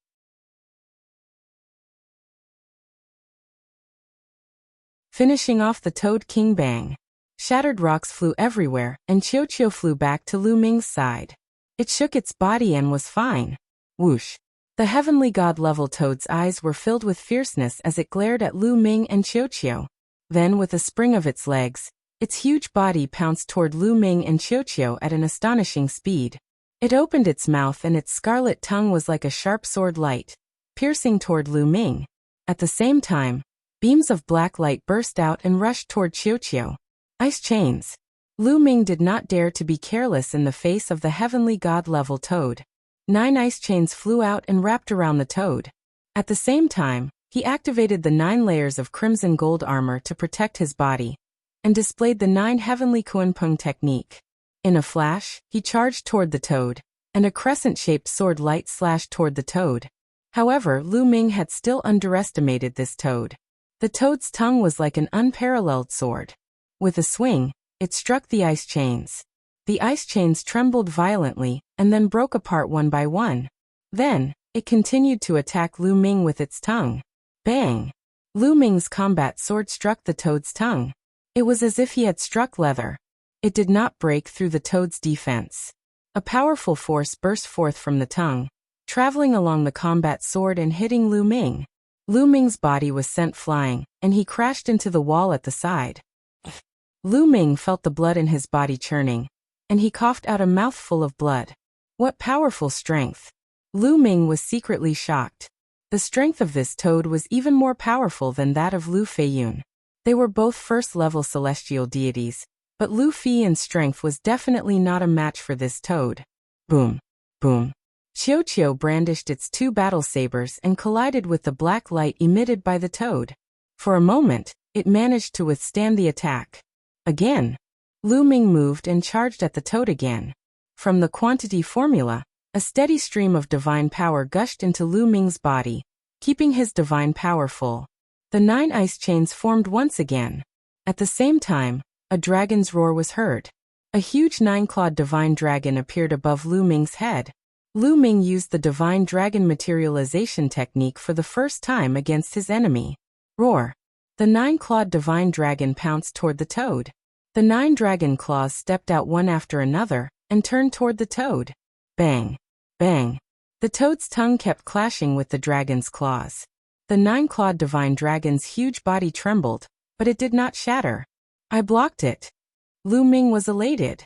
Speaker 1: Finishing off the Toad King bang. Shattered rocks flew everywhere, and Qiu flew back to Lu Ming's side. It shook its body and was fine. Whoosh! The heavenly god-level toad's eyes were filled with fierceness as it glared at Lu Ming and Qiu. Then, with a spring of its legs, its huge body pounced toward Lu Ming and Qiu at an astonishing speed. It opened its mouth and its scarlet tongue was like a sharp sword light, piercing toward Lu Ming. At the same time, beams of black light burst out and rushed toward Qiu. Ice chains. Lu Ming did not dare to be careless in the face of the heavenly god-level toad. 9 ice chains flew out and wrapped around the toad. At the same time, he activated the 9 layers of crimson gold armor to protect his body, and displayed the 9 heavenly Kuanpeng technique. In a flash, he charged toward the toad, and a crescent-shaped sword light slashed toward the toad. However, Lu Ming had still underestimated this toad. The toad's tongue was like an unparalleled sword. With a swing, it struck the ice chains. The ice chains trembled violently, and then broke apart one by one. Then, it continued to attack Lu Ming with its tongue. Bang! Lu Ming's combat sword struck the toad's tongue. It was as if he had struck leather. It did not break through the toad's defense. A powerful force burst forth from the tongue, traveling along the combat sword and hitting Lu Ming. Lu Ming's body was sent flying, and he crashed into the wall at the side. Lu Ming felt the blood in his body churning, and he coughed out a mouthful of blood. What powerful strength! Lu Ming was secretly shocked. The strength of this toad was even more powerful than that of Lu Feiyun. They were both first-level celestial deities, but Lu Feiyun's strength was definitely not a match for this toad. Boom! Boom! Qiu brandished its 2 battle sabers and collided with the black light emitted by the toad. For a moment, it managed to withstand the attack. Again, Lu Ming moved and charged at the toad again. From the quantity formula, a steady stream of divine power gushed into Lu Ming's body, keeping his divine power full. The 9 ice chains formed once again. At the same time, a dragon's roar was heard. A huge 9-clawed divine dragon appeared above Lu Ming's head. Lu Ming used the divine dragon materialization technique for the first time against his enemy. Roar! The 9-clawed divine dragon pounced toward the toad. The 9 dragon claws stepped out one after another and turned toward the toad. Bang! Bang! The toad's tongue kept clashing with the dragon's claws. The 9-clawed divine dragon's huge body trembled, but it did not shatter. I blocked it. Lu Ming was elated.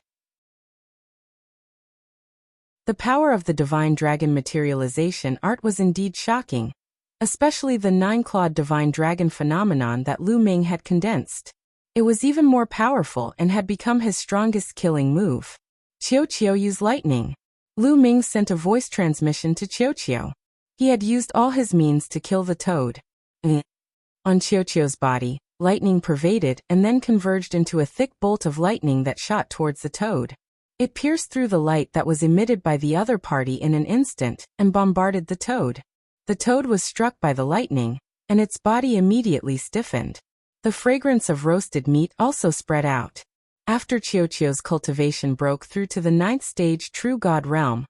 Speaker 1: The power of the divine dragon materialization art was indeed shocking, especially the 9-clawed divine dragon phenomenon that Lu Ming had condensed. It was even more powerful and had become his strongest killing move. Qiu Qiu used lightning. Lu Ming sent a voice transmission to Qiu Qiu. He had used all his means to kill the toad. On Qiu Qiu's body, lightning pervaded and then converged into a thick bolt of lightning that shot towards the toad. It pierced through the light that was emitted by the other party in an instant and bombarded the toad. The toad was struck by the lightning, and its body immediately stiffened. The fragrance of roasted meat also spread out. After Qiu Qiu's cultivation broke through to the 9th stage True God realm,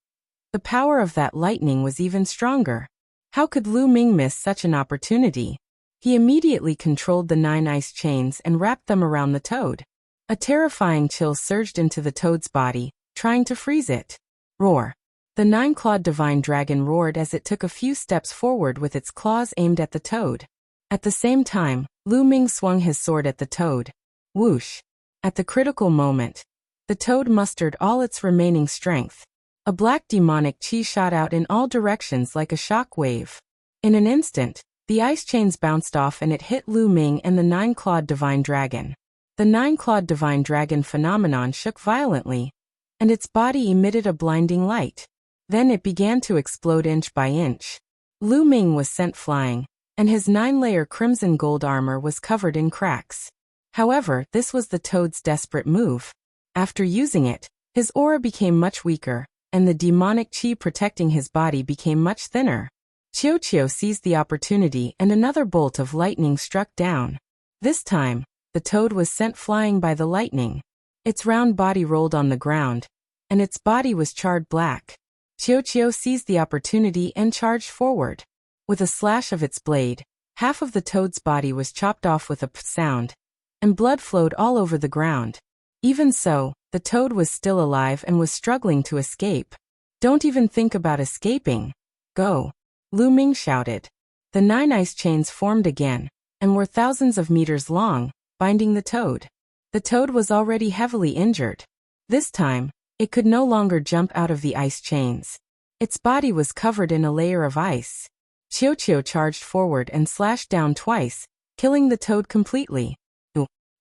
Speaker 1: the power of that lightning was even stronger. How could Lu Ming miss such an opportunity? He immediately controlled the 9 ice chains and wrapped them around the toad. A terrifying chill surged into the toad's body, trying to freeze it. Roar! The 9-clawed divine dragon roared as it took a few steps forward with its claws aimed at the toad. At the same time, Lu Ming swung his sword at the toad. Whoosh! At the critical moment, the toad mustered all its remaining strength. A black demonic chi shot out in all directions like a shock wave. In an instant, the ice chains bounced off and it hit Lu Ming and the 9-clawed divine dragon. The 9-clawed divine dragon phenomenon shook violently, and its body emitted a blinding light. Then it began to explode inch by inch. Lu Ming was sent flying, and his 9-layer crimson gold armor was covered in cracks. However, this was the toad's desperate move. After using it, his aura became much weaker, and the demonic chi protecting his body became much thinner. Qiu Qiu seized the opportunity and another bolt of lightning struck down. This time, the toad was sent flying by the lightning. Its round body rolled on the ground, and its body was charred black. Qiu Qiu seized the opportunity and charged forward. With a slash of its blade, half of the toad's body was chopped off with a p sound, and blood flowed all over the ground. Even so, the toad was still alive and was struggling to escape. Don't even think about escaping. Go! Lu Ming shouted. The 9 ice chains formed again, and were thousands of meters long, binding the toad. The toad was already heavily injured. This time, it could no longer jump out of the ice chains. Its body was covered in a layer of ice. Qiu Qiu charged forward and slashed down twice, killing the toad completely.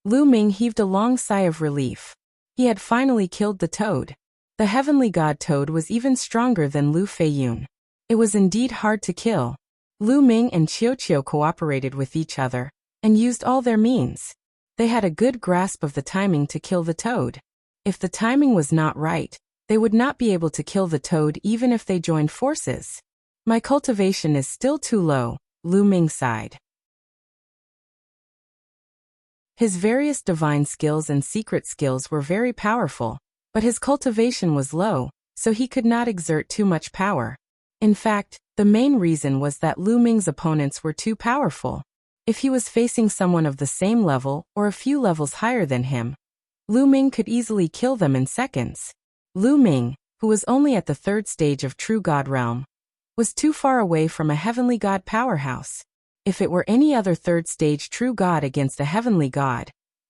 Speaker 1: Lu Ming heaved a long sigh of relief. He had finally killed the toad. The heavenly god toad was even stronger than Lu Feiyun. It was indeed hard to kill. Lu Ming and Qiu Qiu cooperated with each other, and used all their means. They had a good grasp of the timing to kill the toad. If the timing was not right, they would not be able to kill the toad even if they joined forces. My cultivation is still too low, Lu Ming sighed. His various divine skills and secret skills were very powerful, but his cultivation was low, so he could not exert too much power. In fact, the main reason was that Lu Ming's opponents were too powerful. If he was facing someone of the same level or a few levels higher than him, Lu Ming could easily kill them in seconds. Lu Ming, who was only at the 3rd stage of True God realm, was too far away from a heavenly god powerhouse. If it were any other 3rd stage True God against a heavenly god,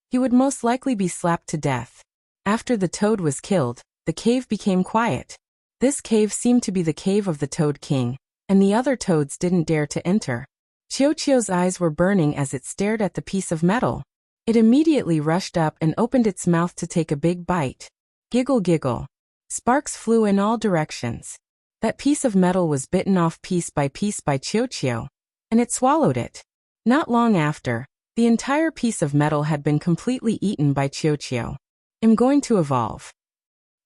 Speaker 1: he would most likely be slapped to death. After the toad was killed, the cave became quiet. This cave seemed to be the cave of the Toad King, and the other toads didn't dare to enter. Qiu Qiu's eyes were burning as it stared at the piece of metal. It immediately rushed up and opened its mouth to take a big bite. Giggle giggle. Sparks flew in all directions. That piece of metal was bitten off piece by Qiu Qiu, and it swallowed it. Not long after, the entire piece of metal had been completely eaten by Qiu Qiu. I'm going to evolve.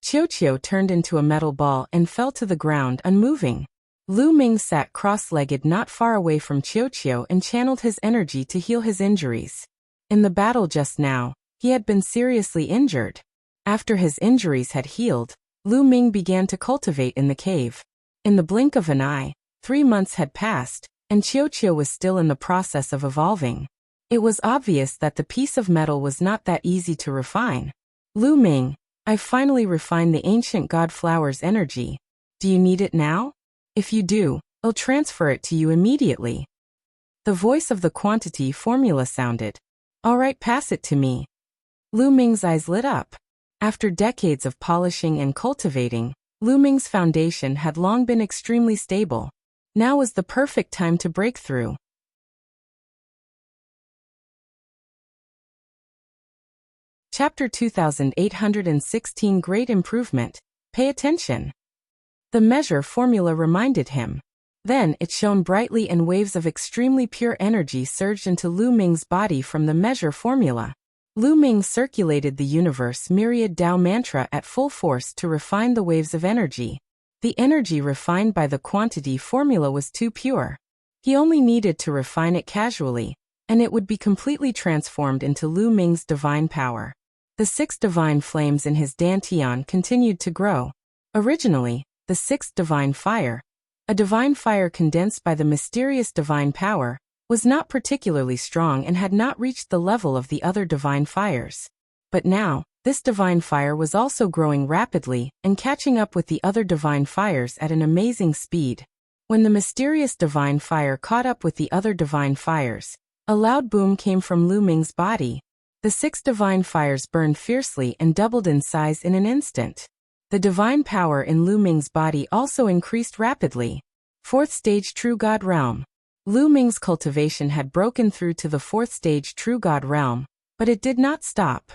Speaker 1: Qiu Qiu turned into a metal ball and fell to the ground unmoving. Lu Ming sat cross-legged not far away from Qiu Qiu and channeled his energy to heal his injuries. In the battle just now, he had been seriously injured. After his injuries had healed, Lu Ming began to cultivate in the cave. In the blink of an eye, 3 months had passed, and Qiuqiu was still in the process of evolving. It was obvious that the piece of metal was not that easy to refine. Lu Ming, I've finally refined the ancient god flower's energy. Do you need it now? If you do, I'll transfer it to you immediately. The voice of the quantity formula sounded. All right, pass it to me. Lu Ming's eyes lit up. After decades of polishing and cultivating, Lu Ming's foundation had long been extremely stable. Now was the perfect time to break through. Chapter 2816 Great Improvement. Pay attention. The measure formula reminded him. Then it shone brightly and waves of extremely pure energy surged into Lu Ming's body from the measure formula. Lu Ming circulated the universe myriad Tao mantra at full force to refine the waves of energy. The energy refined by the quantity formula was too pure. He only needed to refine it casually, and it would be completely transformed into Lu Ming's divine power. The 6 divine flames in his dantian continued to grow. Originally, the 6th divine fire, a divine fire condensed by the mysterious divine power, was not particularly strong and had not reached the level of the other divine fires. But now, this divine fire was also growing rapidly and catching up with the other divine fires at an amazing speed. When the mysterious divine fire caught up with the other divine fires, a loud boom came from Lu Ming's body. The 6 divine fires burned fiercely and doubled in size in an instant. The divine power in Lu Ming's body also increased rapidly. 4th stage True God Realm. Lu Ming's cultivation had broken through to the 4th stage True God Realm, but it did not stop.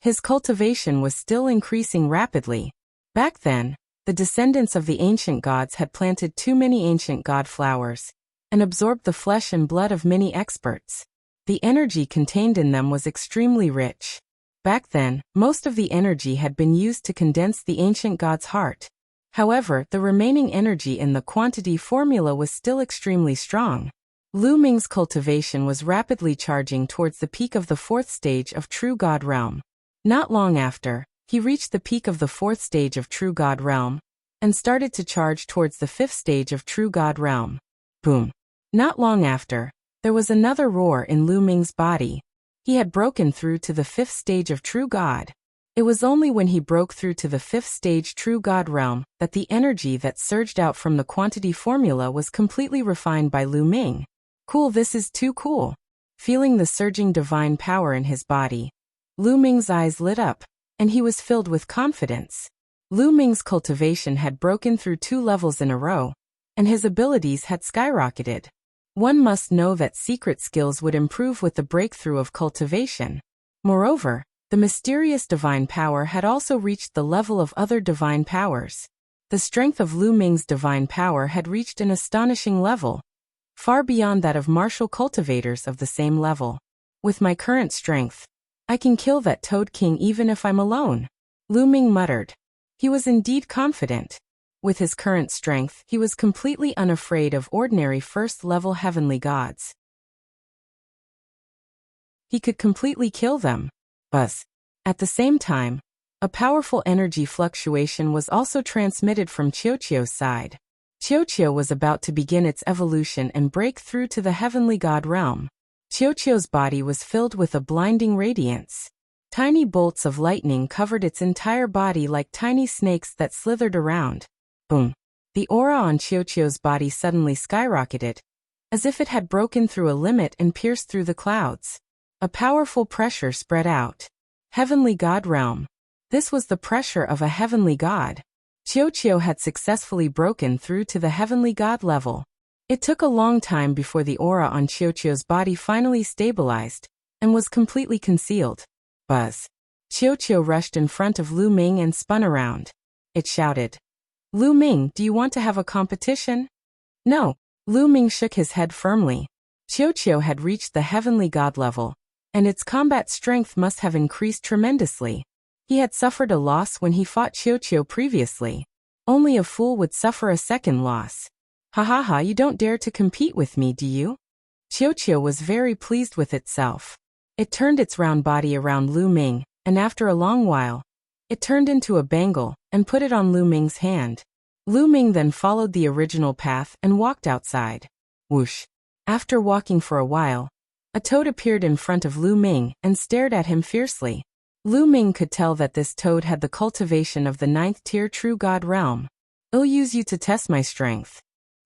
Speaker 1: His cultivation was still increasing rapidly. Back then, the descendants of the ancient gods had planted too many ancient god flowers and absorbed the flesh and blood of many experts. The energy contained in them was extremely rich. Back then, most of the energy had been used to condense the ancient god's heart. However, the remaining energy in the quantity formula was still extremely strong. Lu Ming's cultivation was rapidly charging towards the peak of the 4th stage of True God Realm. Not long after, he reached the peak of the 4th stage of True God Realm and started to charge towards the 5th stage of True God Realm. Boom. Not long after, there was another roar in Lu Ming's body. He had broken through to the 5th stage of True God. It was only when he broke through to the 5th stage True God Realm that the energy that surged out from the quantity formula was completely refined by Lu Ming. Cool, this is too cool. Feeling the surging divine power in his body, Lu Ming's eyes lit up, and he was filled with confidence. Lu Ming's cultivation had broken through 2 levels in a row, and his abilities had skyrocketed. One must know that secret skills would improve with the breakthrough of cultivation. Moreover, the mysterious divine power had also reached the level of other divine powers. The strength of Lu Ming's divine power had reached an astonishing level, far beyond that of martial cultivators of the same level. With my current strength, I can kill that Toad King even if I'm alone, Lu Ming muttered. He was indeed confident. With his current strength, he was completely unafraid of ordinary first-level heavenly gods. He could completely kill them. Buzz. At the same time, a powerful energy fluctuation was also transmitted from Qiuqiu's side. Qiuqiu was about to begin its evolution and break through to the heavenly god realm. Qiuqiu's body was filled with a blinding radiance. Tiny bolts of lightning covered its entire body like tiny snakes that slithered around. Boom. The aura on Qiuqiu's body suddenly skyrocketed, as if it had broken through a limit and pierced through the clouds. A powerful pressure spread out. Heavenly God Realm. This was the pressure of a heavenly god. Qiuqiu had successfully broken through to the heavenly god level. It took a long time before the aura on Qiuqiu's body finally stabilized and was completely concealed. Buzz. Qiuqiu rushed in front of Lu Ming and spun around. It shouted, Lu Ming, do you want to have a competition? No. Lu Ming shook his head firmly. Qiuqiu had reached the heavenly god level, and its combat strength must have increased tremendously. He had suffered a loss when he fought Qiuqiu previously. Only a fool would suffer a second loss. Ha ha ha, you don't dare to compete with me, do you? Qiuqiu was very pleased with itself. It turned its round body around Lu Ming, and after a long while, it turned into a bangle and put it on Lu Ming's hand. Lu Ming then followed the original path and walked outside. Whoosh! After walking for a while, a toad appeared in front of Lu Ming and stared at him fiercely. Lu Ming could tell that this toad had the cultivation of the 9th-tier true god realm. "I'll use you to test my strength,"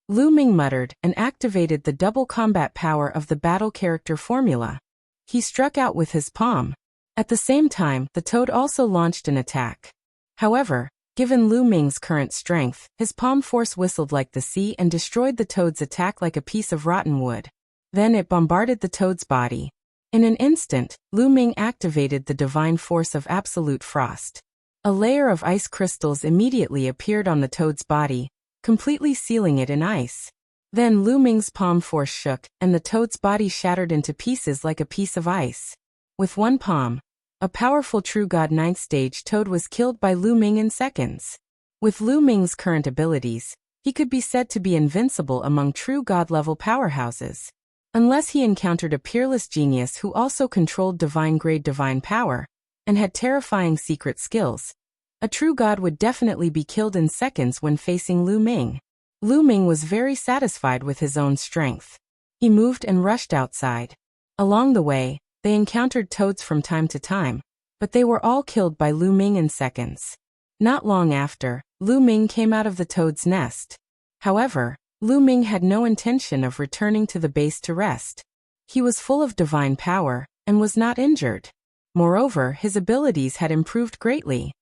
Speaker 1: Lu Ming muttered and activated the double combat power of the battle character formula. He struck out with his palm. At the same time, the toad also launched an attack. However, given Lu Ming's current strength, his palm force whistled like the sea and destroyed the toad's attack like a piece of rotten wood. Then it bombarded the toad's body. In an instant, Lu Ming activated the divine force of absolute frost. A layer of ice crystals immediately appeared on the toad's body, completely sealing it in ice. Then Lu Ming's palm force shook, and the toad's body shattered into pieces like a piece of ice. With one palm, a powerful true god 9th stage toad was killed by Lu Ming in seconds. With Lu Ming's current abilities, he could be said to be invincible among true god-level powerhouses. Unless he encountered a peerless genius who also controlled divine-grade divine power, and had terrifying secret skills, a true god would definitely be killed in seconds when facing Lu Ming. Lu Ming was very satisfied with his own strength. He moved and rushed outside. Along the way, they encountered toads from time to time, but they were all killed by Lu Ming in seconds. Not long after, Lu Ming came out of the toad's nest. However, Lu Ming had no intention of returning to the base to rest. He was full of divine power, and was not injured. Moreover, his abilities had improved greatly.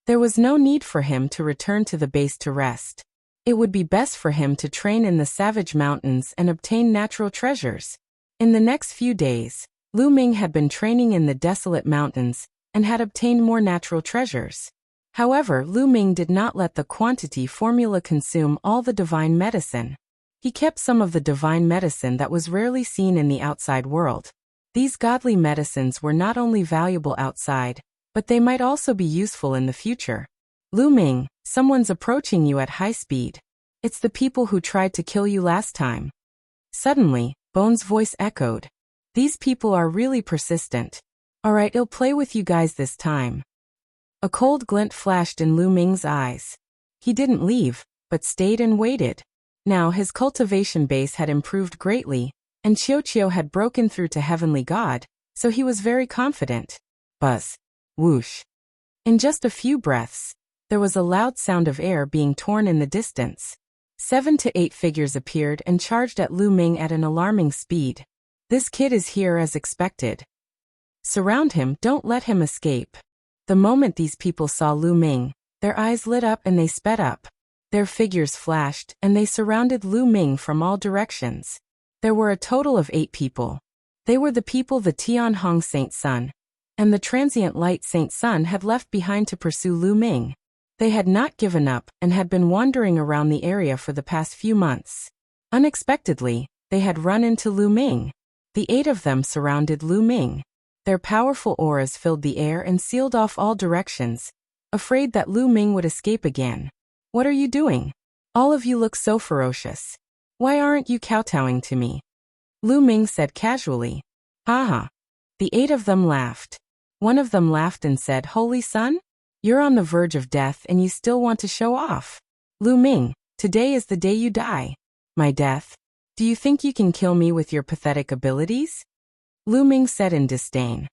Speaker 1: There was no need for him to return to the base to rest. It would be best for him to train in the savage mountains and obtain natural treasures. In the next few days, Lu Ming had been training in the desolate mountains, and had obtained more natural treasures. However, Lu Ming did not let the quantity formula consume all the divine medicine. He kept some of the divine medicine that was rarely seen in the outside world. These godly medicines were not only valuable outside, but they might also be useful in the future. "Lu Ming, someone's approaching you at high speed. It's the people who tried to kill you last time." Suddenly, Bone's voice echoed. "These people are really persistent. Alright, I'll play with you guys this time." A cold glint flashed in Lu Ming's eyes. He didn't leave, but stayed and waited. Now his cultivation base had improved greatly, and Qiu had broken through to Heavenly God, so he was very confident. Buzz. Whoosh. In just a few breaths, there was a loud sound of air being torn in the distance. 7 to 8 figures appeared and charged at Lu Ming at an alarming speed. "This kid is here as expected. Surround him, don't let him escape." The moment these people saw Lu Ming, their eyes lit up and they sped up. Their figures flashed, and they surrounded Lu Ming from all directions. There were a total of 8 people. They were the people the Tianhong Saint Sun and the transient light Saint Sun had left behind to pursue Lu Ming. They had not given up and had been wandering around the area for the past few months. Unexpectedly, they had run into Lu Ming. The 8 of them surrounded Lu Ming. Their powerful auras filled the air and sealed off all directions, afraid that Lu Ming would escape again. "What are you doing? All of you look so ferocious. Why aren't you kowtowing to me?" Lu Ming said casually. "Haha." The 8 of them laughed. One of them laughed and said, "Holy Sun? You're on the verge of death and you still want to show off. Lu Ming, today is the day you die." "My death? Do you think you can kill me with your pathetic abilities?" Lu Ming said in disdain.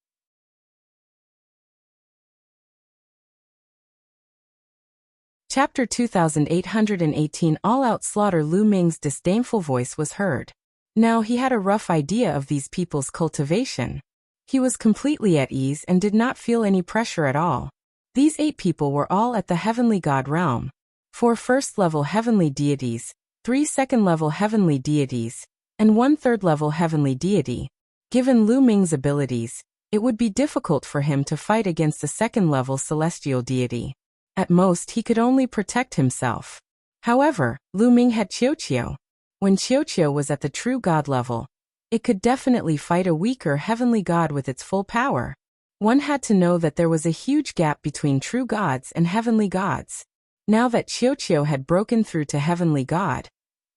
Speaker 1: Chapter 2818 All-Out Slaughter. Lu Ming's disdainful voice was heard. Now he had a rough idea of these people's cultivation. He was completely at ease and did not feel any pressure at all. These 8 people were all at the Heavenly God realm. 4 first-level heavenly deities, 3 second-level heavenly deities, and 1 third-level heavenly deity. Given Lu Ming's abilities, it would be difficult for him to fight against a second-level celestial deity. At most, he could only protect himself. However, Lu Ming had Qiu. When Qiu was at the true god level, it could definitely fight a weaker heavenly god with its full power. One had to know that there was a huge gap between true gods and heavenly gods. Now that Qiu had broken through to heavenly god,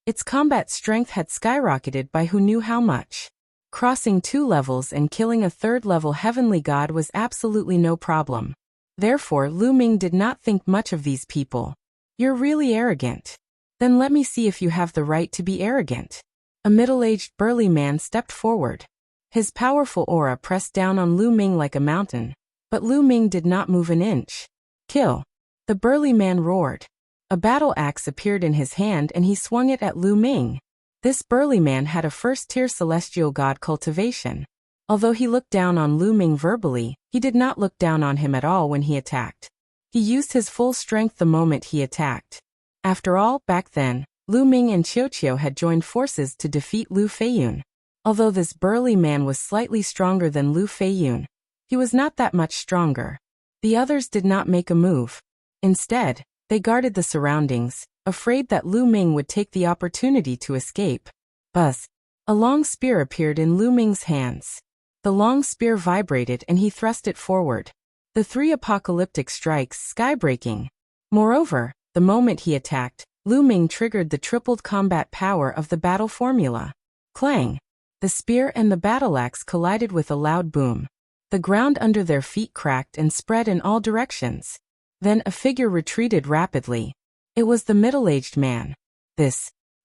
Speaker 1: Its combat strength had skyrocketed by who knew how much. Crossing 2 levels and killing a 3rd-level heavenly god was absolutely no problem. Therefore, Lu Ming did not think much of these people. You're really arrogant. Then let me see if you have the right to be arrogant. A middle-aged burly man stepped forward. His powerful aura pressed down on Lu Ming like a mountain, but Lu Ming did not move an inch. Kill! The burly man roared. A battle axe appeared in his hand and he swung it at Lu Ming. This burly man had a first-tier celestial god cultivation. Although he looked down on Lu Ming verbally, he did not look down on him at all when he attacked. He used his full strength the moment he attacked. After all, back then, Lu Ming and Qiuqiu had joined forces to defeat Lu Feiyun. Although this burly man was slightly stronger than Lu Feiyun, he was not that much stronger. The others did not make a move. Instead, they guarded the surroundings, afraid that Lu Ming would take the opportunity to escape. Buzz! A long spear appeared in Lu Ming's hands. The long spear vibrated and he thrust it forward. The 3 apocalyptic strikes sky-breaking. Moreover, the moment he attacked, Lu Ming triggered the tripled combat power of the battle formula. Clang! The spear and the battle axe collided with a loud boom. The ground under their feet cracked and spread in all directions. Then a figure retreated rapidly. It was the middle-aged man.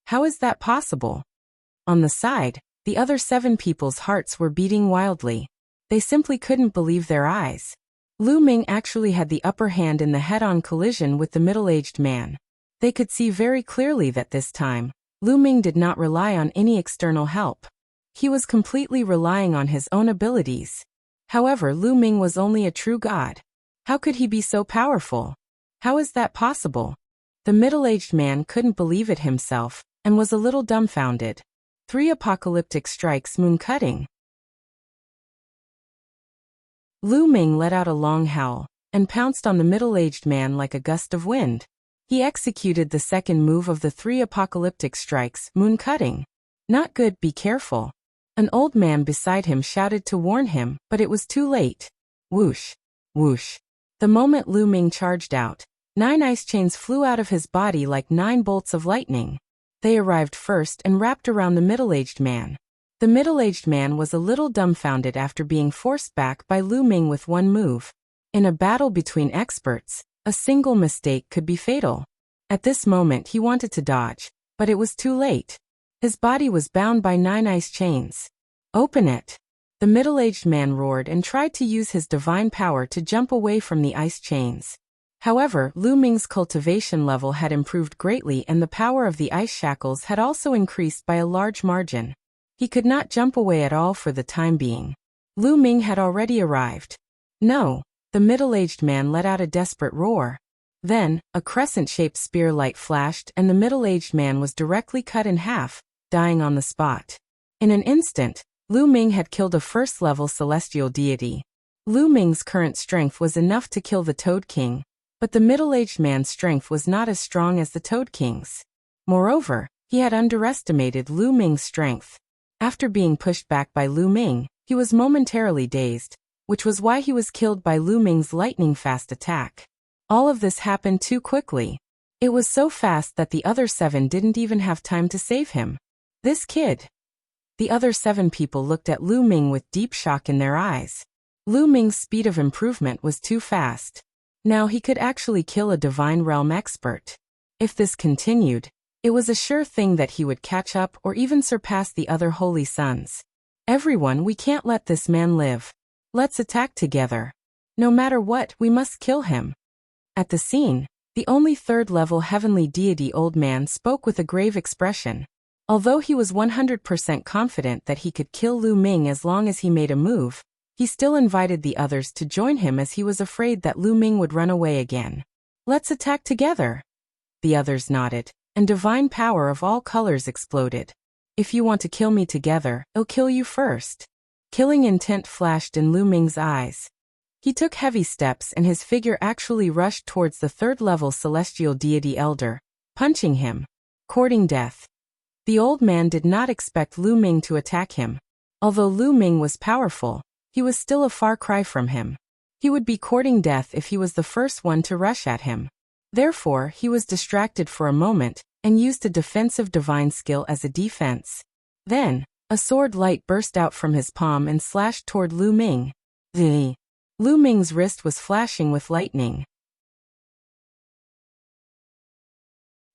Speaker 1: How is that possible? On the side, the other 7 people's hearts were beating wildly. They simply couldn't believe their eyes. Lu Ming actually had the upper hand in the head-on collision with the middle-aged man. They could see very clearly that this time, Lu Ming did not rely on any external help. He was completely relying on his own abilities. However, Lu Ming was only a true god. How could he be so powerful? How is that possible? The middle-aged man couldn't believe it himself, and was a little dumbfounded. 3 apocalyptic strikes moon-cutting. Lu Ming let out a long howl, and pounced on the middle-aged man like a gust of wind. He executed the second move of the 3 apocalyptic strikes, moon-cutting. Not good, be careful. An old man beside him shouted to warn him, but it was too late. Whoosh! Whoosh! The moment Lu Ming charged out, 9 ice chains flew out of his body like 9 bolts of lightning. They arrived first and wrapped around the middle-aged man. The middle-aged man was a little dumbfounded after being forced back by Lu Ming with one move. In a battle between experts, a single mistake could be fatal. At this moment he wanted to dodge, but it was too late. His body was bound by 9 ice chains. Open it! The middle-aged man roared and tried to use his divine power to jump away from the ice chains. However, Lu Ming's cultivation level had improved greatly and the power of the ice shackles had also increased by a large margin. He could not jump away at all for the time being. Lu Ming had already arrived. No! The middle-aged man let out a desperate roar. Then, a crescent-shaped spear light flashed and the middle-aged man was directly cut in half, dying on the spot. In an instant, Lu Ming had killed a first-level celestial deity. Lu Ming's current strength was enough to kill the Toad King, but the middle-aged man's strength was not as strong as the Toad King's. Moreover, he had underestimated Lu Ming's strength. After being pushed back by Lu Ming, he was momentarily dazed, which was why he was killed by Lu Ming's lightning-fast attack. All of this happened too quickly. It was so fast that the other 7 didn't even have time to save him. This kid! The other 7 people looked at Lu Ming with deep shock in their eyes. Lu Ming's speed of improvement was too fast. Now he could actually kill a Divine Realm expert. If this continued, it was a sure thing that he would catch up or even surpass the other Holy Sons. Everyone, we can't let this man live. Let's attack together. No matter what, we must kill him. At the scene, the only 3rd-level heavenly deity old man spoke with a grave expression. Although he was 100% confident that he could kill Lu Ming as long as he made a move, he still invited the others to join him as he was afraid that Lu Ming would run away again. Let's attack together. The others nodded, and divine power of all colors exploded. If you want to kill me together, I'll kill you first. Killing intent flashed in Lu Ming's eyes. He took heavy steps and his figure actually rushed towards the 3rd-level celestial deity elder, punching him. Courting death. The old man did not expect Lu Ming to attack him. Although Lu Ming was powerful, he was still a far cry from him. He would be courting death if he was the first one to rush at him. Therefore, he was distracted for a moment, and used a defensive divine skill as a defense. Then, a sword light burst out from his palm and slashed toward Lu Ming. Lu Ming's wrist was flashing with lightning.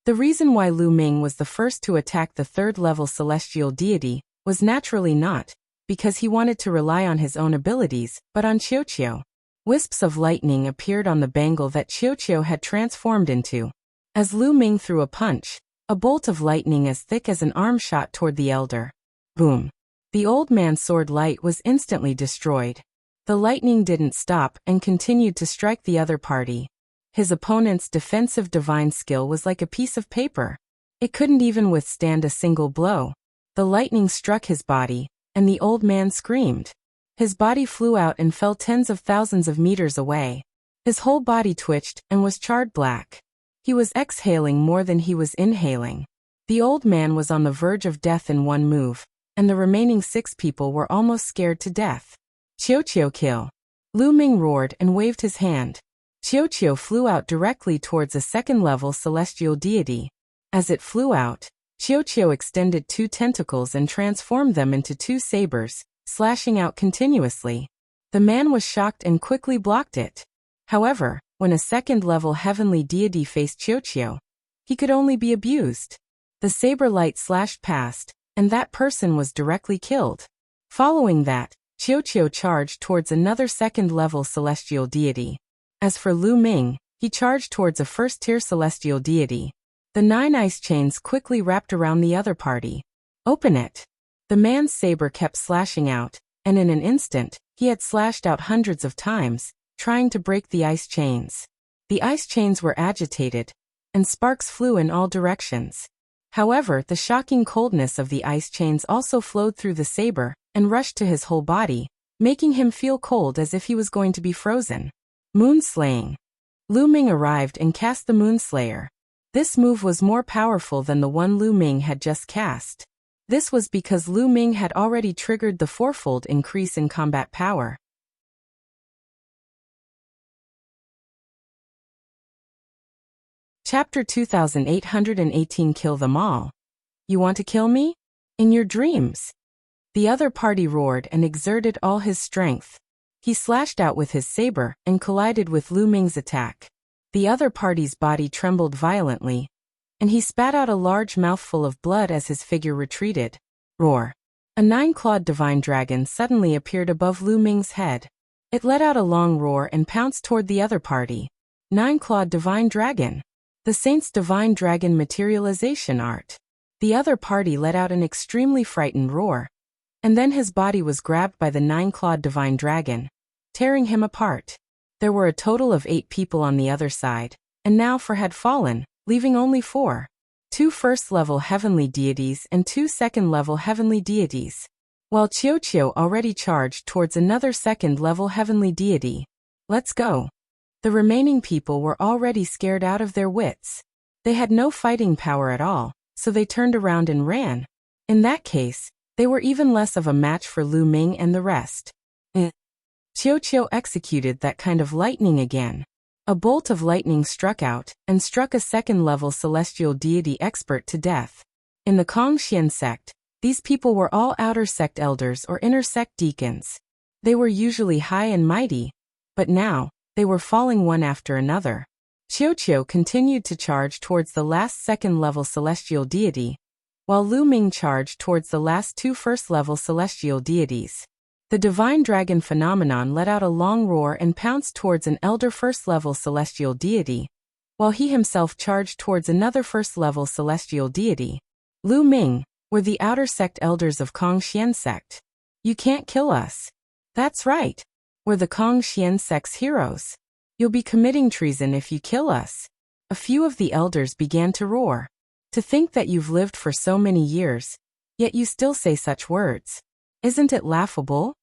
Speaker 1: The reason why Lu Ming was the first to attack the third-level celestial deity was naturally not because he wanted to rely on his own abilities, but on Qiuqiu. Wisps of lightning appeared on the bangle that Qiuqiu had transformed into. As Lu Ming threw a punch, a bolt of lightning as thick as an arm shot toward the elder. Boom! The old man's sword light was instantly destroyed. The lightning didn't stop and continued to strike the other party. His opponent's defensive divine skill was like a piece of paper. It couldn't even withstand a single blow. The lightning struck his body, and the old man screamed. His body flew out and fell tens of thousands of meters away. His whole body twitched and was charred black. He was exhaling more than he was inhaling. The old man was on the verge of death in one move, and the remaining 6 people were almost scared to death. Qiuqiu kill! Lu Ming roared and waved his hand. Qiuqiu flew out directly towards a second-level celestial deity. As it flew out, Qiuqiu extended 2 tentacles and transformed them into 2 sabers, slashing out continuously. The man was shocked and quickly blocked it. However, when a second-level heavenly deity faced Qiuqiu, he could only be abused. The saber light slashed past, and that person was directly killed. Following that, Qiuqiu charged towards another second-level celestial deity. As for Lu Ming, he charged towards a first-tier celestial deity. The 9 ice chains quickly wrapped around the other party. Open it! The man's saber kept slashing out, and in an instant, he had slashed out hundreds of times, trying to break the ice chains. The ice chains were agitated, and sparks flew in all directions. However, the shocking coldness of the ice chains also flowed through the saber and rushed to his whole body, making him feel cold as if he was going to be frozen. Moonslaying. Lu Ming arrived and cast the Moonslayer. This move was more powerful than the one Lu Ming had just cast. This was because Lu Ming had already triggered the 4-fold increase in combat power. Chapter 2818 Kill them all. You want to kill me? In your dreams. The other party roared and exerted all his strength. He slashed out with his saber and collided with Lu Ming's attack. The other party's body trembled violently, and he spat out a large mouthful of blood as his figure retreated. Roar! A 9-clawed divine dragon suddenly appeared above Lu Ming's head. It let out a long roar and pounced toward the other party. 9-clawed divine dragon. The saint's divine dragon materialization art. The other party let out an extremely frightened roar. And then his body was grabbed by the 9-clawed divine dragon, tearing him apart. There were a total of 8 people on the other side, and now 4 had fallen, leaving only 4. 2 first-level heavenly deities and 2 second-level heavenly deities. While Qiuqiu already charged towards another second-level heavenly deity. Let's go. The remaining people were already scared out of their wits. They had no fighting power at all, so they turned around and ran. In that case, they were even less of a match for Lu Ming and the rest. Qiuqiu executed that kind of lightning again. A bolt of lightning struck out and struck a second-level celestial deity expert to death. In the Kongxian sect, these people were all outer sect elders or inner sect deacons. They were usually high and mighty, but now, they were falling one after another. Qiuqiu continued to charge towards the last second-level celestial deity, while Lu Ming charged towards the last 2 first-level celestial deities. The divine dragon phenomenon let out a long roar and pounced towards an elder first-level celestial deity, while he himself charged towards another first-level celestial deity. Lu Ming, we're the outer sect elders of Kongxian sect. You can't kill us. That's right. We're the Kongxian sect's heroes. You'll be committing treason if you kill us. A few of the elders began to roar. To think that you've lived for so many years, yet you still say such words. Isn't it laughable?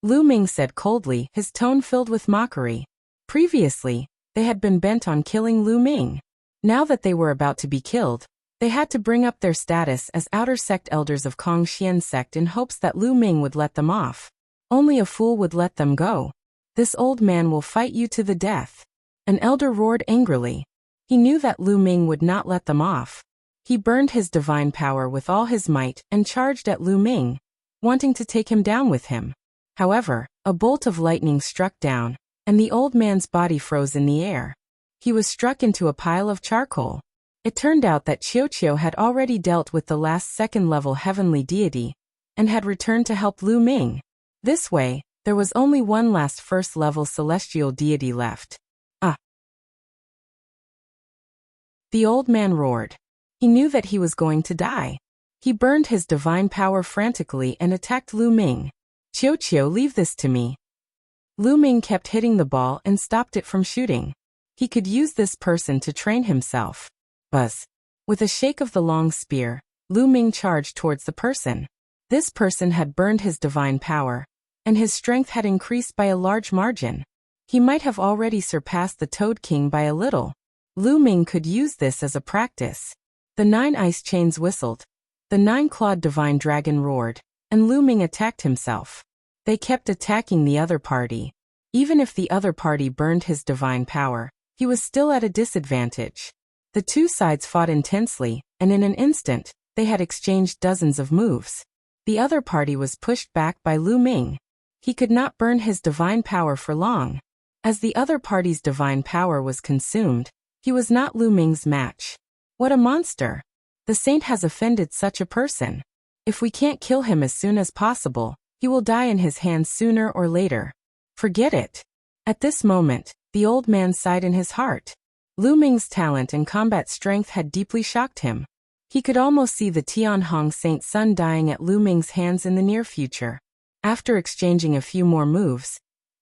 Speaker 1: Lu Ming said coldly, his tone filled with mockery. Previously, they had been bent on killing Lu Ming. Now that they were about to be killed, they had to bring up their status as outer sect elders of Kongxian sect in hopes that Lu Ming would let them off. Only a fool would let them go. This old man will fight you to the death. An elder roared angrily. He knew that Lu Ming would not let them off. He burned his divine power with all his might and charged at Lu Ming, wanting to take him down with him. However, a bolt of lightning struck down, and the old man's body froze in the air. He was struck into a pile of charcoal. It turned out that Qiuqiu had already dealt with the last second-level heavenly deity, and had returned to help Lu Ming. This way, there was only one last first-level celestial deity left. The old man roared. He knew that he was going to die. He burned his divine power frantically and attacked Lu Ming. Qiuqiu, leave this to me. Lu Ming kept hitting the ball and stopped it from shooting. He could use this person to train himself. Buzz. With a shake of the long spear, Lu Ming charged towards the person. This person had burned his divine power, and his strength had increased by a large margin. He might have already surpassed the Toad King by a little. Lu Ming could use this as a practice. The 9 ice chains whistled. The 9-clawed divine dragon roared, and Lu Ming attacked himself. They kept attacking the other party. Even if the other party burned his divine power, he was still at a disadvantage. The two sides fought intensely, and in an instant, they had exchanged dozens of moves. The other party was pushed back by Lu Ming. He could not burn his divine power for long. As the other party's divine power was consumed, he was not Lu Ming's match. What a monster! The saint has offended such a person. If we can't kill him as soon as possible, he will die in his hands sooner or later. Forget it. At this moment, the old man sighed in his heart. Lu Ming's talent and combat strength had deeply shocked him. He could almost see the Tianhong Saint's son dying at Lu Ming's hands in the near future. After exchanging a few more moves,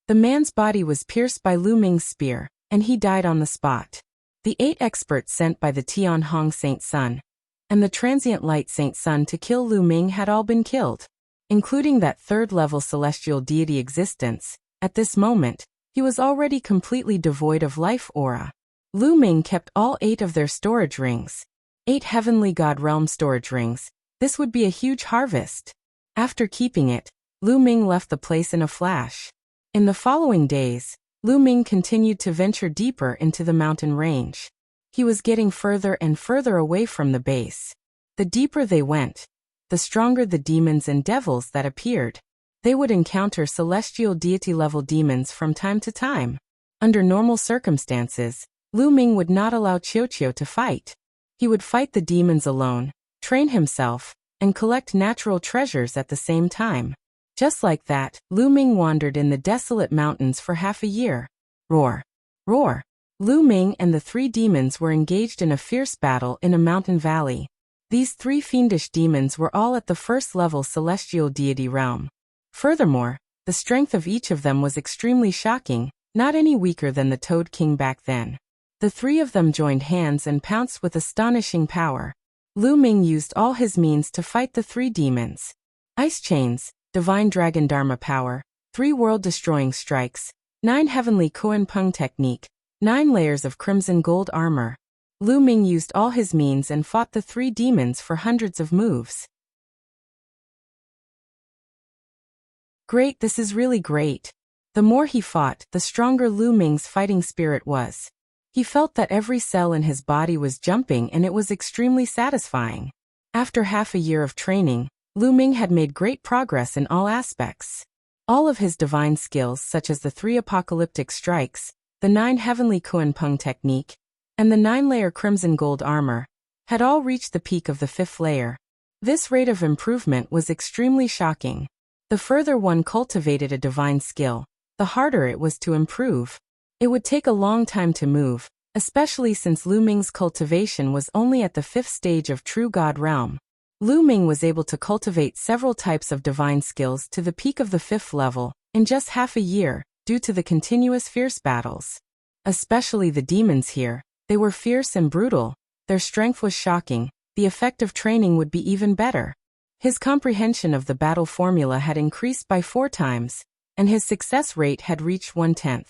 Speaker 1: the man's body was pierced by Lu Ming's spear, and he died on the spot. The 8 experts sent by the Tianhong Saint's son and the transient light Saint's son to kill Lu Ming had all been killed, including that third-level celestial deity existence. At this moment, he was already completely devoid of life aura. Lu Ming kept all 8 of their storage rings. 8 heavenly god realm storage rings. This would be a huge harvest. After keeping it, Lu Ming left the place in a flash. In the following days, Lu Ming continued to venture deeper into the mountain range. He was getting further and further away from the base. The deeper they went, the stronger the demons and devils that appeared. They would encounter celestial deity-level demons from time to time. Under normal circumstances, Lu Ming would not allow Qiuqiu to fight. He would fight the demons alone, train himself, and collect natural treasures at the same time. Just like that, Lu Ming wandered in the desolate mountains for half a year. Roar! Roar! Lu Ming and the 3 demons were engaged in a fierce battle in a mountain valley. These 3 fiendish demons were all at the first-level celestial deity realm. Furthermore, the strength of each of them was extremely shocking, not any weaker than the Toad King back then. The 3 of them joined hands and pounced with astonishing power. Lu Ming used all his means to fight the 3 demons. Ice chains, divine dragon dharma power, 3 world-destroying strikes, 9 heavenly Koan Peng technique, 9 layers of crimson gold armor. Lu Ming used all his means and fought the 3 demons for hundreds of moves. Great, this is really great. The more he fought, the stronger Lu Ming's fighting spirit was. He felt that every cell in his body was jumping and it was extremely satisfying. After half a year of training, Lu Ming had made great progress in all aspects. All of his divine skills such as the 3 apocalyptic strikes, the 9 heavenly Koan Peng technique, and the 9-layer crimson gold armor, had all reached the peak of the 5th layer. This rate of improvement was extremely shocking. The further one cultivated a divine skill, the harder it was to improve. It would take a long time to move, especially since Lu Ming's cultivation was only at the 5th stage of true god realm. Lu Ming was able to cultivate several types of divine skills to the peak of the 5th level in just half a year, due to the continuous fierce battles. Especially the demons here, they were fierce and brutal, their strength was shocking, the effect of training would be even better. His comprehension of the battle formula had increased by 4 times, and his success rate had reached 1/10.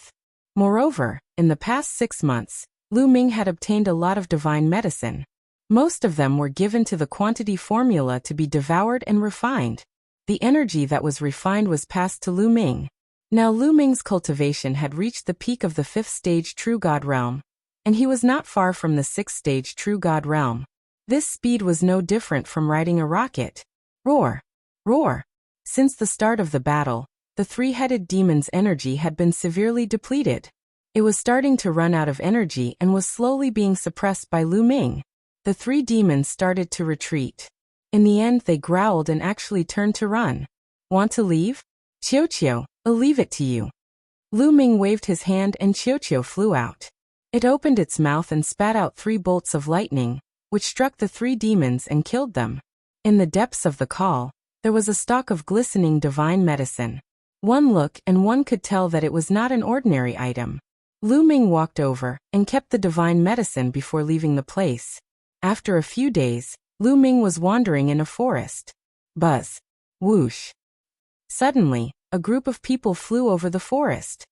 Speaker 1: Moreover, in the past 6 months, Lu Ming had obtained a lot of divine medicine. Most of them were given to the quantity formula to be devoured and refined. The energy that was refined was passed to Lu Ming. Now Lu Ming's cultivation had reached the peak of the 5th stage true god realm, and he was not far from the 6th stage true god realm. This speed was no different from riding a rocket. Roar! Roar! Since the start of the battle, the three-headed demon's energy had been severely depleted. It was starting to run out of energy and was slowly being suppressed by Lu Ming. The three demons started to retreat. In the end, they growled and actually turned to run. Want to leave? Qiuqiu, I'll leave it to you. Lu Ming waved his hand and Qiuqiu flew out. It opened its mouth and spat out 3 bolts of lightning, which struck the 3 demons and killed them. In the depths of the call, there was a stalk of glistening divine medicine. One look and one could tell that it was not an ordinary item. Lu Ming walked over and kept the divine medicine before leaving the place. After a few days, Lu Ming was wandering in a forest. Buzz. Whoosh. Suddenly, a group of people flew over the forest.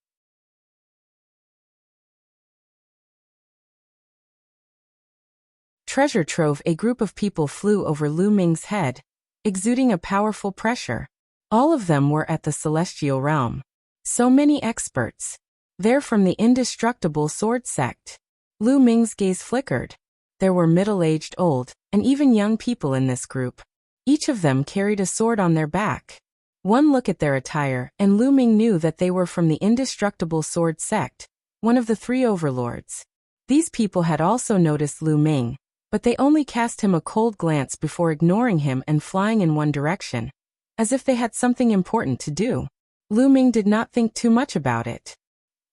Speaker 1: Treasure trove. A group of people flew over Lu Ming's head, exuding a powerful pressure. All of them were at the celestial realm. So many experts. They're from the indestructible sword sect. Lu Ming's gaze flickered. There were middle-aged, old, and even young people in this group. Each of them carried a sword on their back. One look at their attire, and Lu Ming knew that they were from the indestructible sword sect, one of the 3 overlords. These people had also noticed Lu Ming, but they only cast him a cold glance before ignoring him and flying in one direction, as if they had something important to do. Lu Ming did not think too much about it.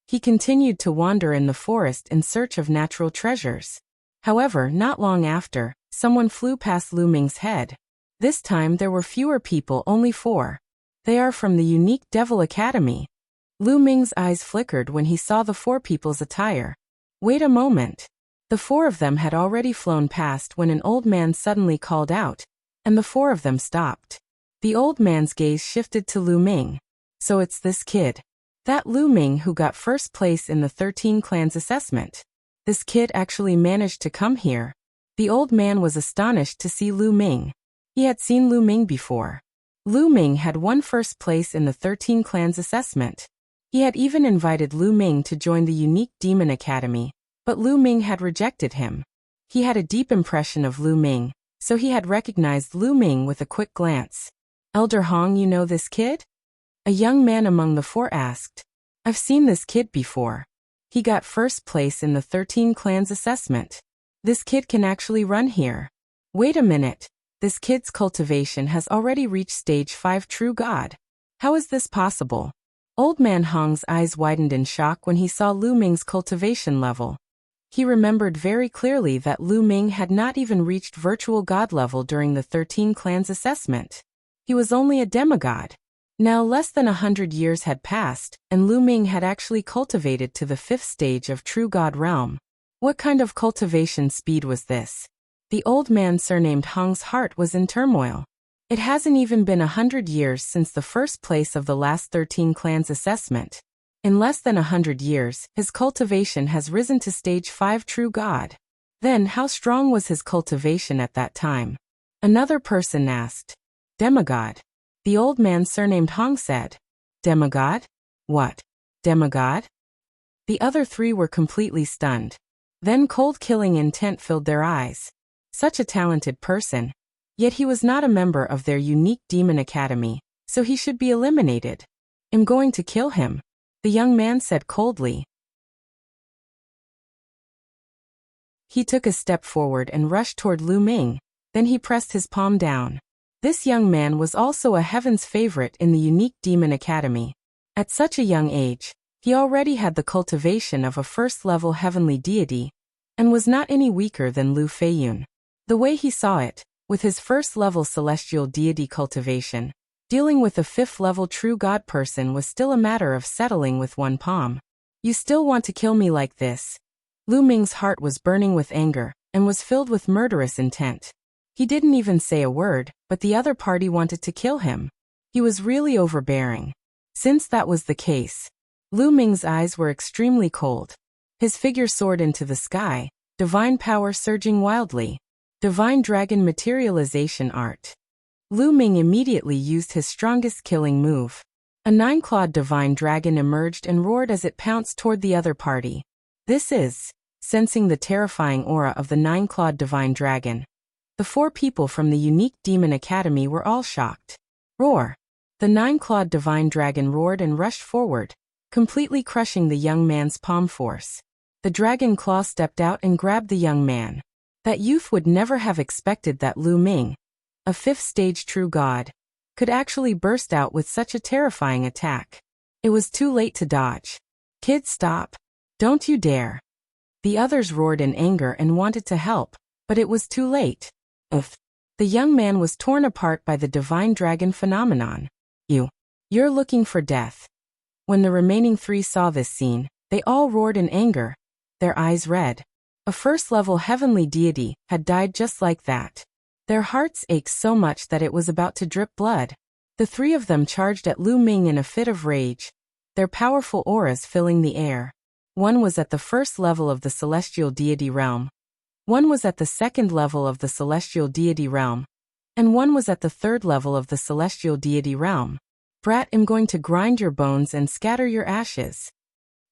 Speaker 1: He continued to wander in the forest in search of natural treasures. However, not long after, someone flew past Lu Ming's head. This time there were fewer people, only 4. They are from the unique Devil Academy. Lu Ming's eyes flickered when he saw the 4 people's attire. Wait a moment. The 4 of them had already flown past when an old man suddenly called out, and the 4 of them stopped. The old man's gaze shifted to Lu Ming. So it's this kid. That Lu Ming who got first place in the 13 clans assessment. This kid actually managed to come here. The old man was astonished to see Lu Ming. He had seen Lu Ming before. Lu Ming had won first place in the 13 clans assessment. He had even invited Lu Ming to join the unique Demon Academy, but Lu Ming had rejected him. He had a deep impression of Lu Ming, so he had recognized Lu Ming with a quick glance. Elder Hong, you know this kid? A young man among the 4 asked. I've seen this kid before. He got first place in the 13 clans assessment. This kid can actually run here. Wait a minute. This kid's cultivation has already reached stage 5 true god. How is this possible? Old man Hong's eyes widened in shock when he saw Lu Ming's cultivation level. He remembered very clearly that Lu Ming had not even reached virtual god level during the 13 clans assessment. He was only a demigod. Now less than 100 years had passed, and Lu Ming had actually cultivated to the 5th stage of true god realm. What kind of cultivation speed was this? The old man surnamed Hong's heart was in turmoil. It hasn't even been 100 years since the first place of the last 13 clans assessment. In less than 100 years, his cultivation has risen to stage 5 true god. Then how strong was his cultivation at that time? Another person asked. Demigod. The old man surnamed Hong said. Demigod? What? Demigod? The other 3 were completely stunned. Then cold killing intent filled their eyes. Such a talented person. Yet he was not a member of their unique Demon Academy, so he should be eliminated. I'm going to kill him, the young man said coldly. He took a step forward and rushed toward Lu Ming, then he pressed his palm down. This young man was also a heaven's favorite in the unique Demon Academy. At such a young age, he already had the cultivation of a first-level heavenly deity, and was not any weaker than Lu Feiyun. The way he saw it, with his first-level celestial deity cultivation, dealing with a 5th-level true god person was still a matter of settling with one palm. You still want to kill me like this? Lu Ming's heart was burning with anger, and was filled with murderous intent. He didn't even say a word, but the other party wanted to kill him. He was really overbearing. Since that was the case, Lu Ming's eyes were extremely cold. His figure soared into the sky, divine power surging wildly. Divine Dragon Materialization Art. Lu Ming immediately used his strongest killing move. A 9-clawed divine dragon emerged and roared as it pounced toward the other party. This is, sensing the terrifying aura of the 9-clawed divine dragon, The 4 people from the unique demon academy were all shocked. Roar! The 9-clawed divine dragon roared and rushed forward, completely crushing the young man's palm force. The dragon claw stepped out and grabbed the young man. That youth would never have expected that Lu Ming, a 5th-stage true god, could actually burst out with such a terrifying attack. It was too late to dodge. Kid, stop. Don't you dare. The others roared in anger and wanted to help, but it was too late. Oof. The young man was torn apart by the divine dragon phenomenon. You're looking for death. When the remaining 3 saw this scene, they all roared in anger, their eyes red. A 1st-level heavenly deity had died just like that. Their hearts ached so much that it was about to drip blood. The 3 of them charged at Lu Ming in a fit of rage, their powerful auras filling the air. One was at the 1st level of the celestial deity realm. One was at the 2nd level of the celestial deity realm. And one was at the 3rd level of the celestial deity realm. Brat, I'm going to grind your bones and scatter your ashes.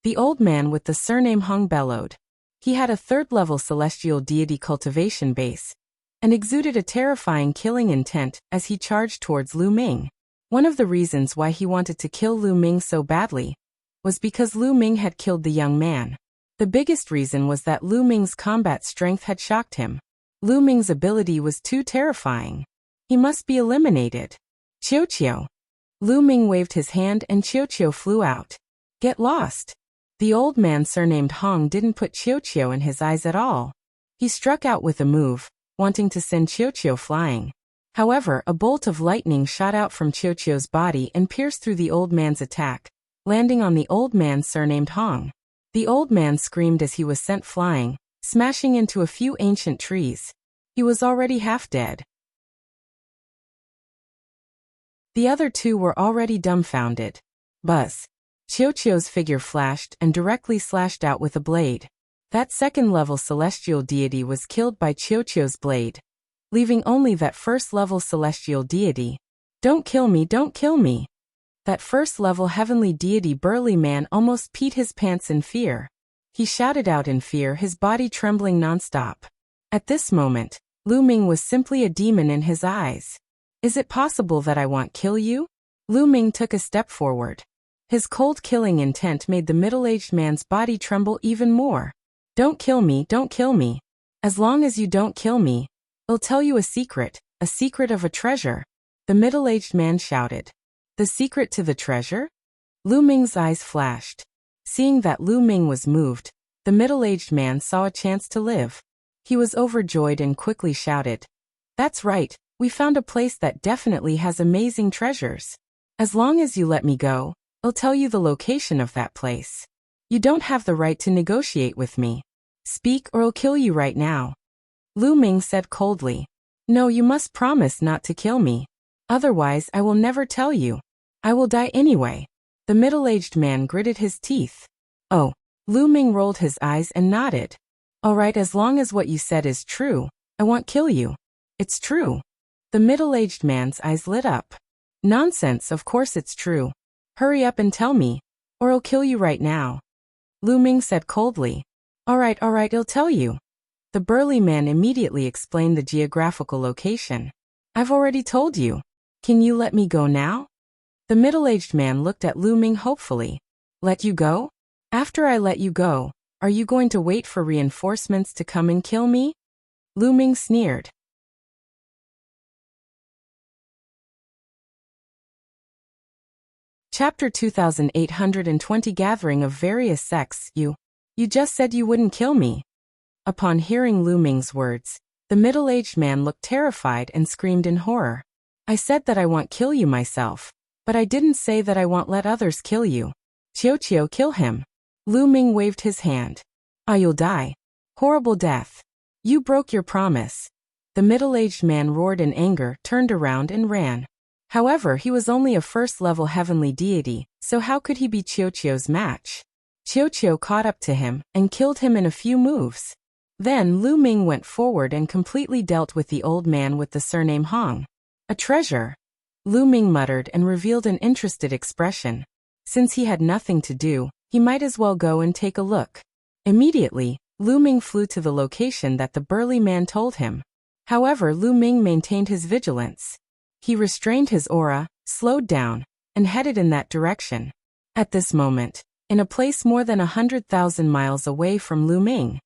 Speaker 1: The old man with the surname Hung bellowed. He had a 3rd-level celestial deity cultivation base, and exuded a terrifying killing intent as he charged towards Lu Ming. One of the reasons why he wanted to kill Lu Ming so badly was because Lu Ming had killed the young man. The biggest reason was that Lu Ming's combat strength had shocked him. Lu Ming's ability was too terrifying. He must be eliminated. Qiu. Lu Ming waved his hand and Qiu flew out. Get lost. The old man surnamed Hong didn't put Qiu in his eyes at all. He struck out with a move, wanting to send Qiu flying. However, a bolt of lightning shot out from Qiu's body and pierced through the old man's attack, landing on the old man surnamed Hong. The old man screamed as he was sent flying, smashing into a few ancient trees. He was already half dead. The other 2 were already dumbfounded. Buzz. Qiu's figure flashed and directly slashed out with a blade. That 2nd-level celestial deity was killed by Qiu's blade, leaving only that 1st-level celestial deity. Don't kill me, don't kill me. That 1st-level heavenly deity burly man almost peed his pants in fear. He shouted out in fear, his body trembling nonstop. At this moment, Lu Ming was simply a demon in his eyes. Is it possible that I won't kill you? Lu Ming took a step forward. His cold killing intent made the middle-aged man's body tremble even more. Don't kill me, don't kill me. As long as you don't kill me, I'll tell you a secret of a treasure. The middle-aged man shouted. The secret to the treasure? Lu Ming's eyes flashed. Seeing that Lu Ming was moved, the middle-aged man saw a chance to live. He was overjoyed and quickly shouted. That's right, we found a place that definitely has amazing treasures. As long as you let me go, I'll tell you the location of that place. You don't have the right to negotiate with me. Speak or I'll kill you right now. Lu Ming said coldly. No, you must promise not to kill me. Otherwise, I will never tell you. I will die anyway. The middle-aged man gritted his teeth. Oh. Lu Ming rolled his eyes and nodded. All right, as long as what you said is true, I won't kill you. It's true. The middle-aged man's eyes lit up. Nonsense, of course it's true. Hurry up and tell me, or I'll kill you right now. Lu Ming said coldly. All right, I'll tell you. The burly man immediately explained the geographical location. I've already told you. Can you let me go now? The middle-aged man looked at Lu Ming hopefully. Let you go? After I let you go, are you going to wait for reinforcements to come and kill me? Lu Ming sneered. Chapter 2820 Gathering of Various Sects. You just said you wouldn't kill me. Upon hearing Lu Ming's words, the middle-aged man looked terrified and screamed in horror. I said that I won't kill you myself, but I didn't say that I won't let others kill you. Qiu, kill him. Lu Ming waved his hand. You'll die. Horrible death. You broke your promise. The middle-aged man roared in anger, turned around and ran. However, he was only a first-level heavenly deity, so how could he be Qiu's match? Qiu caught up to him and killed him in a few moves. Then Lu Ming went forward and completely dealt with the old man with the surname Hong. A treasure. Lu Ming muttered and revealed an interested expression. Since he had nothing to do, he might as well go and take a look. Immediately, Lu Ming flew to the location that the burly man told him. However, Lu Ming maintained his vigilance. He restrained his aura, slowed down, and headed in that direction. At this moment, in a place more than 100,000 miles away from Lu Ming,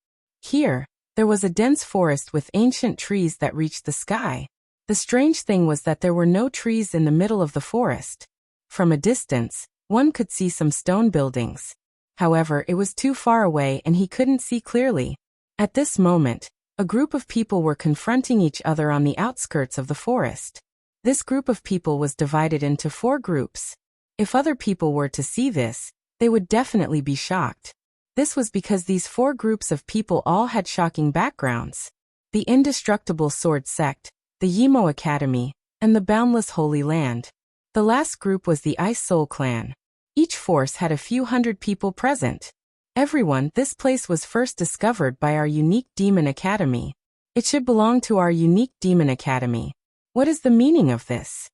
Speaker 1: there was a dense forest with ancient trees that reached the sky. The strange thing was that there were no trees in the middle of the forest. From a distance, one could see some stone buildings. However, it was too far away and he couldn't see clearly. At this moment, a group of people were confronting each other on the outskirts of the forest. This group of people was divided into 4 groups. If other people were to see this, they would definitely be shocked. This was because these 4 groups of people all had shocking backgrounds. The Indestructible Sword Sect, the Yimo Academy, and the Boundless Holy Land. The last group was the Ice Soul Clan. Each force had a few hundred people present. Everyone, this place was first discovered by our unique Demon Academy. It should belong to our unique Demon Academy. What is the meaning of this?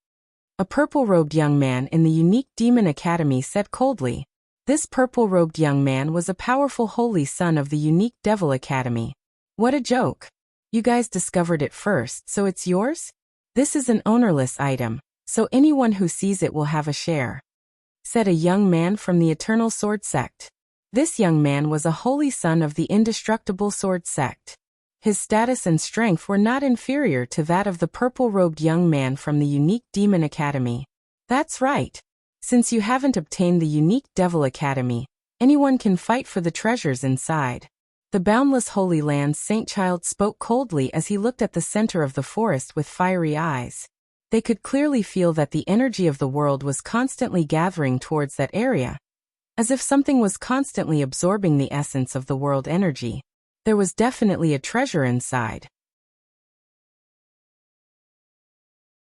Speaker 1: A purple-robed young man in the unique Demon Academy said coldly. This purple-robed young man was a powerful holy son of the unique Devil Academy. What a joke. You guys discovered it first, so it's yours? This is an ownerless item, so anyone who sees it will have a share, said a young man from the Eternal Sword Sect. This young man was a holy son of the Indestructible Sword Sect. His status and strength were not inferior to that of the purple-robed young man from the unique Demon Academy. That's right. Since you haven't obtained the unique Devil Academy, anyone can fight for the treasures inside. The Boundless Holy Land's Saint Child spoke coldly as he looked at the center of the forest with fiery eyes. They could clearly feel that the energy of the world was constantly gathering towards that area, as if something was constantly absorbing the essence of the world energy. There was definitely a treasure inside.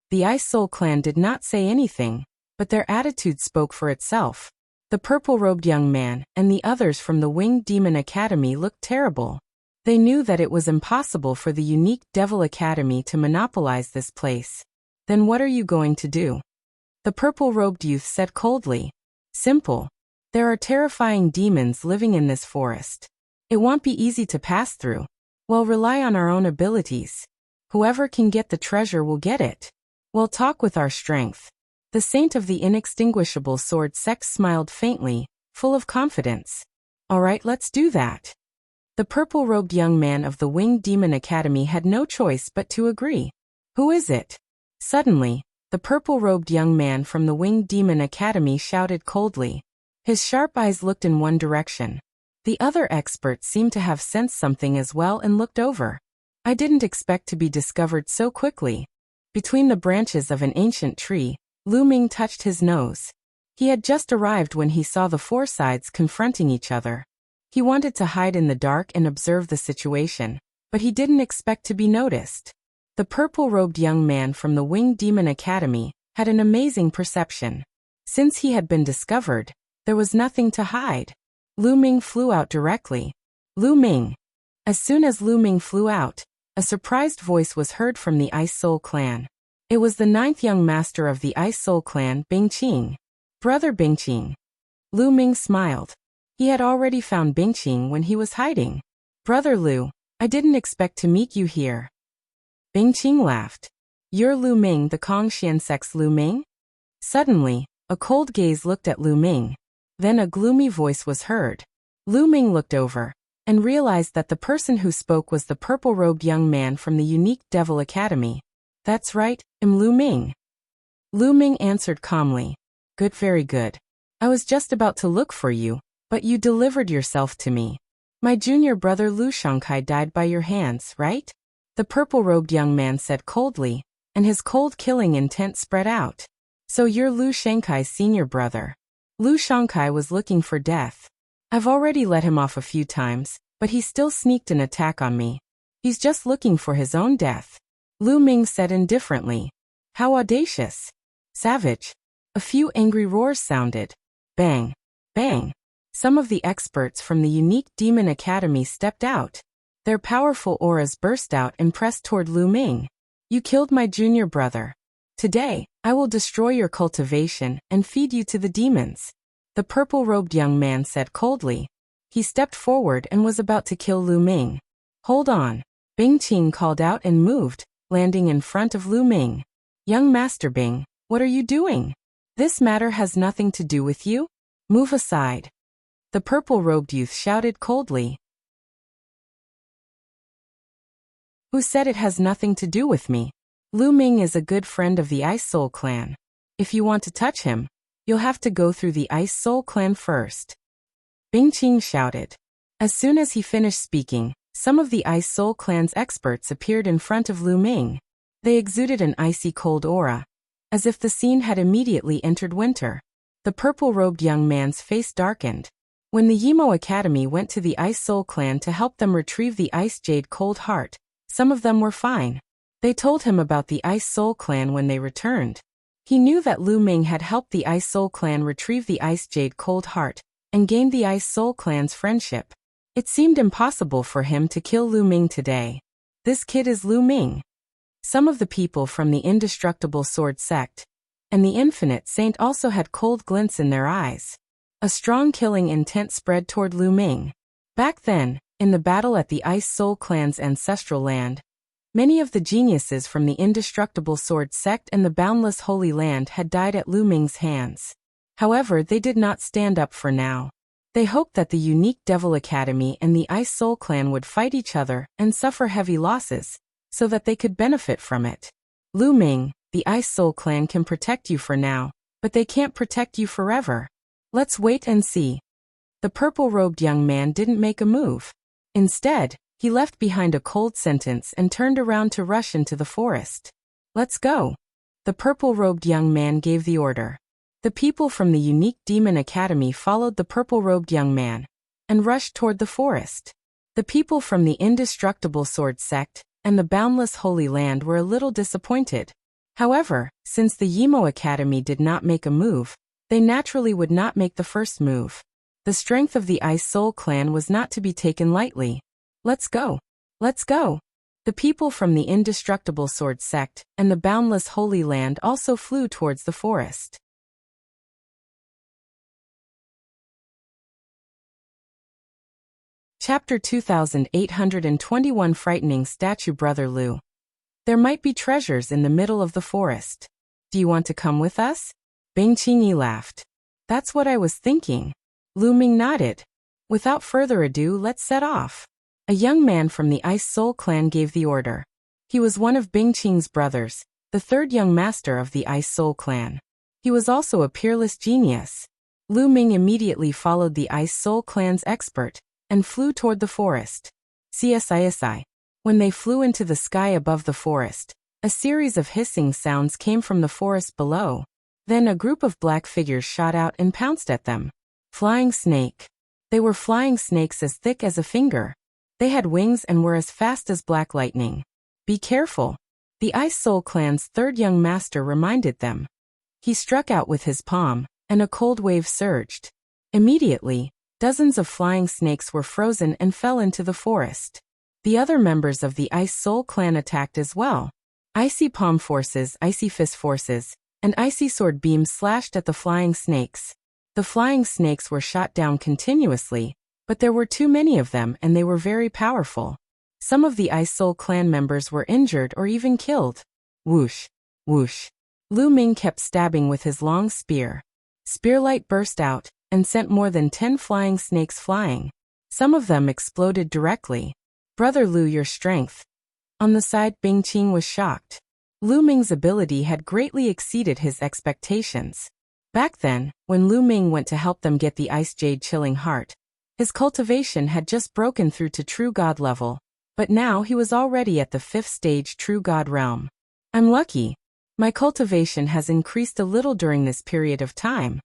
Speaker 1: The Ice Soul Clan did not say anything, but their attitude spoke for itself. The purple-robed young man and the others from the Winged Demon Academy looked terrible. They knew that it was impossible for the unique Devil Academy to monopolize this place. Then what are you going to do? The purple-robed youth said coldly. Simple. There are terrifying demons living in this forest. It won't be easy to pass through. We'll rely on our own abilities. Whoever can get the treasure will get it. We'll talk with our strength. The Saint of the Inextinguishable Sword Sect smiled faintly, full of confidence. All right, let's do that. The purple-robed young man of the Winged Demon Academy had no choice but to agree. Who is it? Suddenly, the purple-robed young man from the Winged Demon Academy shouted coldly. His sharp eyes looked in one direction. The other experts seemed to have sensed something as well and looked over. I didn't expect to be discovered so quickly. Between the branches of an ancient tree, Lu Ming touched his nose. He had just arrived when he saw the 4 sides confronting each other. He wanted to hide in the dark and observe the situation, but he didn't expect to be noticed. The purple-robed young man from the Winged Demon Academy had an amazing perception. Since he had been discovered, there was nothing to hide. Lu Ming flew out directly. Lu Ming. As soon as Lu Ming flew out, a surprised voice was heard from the Ice Soul Clan. It was the 9th young master of the Ice Soul Clan, Bingqing. Brother Bingqing. Lu Ming smiled. He had already found Bingqing when he was hiding. Brother Lu, I didn't expect to meet you here. Bingqing laughed. You're Lu Ming, the Kongxian sect's Lu Ming? Suddenly, a cold gaze looked at Lu Ming. Then a gloomy voice was heard. Lu Ming looked over and realized that the person who spoke was the purple-robed young man from the unique Devil Academy. That's right, I'm Lu Ming. Lu Ming answered calmly. Good, very good. I was just about to look for you, but you delivered yourself to me. My junior brother Lu Shangkai died by your hands, right? The purple-robed young man said coldly, and his cold killing intent spread out. So you're Lu Shangkai's senior brother. Lu Shangkai was looking for death. I've already let him off a few times, but he still sneaked an attack on me. He's just looking for his own death. Lu Ming said indifferently. How audacious. Savage. A few angry roars sounded. Bang. Bang. Some of the experts from the unique Demon Academy stepped out. Their powerful auras burst out and pressed toward Lu Ming. You killed my junior brother. Today, I will destroy your cultivation and feed you to the demons. The purple-robed young man said coldly. He stepped forward and was about to kill Lu Ming. Hold on. Bingqing called out and moved, landing in front of Lu Ming. "Young Master Bing, what are you doing? This matter has nothing to do with you. Move aside," the purple-robed youth shouted coldly. "Who said it has nothing to do with me? Lu Ming is a good friend of the Ice Soul Clan. If you want to touch him, you'll have to go through the Ice Soul Clan first," Bing Qing shouted. As soon as he finished speaking, some of the Ice Soul Clan's experts appeared in front of Lu Ming. They exuded an icy cold aura, as if the scene had immediately entered winter. The purple-robed young man's face darkened. When the Yimo Academy went to the Ice Soul Clan to help them retrieve the Ice Jade Cold Heart, some of them were fine. They told him about the Ice Soul Clan when they returned. He knew that Lu Ming had helped the Ice Soul Clan retrieve the Ice Jade Cold Heart and gained the Ice Soul Clan's friendship. It seemed impossible for him to kill Lu Ming today. This kid is Lu Ming. Some of the people from the Indestructible Sword Sect and the Infinite Saint also had cold glints in their eyes. A strong killing intent spread toward Lu Ming. Back then, in the battle at the Ice Soul Clan's ancestral land, many of the geniuses from the Indestructible Sword Sect and the Boundless Holy Land had died at Lu Ming's hands. However, they did not stand up for now. They hoped that the unique Devil Academy and the Ice Soul Clan would fight each other and suffer heavy losses, so that they could benefit from it. "Lu Ming, the Ice Soul Clan can protect you for now, but they can't protect you forever. Let's wait and see." The purple-robed young man didn't make a move. Instead, he left behind a cold sentence and turned around to rush into the forest. "Let's go." The purple-robed young man gave the order. The people from the unique Demon Academy followed the purple-robed young man and rushed toward the forest. The people from the Indestructible Sword Sect and the Boundless Holy Land were a little disappointed. However, since the Yimo Academy did not make a move, they naturally would not make the first move. The strength of the Ice Soul Clan was not to be taken lightly. "Let's go. Let's go." The people from the Indestructible Sword Sect and the Boundless Holy Land also flew towards the forest. Chapter 2821 Frightening Statue. Brother Lu. "There might be treasures in the middle of the forest. Do you want to come with us?" Bing Qingyi laughed. "That's what I was thinking." Lu Ming nodded. "Without further ado, let's set off." A young man from the Ice Soul Clan gave the order. He was one of Bing Qing's brothers, the third young master of the Ice Soul Clan. He was also a peerless genius. Lu Ming immediately followed the Ice Soul Clan's expert and flew toward the forest. CSISI. When they flew into the sky above the forest, a series of hissing sounds came from the forest below. Then a group of black figures shot out and pounced at them. Flying snake. They were flying snakes as thick as a finger. They had wings and were as fast as black lightning. "Be careful," the Ice Soul Clan's third young master reminded them. He struck out with his palm, and a cold wave surged. Immediately, dozens of flying snakes were frozen and fell into the forest. The other members of the Ice Soul Clan attacked as well. Icy palm forces, icy fist forces, and icy sword beams slashed at the flying snakes. The flying snakes were shot down continuously, but there were too many of them and they were very powerful. Some of the Ice Soul Clan members were injured or even killed. Whoosh, whoosh. Lu Ming kept stabbing with his long spear. Spearlight burst out and sent more than 10 flying snakes flying. Some of them exploded directly. "Brother Lu, your strength." On the side, Bing Qing was shocked. Lu Ming's ability had greatly exceeded his expectations. Back then, when Lu Ming went to help them get the Ice Jade Chilling Heart, his cultivation had just broken through to True God level, but now he was already at the 5th stage True God realm. "I'm lucky. My cultivation has increased a little during this period of time,"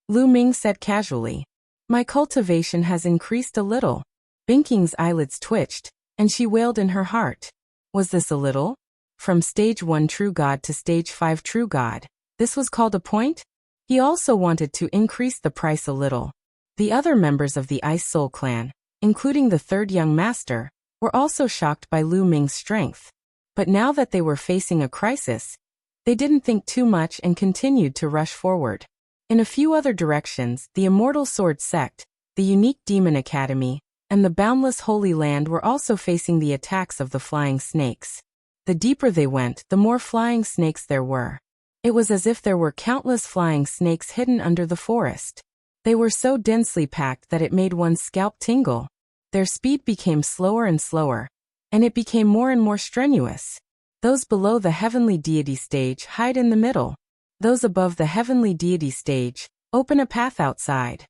Speaker 1: Lu Ming said casually. "My cultivation has increased a little." Bing Qing's eyelids twitched, and she wailed in her heart. Was this a little? From stage 1 True God to stage 5 True God, this was called a point? He also wanted to increase the price a little. The other members of the Ice Soul Clan, including the third young master, were also shocked by Lu Ming's strength. But now that they were facing a crisis, they didn't think too much and continued to rush forward. In a few other directions, the Immortal Sword Sect, the unique Demon Academy, and the Boundless Holy Land were also facing the attacks of the flying snakes. The deeper they went, the more flying snakes there were. It was as if there were countless flying snakes hidden under the forest. They were so densely packed that it made one's scalp tingle. Their speed became slower and slower, and it became more and more strenuous. Those below the heavenly deity stage hide in the middle. Those above the heavenly deity stage open a path outside.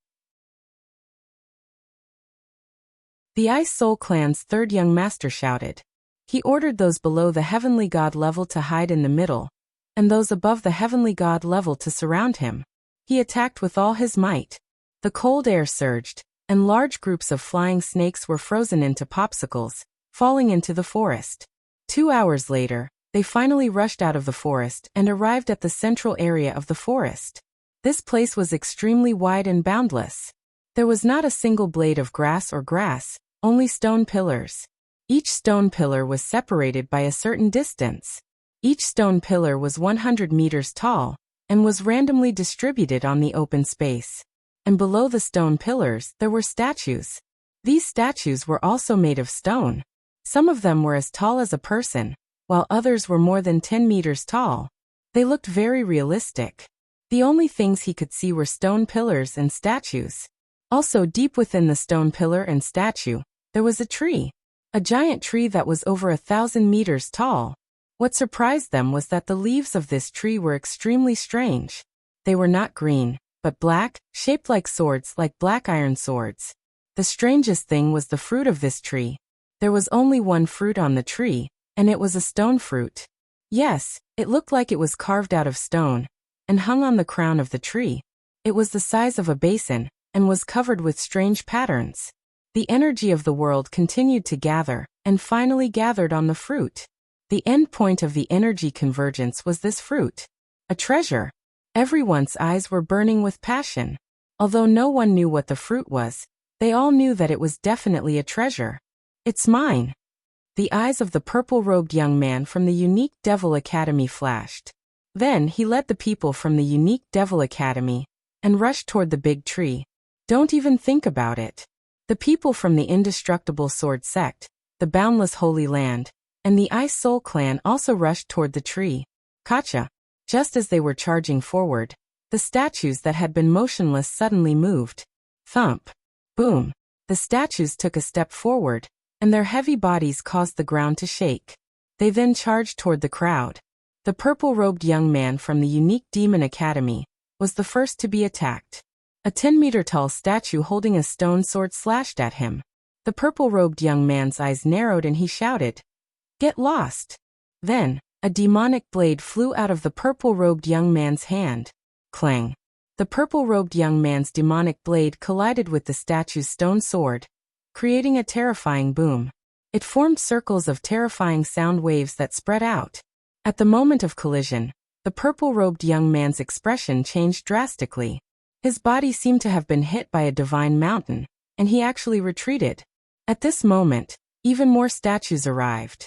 Speaker 1: The Ice Soul Clan's third young master shouted. He ordered those below the heavenly god level to hide in the middle, and those above the heavenly god level to surround him. He attacked with all his might. The cold air surged, and large groups of flying snakes were frozen into popsicles, falling into the forest. 2 hours later, they finally rushed out of the forest and arrived at the central area of the forest. This place was extremely wide and boundless. There was not a single blade of grass or grass, only stone pillars. Each stone pillar was separated by a certain distance. Each stone pillar was 100 meters tall, and was randomly distributed on the open space. And below the stone pillars there were statues. These statues were also made of stone. Some of them were as tall as a person, while others were more than 10 meters tall. They looked very realistic. The only things he could see were stone pillars and statues. Also, deep within the stone pillar and statue, there was a tree. A giant tree that was over 1,000 meters tall. What surprised them was that the leaves of this tree were extremely strange. They were not green, but black, shaped like swords, like black iron swords. The strangest thing was the fruit of this tree. There was only one fruit on the tree, and it was a stone fruit. Yes, it looked like it was carved out of stone, and hung on the crown of the tree. It was the size of a basin, and was covered with strange patterns. The energy of the world continued to gather, and finally gathered on the fruit. The end point of the energy convergence was this fruit. A treasure. Everyone's eyes were burning with passion. Although no one knew what the fruit was, they all knew that it was definitely a treasure. It's mine. The eyes of the purple-robed young man from the Unique Devil Academy flashed. Then he led the people from the Unique Devil Academy, and rushed toward the big tree. Don't even think about it. The people from the Indestructible Sword Sect, the Boundless Holy Land, and the Ice Soul Clan also rushed toward the tree. Gotcha. Just as they were charging forward, the statues that had been motionless suddenly moved. Thump. Boom. The statues took a step forward, and their heavy bodies caused the ground to shake. They then charged toward the crowd. The purple-robed young man from the Unique Demon Academy was the first to be attacked. A 10-meter-tall statue holding a stone sword slashed at him. The purple-robed young man's eyes narrowed and he shouted, "Get lost!" Then, a demonic blade flew out of the purple-robed young man's hand. Clang! The purple-robed young man's demonic blade collided with the statue's stone sword, creating a terrifying boom. It formed circles of terrifying sound waves that spread out. At the moment of collision, the purple-robed young man's expression changed drastically. His body seemed to have been hit by a divine mountain, and he actually retreated. At this moment, even more statues arrived.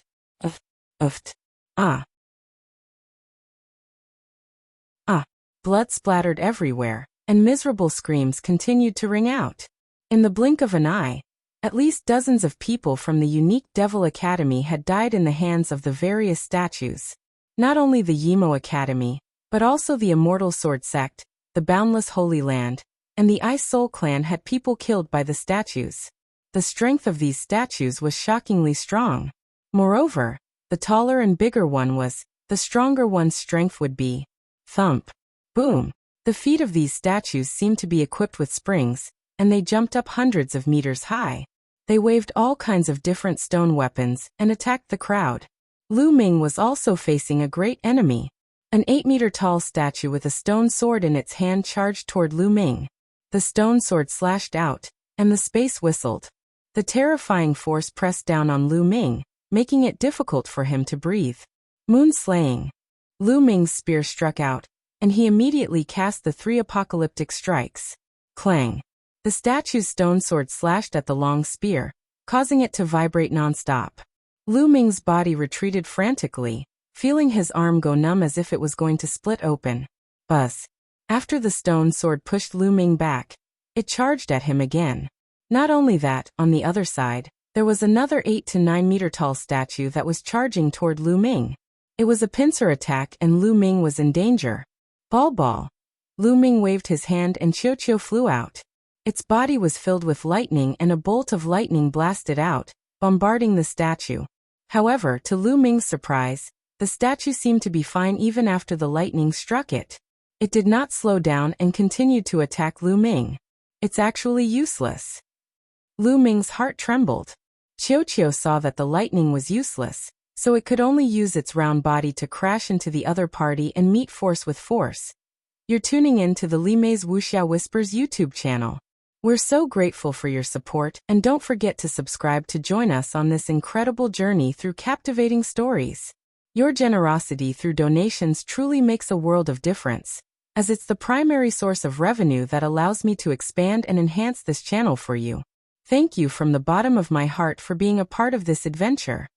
Speaker 1: Ah. Blood splattered everywhere, and miserable screams continued to ring out. In the blink of an eye, at least dozens of people from the Unique Devil Academy had died in the hands of the various statues. Not only the Yimo Academy, but also the Immortal Sword Sect, the Boundless Holy Land, and the Ice Soul Clan had people killed by the statues. The strength of these statues was shockingly strong. Moreover, the taller and bigger one was, the stronger one's strength would be. Thump. Boom. The feet of these statues seemed to be equipped with springs, and they jumped up hundreds of meters high. They waved all kinds of different stone weapons and attacked the crowd. Lu Ming was also facing a great enemy. An 8-meter-tall statue with a stone sword in its hand charged toward Lu Ming. The stone sword slashed out, and the space whistled. The terrifying force pressed down on Lu Ming, making it difficult for him to breathe. Moon slaying. Lu Ming's spear struck out, and he immediately cast the 3 apocalyptic strikes. Clang. The statue's stone sword slashed at the long spear, causing it to vibrate non-stop. Lu Ming's body retreated frantically, feeling his arm go numb as if it was going to split open. Buzz. After the stone sword pushed Lu Ming back, it charged at him again. Not only that, on the other side, There was another 8 to 9 meter tall statue that was charging toward Lu Ming. It was a pincer attack and Lu Ming was in danger. Ball. Lu Ming waved his hand and Qiu flew out. Its body was filled with lightning and a bolt of lightning blasted out, bombarding the statue. However, to Lu Ming's surprise, the statue seemed to be fine even after the lightning struck it. It did not slow down and continued to attack Lu Ming. It's actually useless. Lu Ming's heart trembled. Qiu saw that the lightning was useless, so it could only use its round body to crash into the other party and meet force with force. You're tuning in to the Li Mei's Wuxia Whispers YouTube channel. We're so grateful for your support, and don't forget to subscribe to join us on this incredible journey through captivating stories. Your generosity through donations truly makes a world of difference, as it's the primary source of revenue that allows me to expand and enhance this channel for you. Thank you from the bottom of my heart for being a part of this adventure.